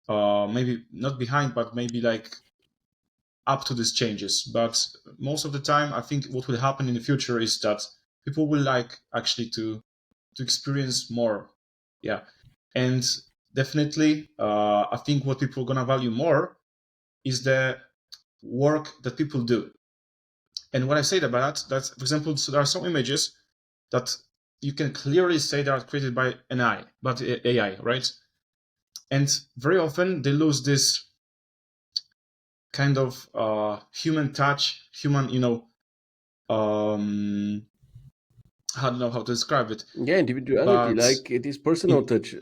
maybe not behind, but maybe up to these changes. But most of the time, I think what will happen in the future is that people will actually to experience more. Yeah. And definitely, I think what people are going to value more is the work that people do. And when I say that, that's, for example, so there are some images that you can clearly say they are created by an AI, right? And very often they lose this kind of human touch, human, I don't know how to describe it. Yeah, individuality, it is personal touch.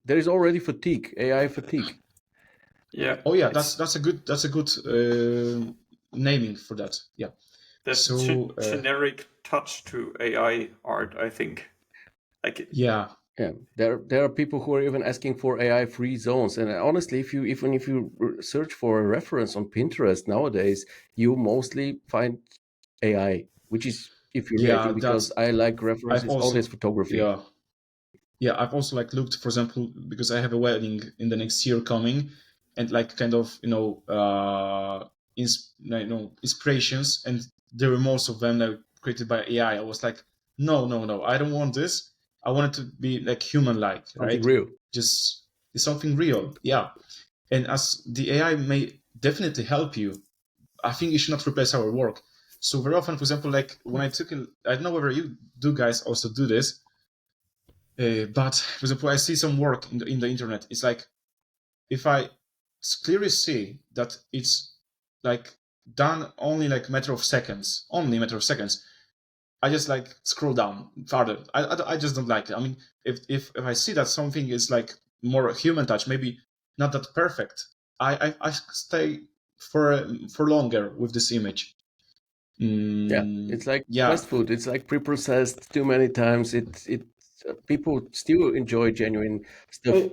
There is already fatigue, AI fatigue. Yeah. Oh yeah, that's a good naming for that. Yeah. That's so, generic touch to AI art, I think. Yeah. There are people who are even asking for AI-free zones, and honestly, if you search for a reference on Pinterest nowadays, you mostly find AI, which is infuriating because I like references, always photography. Yeah, I've also looked, for example, because I have a wedding in the next year coming, and kind of inspirations, and there were most of them created by AI. I was no, I don't want this. I want it to be human-like, right? Something real. Just something real, yeah. And as the AI may definitely help you, I think it should not replace our work. So very often, for example, when I don't know whether you do guys also do this, but for example, I see some work in the internet. It's if I clearly see that it's done only matter of seconds, I just scroll down farther. I just don't like it. If I see that something is more human touch, maybe not that perfect, I stay for longer with this image. Yeah, it's fast food. It's pre-processed too many times. People still enjoy genuine stuff.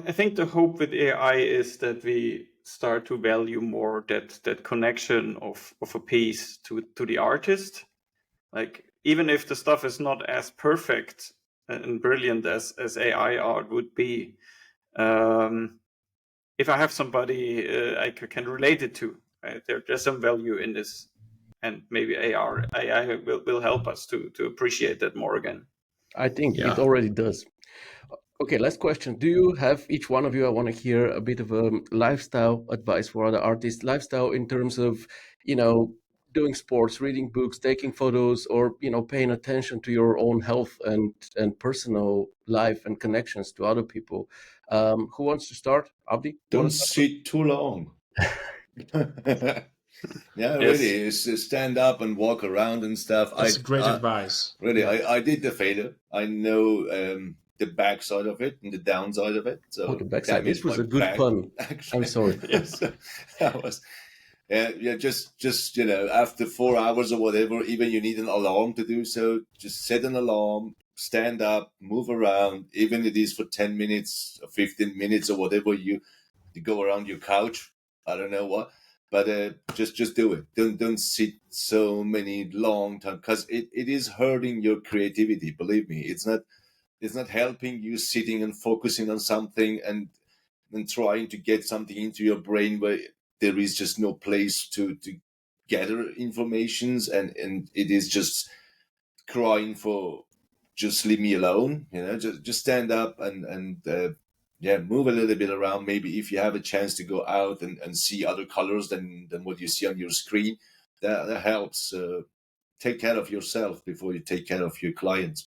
I think the hope with AI is that we start to value more that connection of a piece to the artist. Like, even if the stuff is not as perfect and brilliant as AI art would be, if I have somebody I can relate it to, right? There's some value in this, and maybe AI will help us to appreciate that more again. I think Yeah. it already does. Okay, last question. Do you have, each one of you, I want to hear a bit of a lifestyle advice for other artists, lifestyle in terms of, doing sports, reading books, taking photos, or, paying attention to your own health and personal life and connections to other people. Who wants to start? Abdi? Don't sit too long. Yeah, Yes. really, is stand up and walk around and stuff. That's great advice. Really, Yeah. I did the failure. I know the backside of it and the downside of it. So The backside. This was a good back, pun. actually. I'm sorry. Yes, that was. Yeah, just after 4 hours or whatever, even you need an alarm to do so. Just set an alarm, stand up, move around, even it is for 10 minutes, or 15 minutes, or whatever you go around your couch. I don't know what, but just do it. Don't sit so many long time, because it is hurting your creativity. Believe me, it's not helping you sitting and focusing on something and trying to get something into your brain where there is just no place to gather informations, and it is just crying for just leave me alone. Just stand up and move a little bit around. Maybe if you have a chance to go out and see other colors than what you see on your screen, that helps. Take care of yourself before you take care of your clients.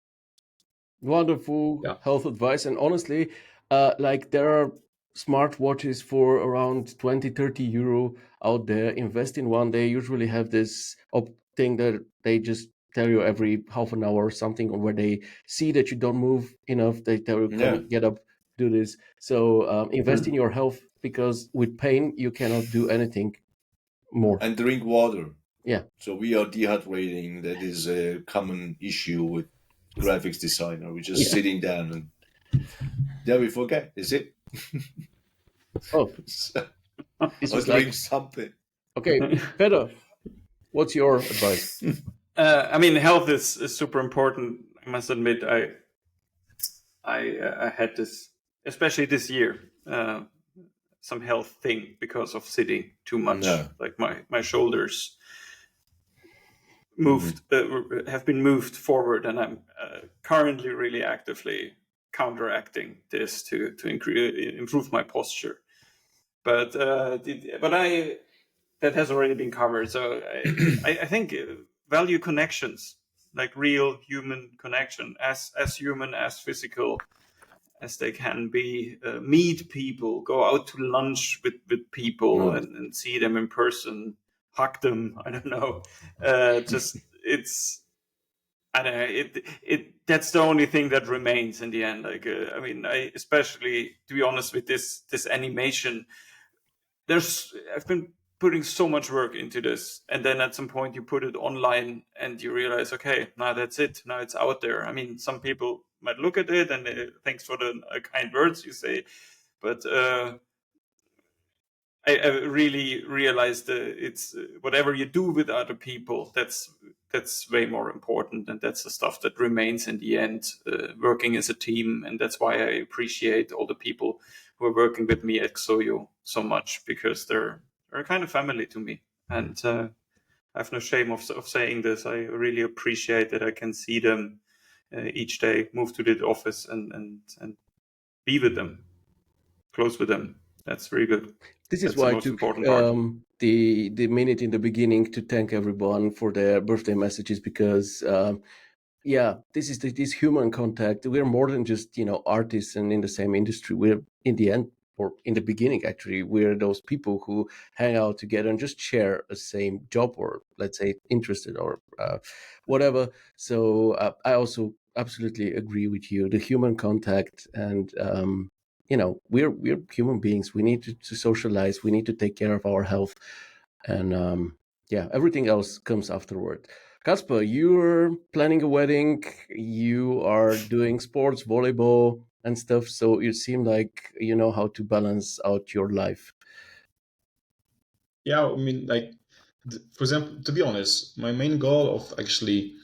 Wonderful health advice. And honestly, there are smartwatches for around 20-30 euro out there. Invest in one. They usually have this thing that they just tell you every half an hour or something, or where they see that you don't move enough, they tell you, come, get up, do this. So invest in your health, because with pain you cannot do anything more. And drink water. Yeah. So we are dehydrating. That is a common issue with graphics designer. We're just sitting down and we forget. Is it? Oh, this was drink something. Okay, Peter, what's your advice? I mean, health is super important. I must admit, I had this, especially this year, some health thing because of sitting too much. No. Like my shoulders have been moved forward, and I'm currently really actively counteracting this to improve my posture. But that has already been covered. So I think value connections, like real human connection, as human, as physical as they can be. Meet people, go out to lunch with people and see them in person, hug them. I don't know. I don't know. That's the only thing that remains in the end. Like, I mean, I especially, to be honest, with this animation, I've been putting so much work into this, and then at some point you put it online and you realize, okay, now that's it. Now it's out there. I mean, some people might look at it and thanks for the kind words you say, but I really realized it's whatever you do with other people, that's way more important, and that's the stuff that remains in the end, working as a team. And that's why I appreciate all the people who are working with me at XOIO so much, because they're a kind of family to me. And I have no shame of saying this. I really appreciate that I can see them each day, move to the office and be with them, close with them. That's very good. This is why I took the minute in the beginning to thank everyone for their birthday messages, because this is this human contact. We're more than just artists and in the same industry. We're in the end, or in the beginning actually, we're those people who hang out together and just share a same job, or let's say interested, or whatever. So I also absolutely agree with you. The human contact, and we're human beings. We need to socialize. We need to take care of our health, and everything else comes afterward. Kacper, you're planning a wedding. You are doing sports, volleyball. and stuff. So you seem like you know how to balance out your life. Yeah, I mean, like, for example, to be honest, my main goal of actually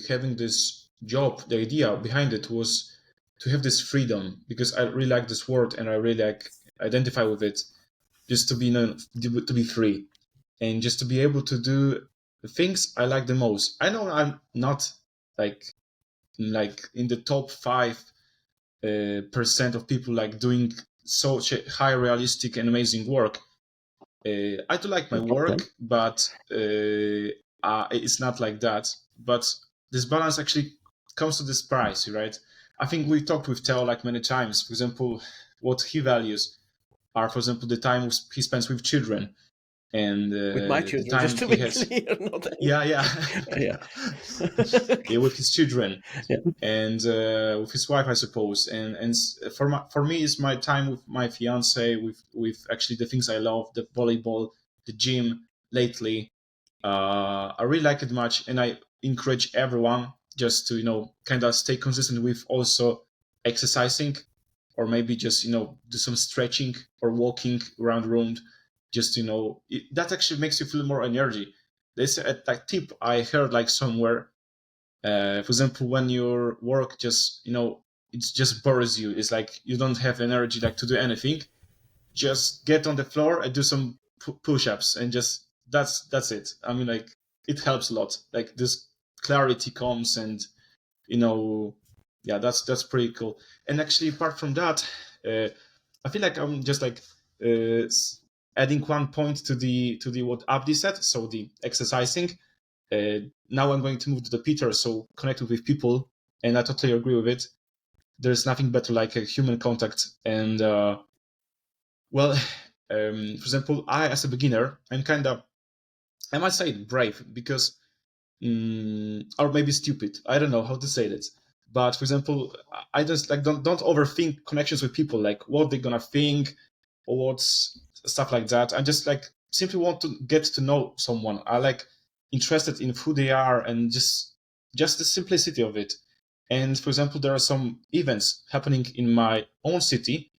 having this job, the idea behind it was to have this freedom, because I really like this word and I really like identify with it, just to be to be free and just to be able to do the things I like the most. I know I'm not like in the top 5% of people like doing such a high realistic and amazing work. I do like my work, but it's not like that. But this balance actually comes to this price, right? I think we talked with Theo like many times. For example, what he values are, for example, the time he spends with children, and With my children, the time just to he be has. clear, not Yeah. yeah. Yeah, with his children, Yeah. and with his wife, I suppose. And for me, it's my time with my fiance, with actually the things I love, the volleyball, the gym. Lately, I really like it much, and I encourage everyone just to kind of stay consistent with also exercising, or maybe just do some stretching or walking around the room. Just that actually makes you feel more energy. There's a tip I heard like somewhere. For example, when your work just it just bores you, it's like you don't have energy like to do anything. Just get on the floor and do some push-ups, and just that's it. I mean, like, it helps a lot. Like, this clarity comes, and yeah, that's pretty cool. And actually, apart from that, I feel like I'm just like adding one point to the what Abdi said. So the exercising. Now I'm going to move to the Peter, so connecting with people, and I totally agree with it. There's nothing better like a human contact. And for example, I, as a beginner, I'm kind of, I might say, brave, because or maybe stupid, I don't know how to say this, but for example, I just like don't overthink connections with people, like what they're gonna think or what's stuff like that. I just like simply want to get to know someone. I like interested in who they are, and just the simplicity of it. And for example, there are some events happening in my own city,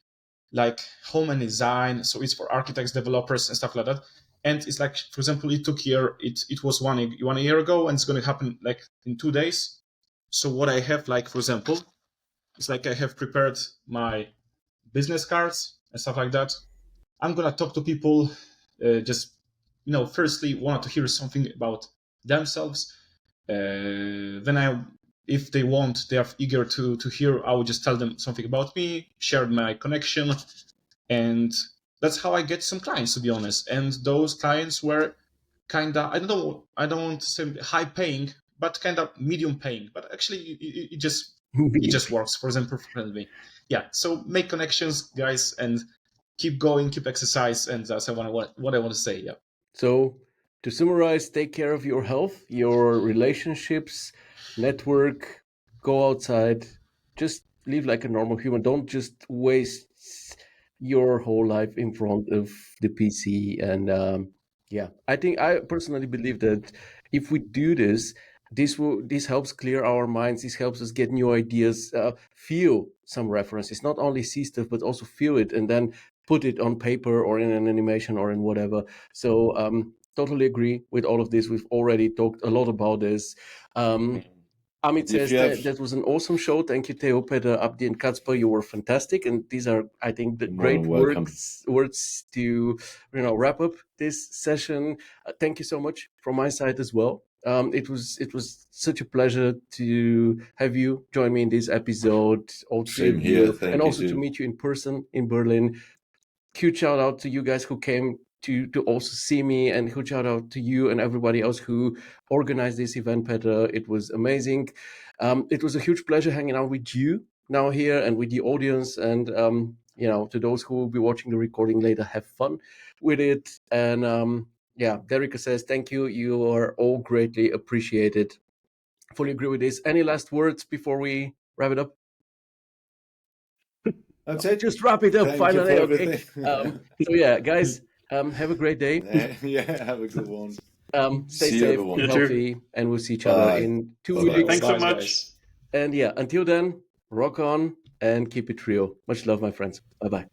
like home and design, so it's for architects, developers, and stuff like that. And it's like, for example, it was one year ago, and it's going to happen like in 2 days. So what I have, like, for example, it's like I have prepared my business cards and stuff like that. I'm going to talk to people, just firstly wanted to hear something about themselves. Then if they want, they are eager to hear, I will just tell them something about me, share my connection, and that's how I get some clients, to be honest. And those clients were kind of, I don't want to say high paying, but kind of medium paying. But actually, it just works. For example, friendly. Yeah. So make connections, guys, and keep going, keep exercise, and that's what I want to say. Yeah. So to summarize, take care of your health, your relationships, network, go outside, just live like a normal human. Don't just waste your whole life in front of the PC. And I personally believe that if we do this, this helps clear our minds. This helps us get new ideas, feel some references, not only see stuff, but also feel it, and then put it on paper or in an animation or in whatever. So totally agree with all of this. We've already talked a lot about this. Amit says that was an awesome show. Thank you, Theo, Peter, Abdi, and Kacper. You were fantastic. And these are, I think, the great words to wrap up this session. Thank you so much from my side as well. It was such a pleasure to have you join me in this episode. Same here. Thank and you also to meet you in person in Berlin. Huge shout out to you guys who came to also see me, and huge shout out to you and everybody else who organized this event, Peter. It was amazing. It was a huge pleasure hanging out with you now here and with the audience, and to those who will be watching the recording later, have fun with it. And Derika says thank you. You are all greatly appreciated. Fully agree with this. Any last words before we wrap it up? That's it. Just wrap it up. Thank finally. Okay. So yeah, guys, have a great day. Yeah, have a good one. Stay safe, be healthy, and we'll see each other in 2 weeks. Thanks so much. And yeah, until then, rock on and keep it real. Much love, my friends. Bye-bye.